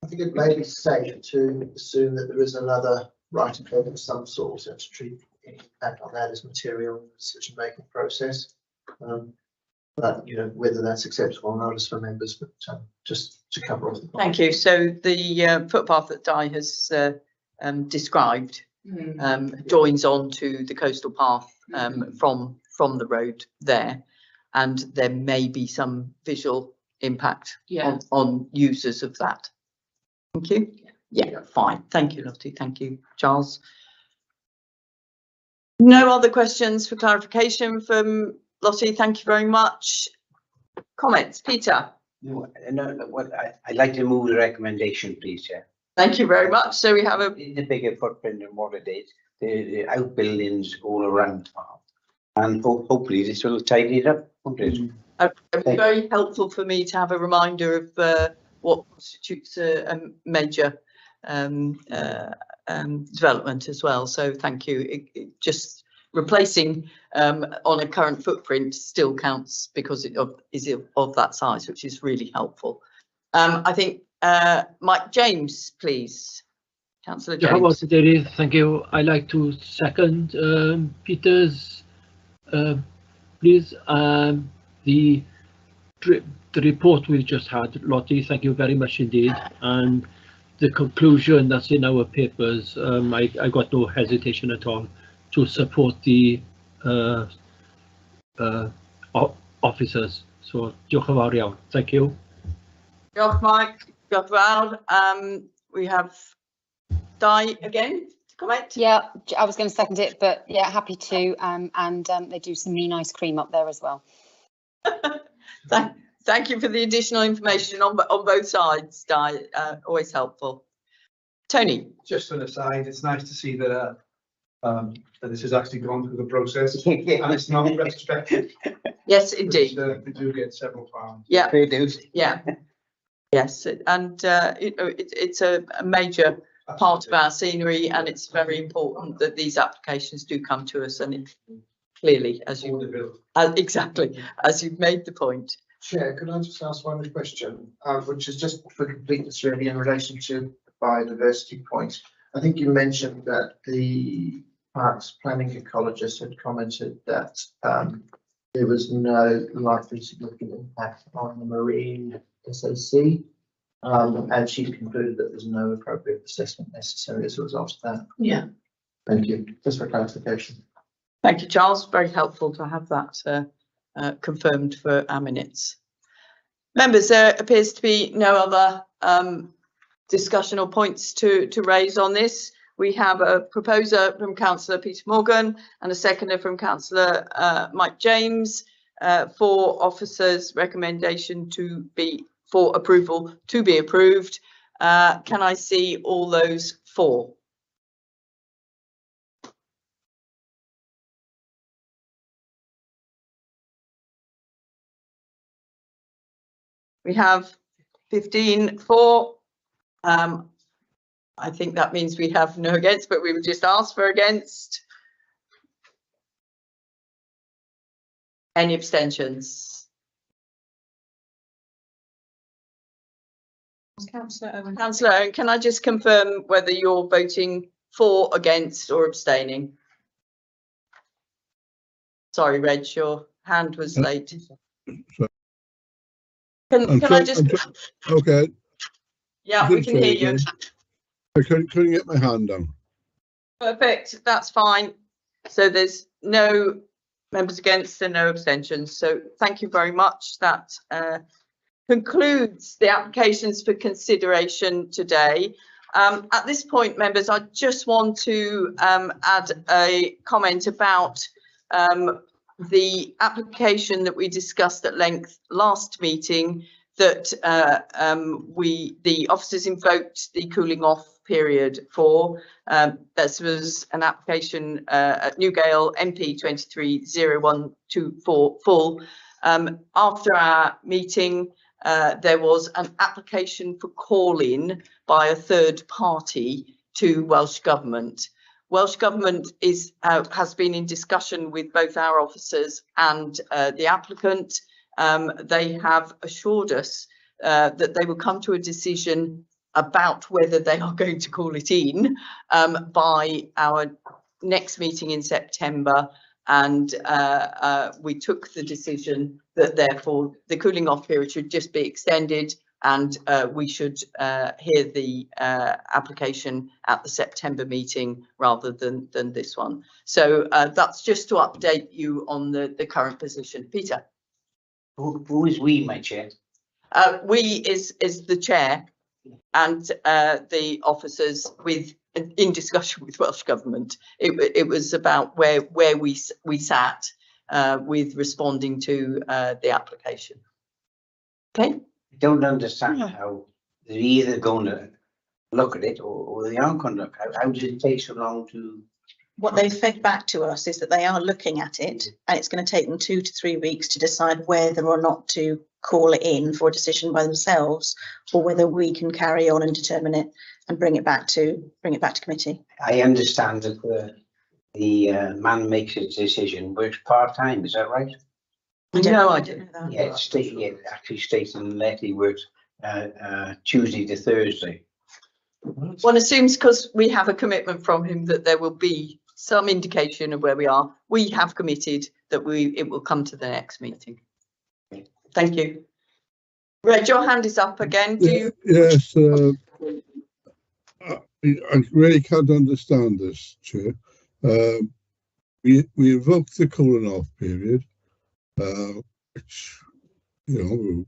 Speaker 3: I think it may be safe to assume that there is another right of way of some sort to treat any impact on that as material in the decision-making process. But you know, whether that's acceptable or not is for members, but just to cover off the point.
Speaker 1: Thank you. So the footpath that Di has described joins on to the coastal path from the road there, and there may be some visual impact on users of that. Thank you. Yeah, fine. Thank you, Lottie. Thank you, Charles. No other questions for clarification from Lottie. Thank you very much. Comments, Peter?
Speaker 6: No, I'd like to move the recommendation, please, Chair.
Speaker 1: Thank you very much. So we have a
Speaker 6: bigger footprint than what it is. The outbuildings all around, and hopefully this will tidy it up.
Speaker 1: It would be very helpful for me to have a reminder of what constitutes a major development as well. So thank you. Just replacing on a current footprint still counts because it is of that size, which is really helpful. I think Mike James, please. Councillor James.
Speaker 10: Thank you. I like to second Peter's please. The report we just had, Lottie, thank you very much indeed. And the conclusion that's in our papers, I got no hesitation at all to support the officers. So, diolch yn fawr iawn. Thank you.
Speaker 1: Diolch, Mike. Diolch fawr. We have Di again to comment.
Speaker 17: Yeah, I was going to second it, but yeah, happy to. And they do some mean ice cream up there as well.
Speaker 1: Thank you for the additional information on both sides, Di. Always helpful. Tony.
Speaker 21: Just an aside, it's nice to see that that this has actually gone through the process and it's not retrospective.
Speaker 1: Yes, indeed.
Speaker 21: We do get several pounds.
Speaker 1: Yeah, we do. Yeah. Yes, and you know, it's a major part of our scenery, and it's very important that these applications do come to us, and it clearly, as you exactly as you've made the point.
Speaker 3: Chair, could I just ask one question, which is just for completeness really in relation to biodiversity point. I think you mentioned that the parks planning ecologist had commented that there was no likely significant impact on the marine SAC, and she concluded that there's no appropriate assessment necessary as a result of that.
Speaker 1: Yeah.
Speaker 3: Thank you. Just for clarification.
Speaker 1: Thank you, Charles. Very helpful to have that confirmed for our minutes. Members, there appears to be no other discussion or points to raise on this. We have a proposer from Councillor Peter Morgan and a seconder from Councillor Mike James for officers' recommendation to be for approval to be approved. Can I see all those four? We have 15 for. I think that means we have no against, but we would just ask for against. Any abstentions? Councillor Owen. Councillor Owen, can I just confirm whether you're voting for, against or abstaining? Sorry, Reg, your hand was late. Can I just?
Speaker 19: Okay.
Speaker 1: Yeah, we can hear you.
Speaker 19: I couldn't get my hand down.
Speaker 1: Perfect, that's fine. So there's no members against and no abstentions. So thank you very much. That concludes the applications for consideration today. At this point, members, I just want to add a comment about the application that we discussed at length last meeting, that the officers invoked the cooling off period for. This was an application at Newgale MP 230124 full. After our meeting, there was an application for call-in by a third party to Welsh Government. Welsh Government has been in discussion with both our officers and the applicant. They have assured us that they will come to a decision about whether they are going to call it in by our next meeting in September, and we took the decision that therefore the cooling off period should just be extended, and we should hear the application at the September meeting rather than this one. So that's just to update you on the current position. Peter.
Speaker 6: Who is we, my chair?
Speaker 1: We is the chair and the officers in discussion with Welsh Government. It was about where we sat with responding to the application. Okay.
Speaker 6: I don't understand how they're either going to look at it or they aren't going to look at it. How does it take so long to?
Speaker 12: What they fed back to us is that they are looking at it, and it's going to take them 2 to 3 weeks to decide whether or not to call it in for a decision by themselves, or whether we can carry on and determine it and bring it back to committee.
Speaker 6: I understand that the man makes his decision works part-time, is that right?
Speaker 1: No, I didn't know that.
Speaker 6: Yeah, it actually states in the letter he works Tuesday to Thursday.
Speaker 1: One assumes because we have a commitment from him that there will be some indication of where we are. We have committed that it will come to the next meeting. Thank you. Reg, your hand is up again. Do you?
Speaker 19: Yes, I really can't understand this, Chair. We invoked the cooling off period, which, you know,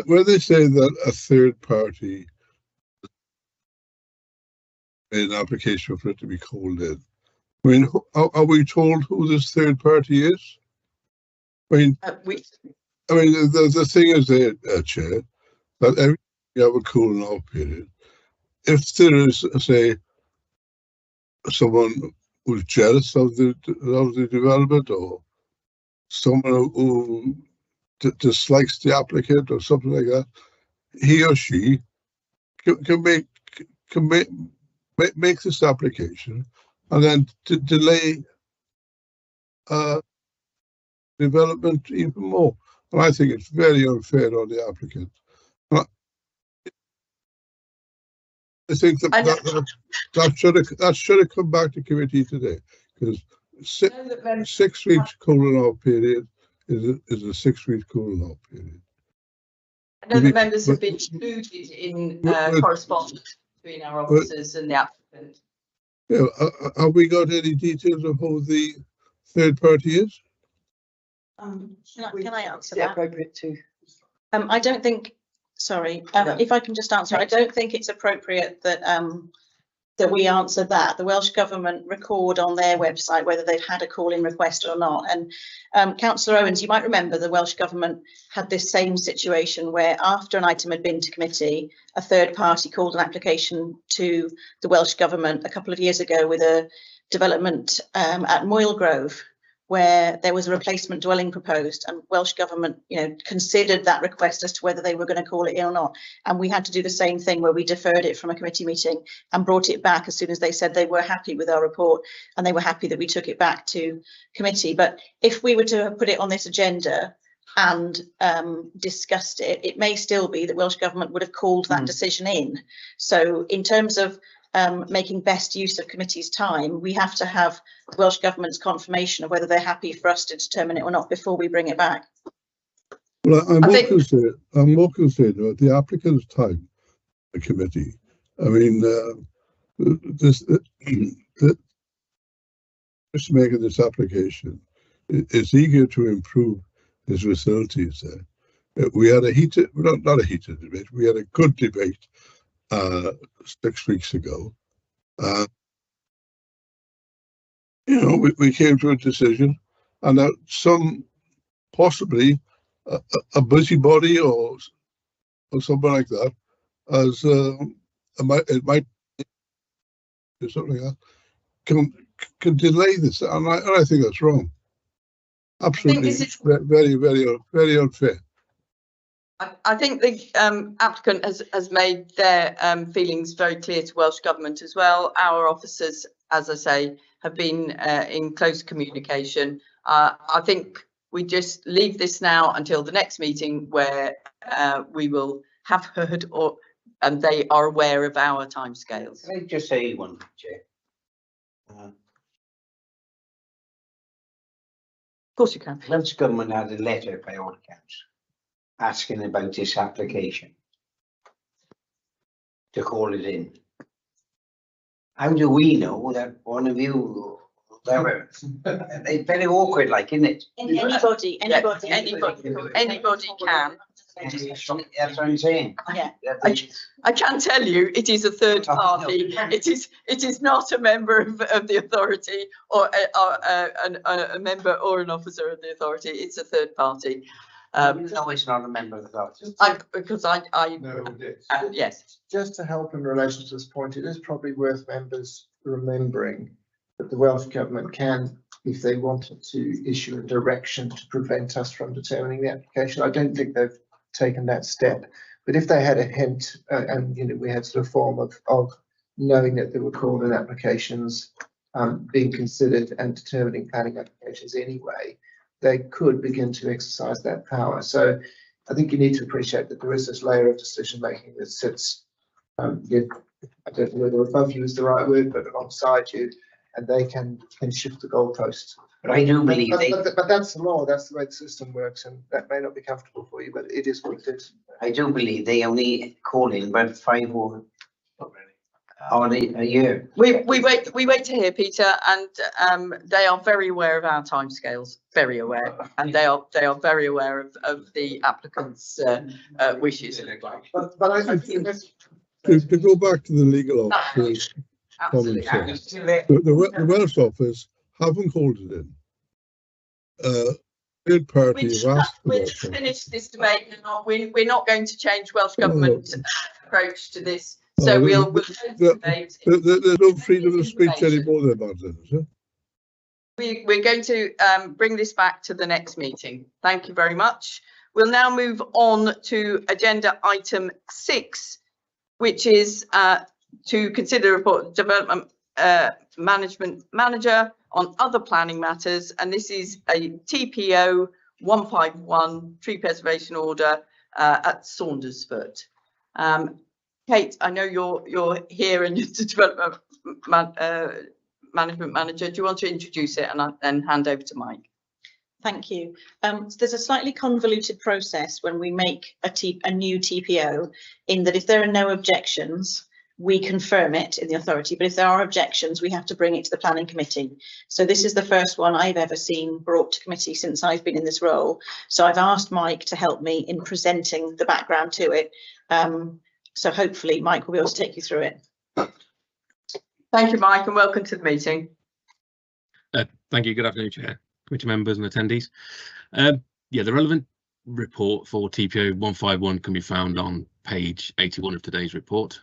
Speaker 19: when they say that a third party made an application for it to be called in, I mean, are we told who this third party is? I mean, the thing is there, Chair, that every you have a cooling off period. If there is, say, someone who's jealous of the development, or someone who dislikes the applicant or something like that, he or she can make this application and then to delay development even more. And I think it's very unfair on the applicant. I think that should have come back to committee today, because 6 weeks cooling off period is a 6 week cooling off period.
Speaker 1: I know the members have been included in correspondence between our officers and the applicant.
Speaker 19: Yeah, have we got any details of who the third party is?
Speaker 12: Can I answer that?
Speaker 1: Appropriate to.
Speaker 12: I don't think, sorry, if I can just answer, I don't think it's appropriate that that we answer that. The Welsh Government record on their website whether they've had a call-in request or not. And Councillor Owens, you might remember the Welsh Government had this same situation where after an item had been to committee, a third party called an application to the Welsh Government a couple of years ago with a development at Moyle Grove, where there was a replacement dwelling proposed, and Welsh Government, considered that request as to whether they were going to call it in or not. And we had to do the same thing where we deferred it from a committee meeting and brought it back as soon as they said they were happy with our report and they were happy that we took it back to committee. But if we were to put it on this agenda and discussed it, it may still be that Welsh Government would have called that decision in. So in terms of making best use of committee's time, we have to have Welsh Government's confirmation of whether they're happy for us to determine it or not before we bring it back.
Speaker 19: Well, I'm more concerned about the applicant's time, the committee. I mean, just making this application is eager to improve his facilities there. We had a heated, not a heated debate, we had a good debate 6 weeks ago. We came to a decision, and that some possibly a busybody or something like that, as it might do something like that, can delay this, and I think that's wrong. Absolutely, very, very, very unfair.
Speaker 1: I think the applicant has made their feelings very clear to Welsh Government as well. Our officers, as I say, have been in close communication. I think we just leave this now until the next meeting where we will have heard and they are aware of our timescales.
Speaker 6: Can I just say one, Chair?
Speaker 1: Of course you can.
Speaker 6: Welsh Government had a letter by all accounts asking about this application to call it in. How do we know that one of you, whatever, it's very awkward, like, isn't it?
Speaker 12: Anybody
Speaker 1: can.
Speaker 6: That's what I'm saying.
Speaker 12: Yeah.
Speaker 1: I can tell you, it is a third party. It is not a member of the authority or a member or an officer of the authority. It's a third party.
Speaker 6: No, it's not a member of the authority.
Speaker 1: Yes.
Speaker 3: Just to help in relation to this point, it is probably worth members remembering that the Welsh Government can, if they wanted to, issue a direction to prevent us from determining the application. I don't think they've taken that step, but if they had a hint and we had sort of form of knowing that there were call-in applications being considered and determining planning applications anyway, they could begin to exercise that power. So I think you need to appreciate that there is this layer of decision making that sits, I don't know whether above you is the right word, but alongside you, and they can shift the goalposts.
Speaker 6: But I do believe
Speaker 3: but that's the law, that's the way the system works, and that may not be comfortable for you, but it is what it is.
Speaker 6: I do believe they only call in about 5 or a year.
Speaker 1: We wait to hear, Peter, and they are very aware of our timescales, very aware, and they are very aware of the applicant's wishes.
Speaker 3: But I think
Speaker 19: to go back to the legal officer's comment, the Welsh office haven't called it in. Third party have asked for
Speaker 1: We'll finish this debate. We're not going to change Welsh Government approach to this. So we'll
Speaker 19: there's no freedom of speech anymore there, Martin, is there?
Speaker 1: We're going to bring this back to the next meeting. Thank you very much. We'll now move on to agenda item 6, which is to consider report development management manager on other planning matters, and this is a TPO 151 tree preservation order at Saundersfoot. Kate, I know you're here and you're the development management manager. Do you want to introduce it and then hand over to Mike?
Speaker 12: Thank you. So there's a slightly convoluted process when we make a new TPO, in that if there are no objections, we confirm it in the authority, but if there are objections, we have to bring it to the planning committee. So this is the first one I've ever seen brought to committee since I've been in this role. So I've asked Mike to help me in presenting the background to it. So hopefully Mike will be able to take you through it.
Speaker 1: Thank you, Mike, and welcome to the meeting.
Speaker 13: Thank you. Good afternoon, Chair, committee members and attendees. Yeah, the relevant report for TPO 151 can be found on page 81 of today's report.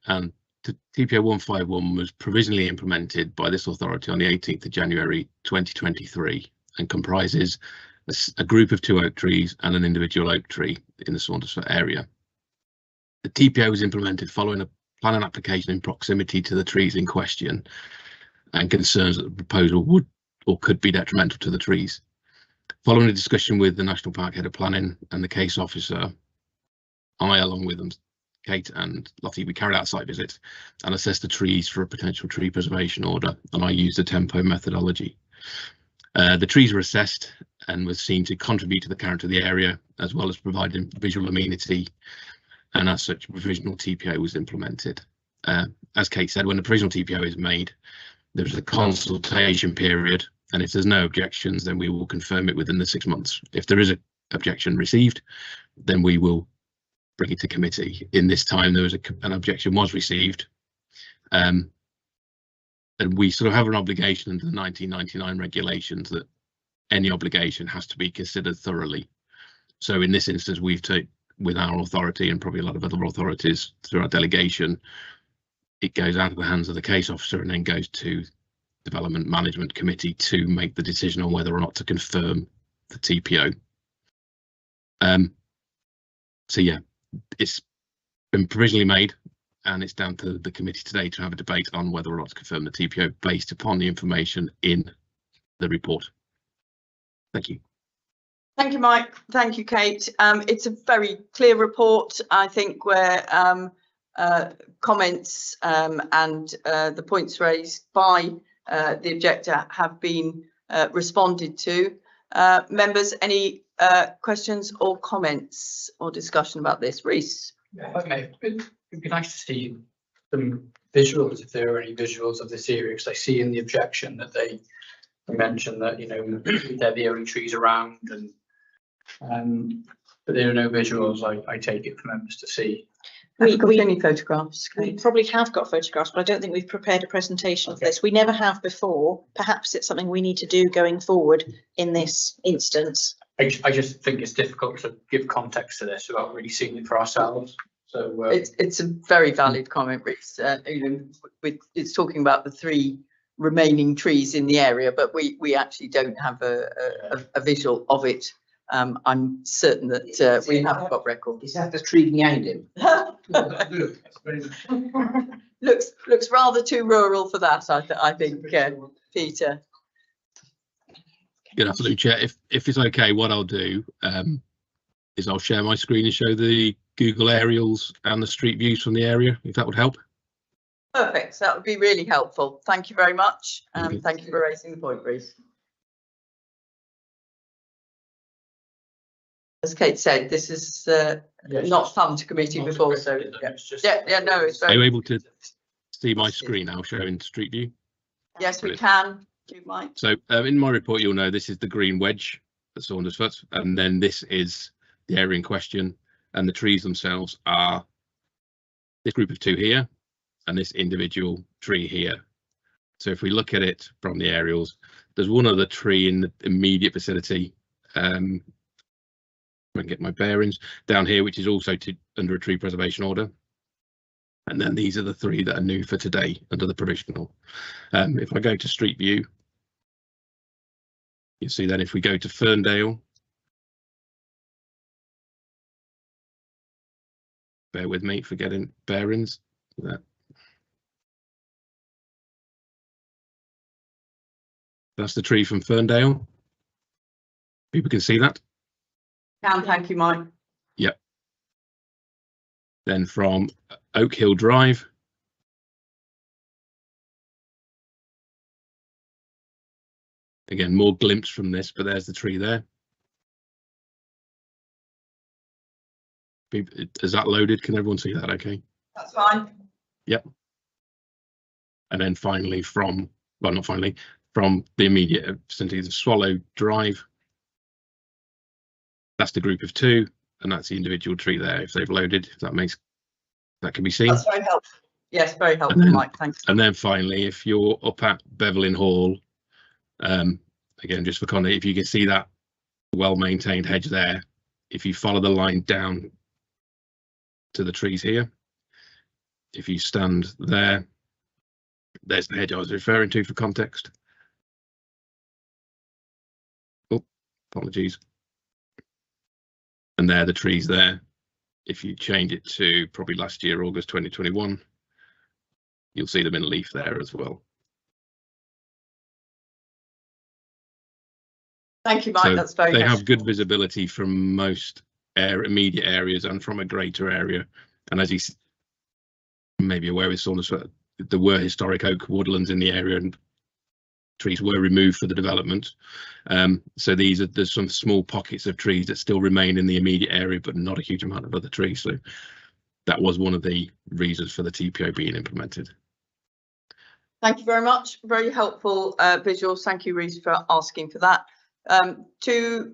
Speaker 13: And TPO 151 was provisionally implemented by this authority on the 18th of January 2023 and comprises a group of 2 oak trees and an individual oak tree in the Saundersfoot area. The TPO was implemented following a planning application in proximity to the trees in question and concerns that the proposal would or could be detrimental to the trees. Following a discussion with the National Park Head of Planning and the case officer, I, along with them, Kate and Lottie, we carried out a site visit and assessed the trees for a potential tree preservation order, and I used the tempo methodology. The trees were assessed and were seen to contribute to the character of the area, as well as providing visual amenity, and as such, a provisional TPO was implemented. As Kate said, when the provisional TPO is made, there's a consultation period, and if there's no objections, then we will confirm it within the 6 months. If there is an objection received, then we will bring it to committee. In this time, there was an objection was received, and we sort of have an obligation under the 1999 regulations that any obligation has to be considered thoroughly. So in this instance, we've taken, with our authority and probably a lot of other authorities through our delegation, it goes out of the hands of the case officer and then goes to Development Management Committee to make the decision on whether or not to confirm the TPO. So yeah, it's been provisionally made and it's down to the committee today to have a debate on whether or not to confirm the TPO based upon the information in the report. Thank you.
Speaker 1: Thank you, Mike. Thank you, Kate. It's a very clear report, I think, where comments and the points raised by the objector have been responded to. Members, any questions or comments or discussion about this? Reese?
Speaker 18: Yeah, okay. It'd be nice to see some visuals, if there are any visuals of this area, because I see in the objection that they mention that, you know, they're the only trees around, and but there are no visuals. I take it for members to see.
Speaker 1: Have we got any photographs?
Speaker 12: We probably have got photographs, but I don't think we've prepared a presentation of this. We never have before. Perhaps it's something we need to do going forward in this instance.
Speaker 18: I just think it's difficult to give context to this without really seeing it for ourselves. So
Speaker 1: it's a very valid comment, Reese. You know, it's talking about the 3 remaining trees in the area, but we actually don't have a visual of it. I'm certain that we have got record.
Speaker 6: Is that the tree behind him?
Speaker 1: looks rather too rural for that, I think, Peter.
Speaker 13: Good afternoon, Chair. If it's okay, what I'll do is I'll share my screen and show the Google aerials and the street views from the area, if that would help.
Speaker 1: Perfect. That would be really helpful. Thank you very much. Thank you for raising the point, Reese. As Kate said, this is not come to committee before, so yeah, no, it's very.
Speaker 13: Are you able to see my screen now showing street view?
Speaker 1: Yes, we can. You might.
Speaker 13: So in my report, you'll know this is the green wedge at Saundersfoot, and then this is the area in question, and the trees themselves are this group of 2 here and this individual tree here. So if we look at it from the aerials, there's one other tree in the immediate vicinity. I can get my bearings down here, which is also under a tree preservation order. And then these are the 3 that are new for today under the provisional. If I go to Street View, you see then if we go to Ferndale, bear with me for getting bearings. That's the tree from Ferndale. People can see that.
Speaker 1: Thank you, Mike.
Speaker 13: Yep. Then from Oak Hill Drive, again, more glimpse from this, but there's the tree there. Is that loaded? Can everyone see that okay?
Speaker 1: That's fine.
Speaker 13: Yep. And then finally from, well, not finally, from the immediate vicinity of Swallow Drive. That's the group of 2, and that's the individual tree there, if they've loaded, if that can be seen.
Speaker 1: That's very helpful. Yes, very helpful, Mike, thanks.
Speaker 13: And then finally, if you're up at Beverlyn Hall, again, just for context, if you can see that well-maintained hedge there, if you follow the line down to the trees here, if you stand there, there's the hedge I was referring to for context. Oh, apologies. And there, the trees there. If you change it to probably last year, August 2021, you'll see them in leaf there as well.
Speaker 1: Thank you, Mike.
Speaker 13: So
Speaker 1: that's very
Speaker 13: they
Speaker 1: helpful.
Speaker 13: have good visibility from most immediate areas and from a greater area. And as you may be aware with Saundersfoot, there were historic oak woodlands in the area and trees were removed for the development. So there's some small pockets of trees that still remain in the immediate area, but not a huge amount of other trees. So that was one of the reasons for the TPO being implemented.
Speaker 1: Thank you very much. Very helpful visuals. Thank you, Reece, for asking for that. 2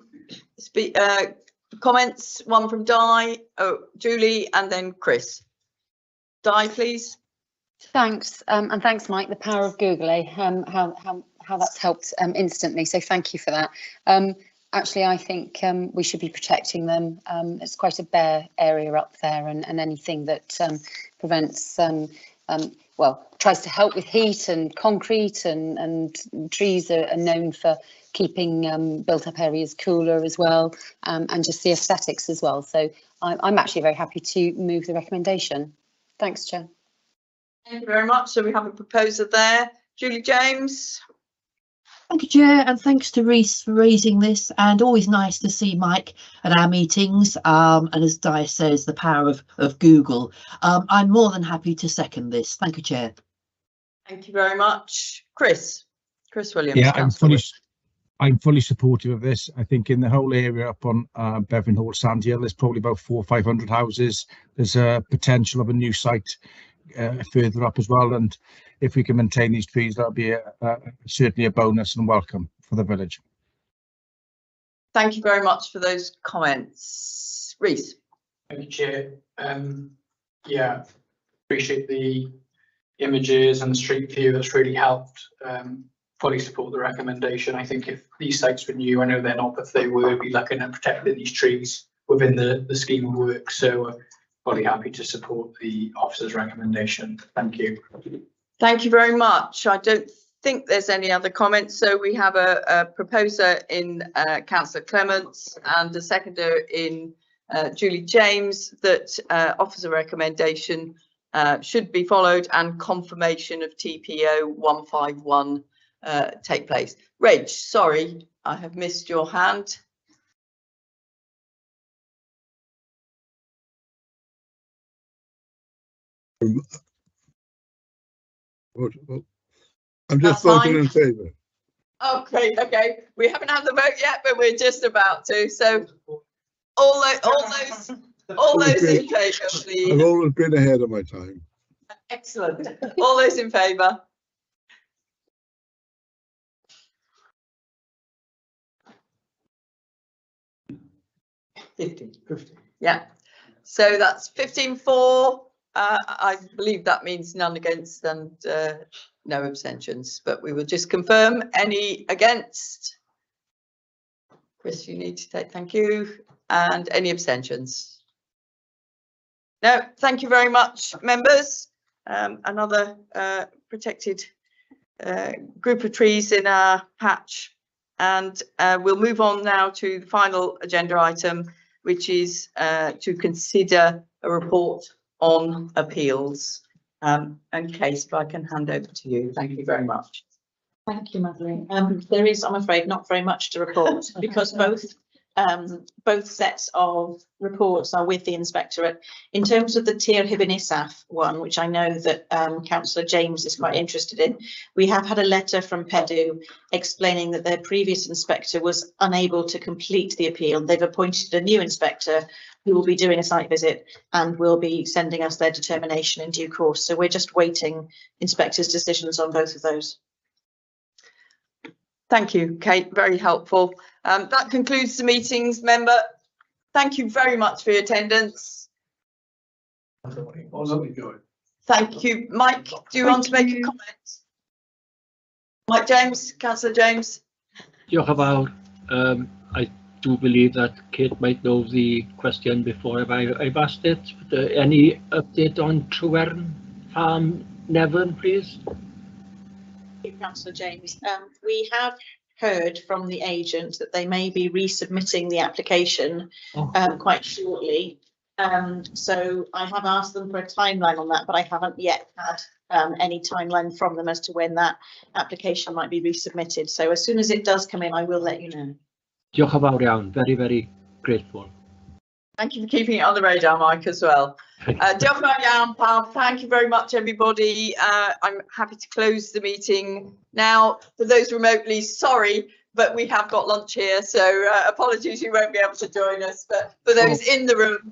Speaker 1: comments, one from Di, Julie, and then Chris. Di, please.
Speaker 17: Thanks, and thanks, Mike. The power of Google, how that's helped instantly. So thank you for that. Actually, I think we should be protecting them. It's quite a bare area up there, and anything that prevents, well, tries to help with heat and concrete, and trees are known for keeping built-up areas cooler as well, and just the aesthetics as well. So I'm actually very happy to move the recommendation. Thanks, Chair.
Speaker 1: Thank you very much. So we have a proposer there. Julie James.
Speaker 20: Thank you, Chair, and thanks to Reece for raising this, and always nice to see Mike at our meetings, and as Di says, the power of Google. I'm more than happy to second this. Thank you, Chair.
Speaker 1: Thank you very much. Chris Williams.
Speaker 9: Yeah, I'm fully supportive of this. I think in the whole area up on Beverlyn Hall, Sandhill, there's probably about 400 or 500 houses. There's a potential of a new site further up as well, and if we can maintain these trees, that'll be certainly a bonus and welcome for the village.
Speaker 1: Thank you very much for those comments. Reece.
Speaker 18: Thank you, Chair. Yeah, appreciate the images and the street view. That's really helped. Fully support the recommendation. I think if these sites were new, I know they're not, but if they were, we'd be looking at protecting these trees within the scheme of work. So fully happy to support the officer's recommendation. Thank you.
Speaker 1: Thank you very much. I don't think there's any other comments. So we have a proposer in Councillor Clements and a seconder in Julie James that offers a recommendation should be followed and confirmation of TPO 151 take place. Reg, sorry, I have missed your hand.
Speaker 19: I'm just voting in favour.
Speaker 1: Okay. We haven't had the vote yet, but we're just about to. So all those in favour, please.
Speaker 19: I've always been ahead of my time.
Speaker 1: Excellent. All those in favour. Yeah. So that's 15-4. I believe that means none against and no abstentions, but we will just confirm any against. Chris, you need to take, thank you. And any abstentions? No, thank you very much, members. Another protected group of trees in our patch. And we'll move on now to the final agenda item, which is to consider a report on appeals. And Case, if I can hand over to you. Thank you very much.
Speaker 12: Thank you, Madeline. There is, I'm afraid, not very much to report because both both sets of reports are with the inspectorate. In terms of the Tir Hibinisaf one, which I know that Councillor James is quite interested in, we have had a letter from PEDU explaining that their previous inspector was unable to complete the appeal. They've appointed a new inspector who will be doing a site visit and will be sending us their determination in due course. So we're just waiting inspectors' decisions on both of those.
Speaker 1: Thank you, Kate, very helpful. That concludes the meetings, member. Thank you very much for your attendance. Thank you. Mike, do you want to make a comment? Mike James, Councillor James.
Speaker 10: Diolch yn fawr. I do believe that Kate might know the question before I've asked it. But, any update on Trewern Farm, Nevern, please?
Speaker 12: Councillor James, we have heard from the agent that they may be resubmitting the application quite shortly. So I have asked them for a timeline on that, but I haven't yet had any timeline from them as to when that application might be resubmitted. So as soon as it does come in, I will let you know.
Speaker 10: Diolch yn fawr iawn. Very, very grateful.
Speaker 1: Thank you for keeping it on the radar, Mike, as well. Diolch yn fawr iawn, pawb. Thank you very much, everybody. I'm happy to close the meeting now. For those remotely, sorry, but we have got lunch here, so apologies you won't be able to join us. But for those in the room,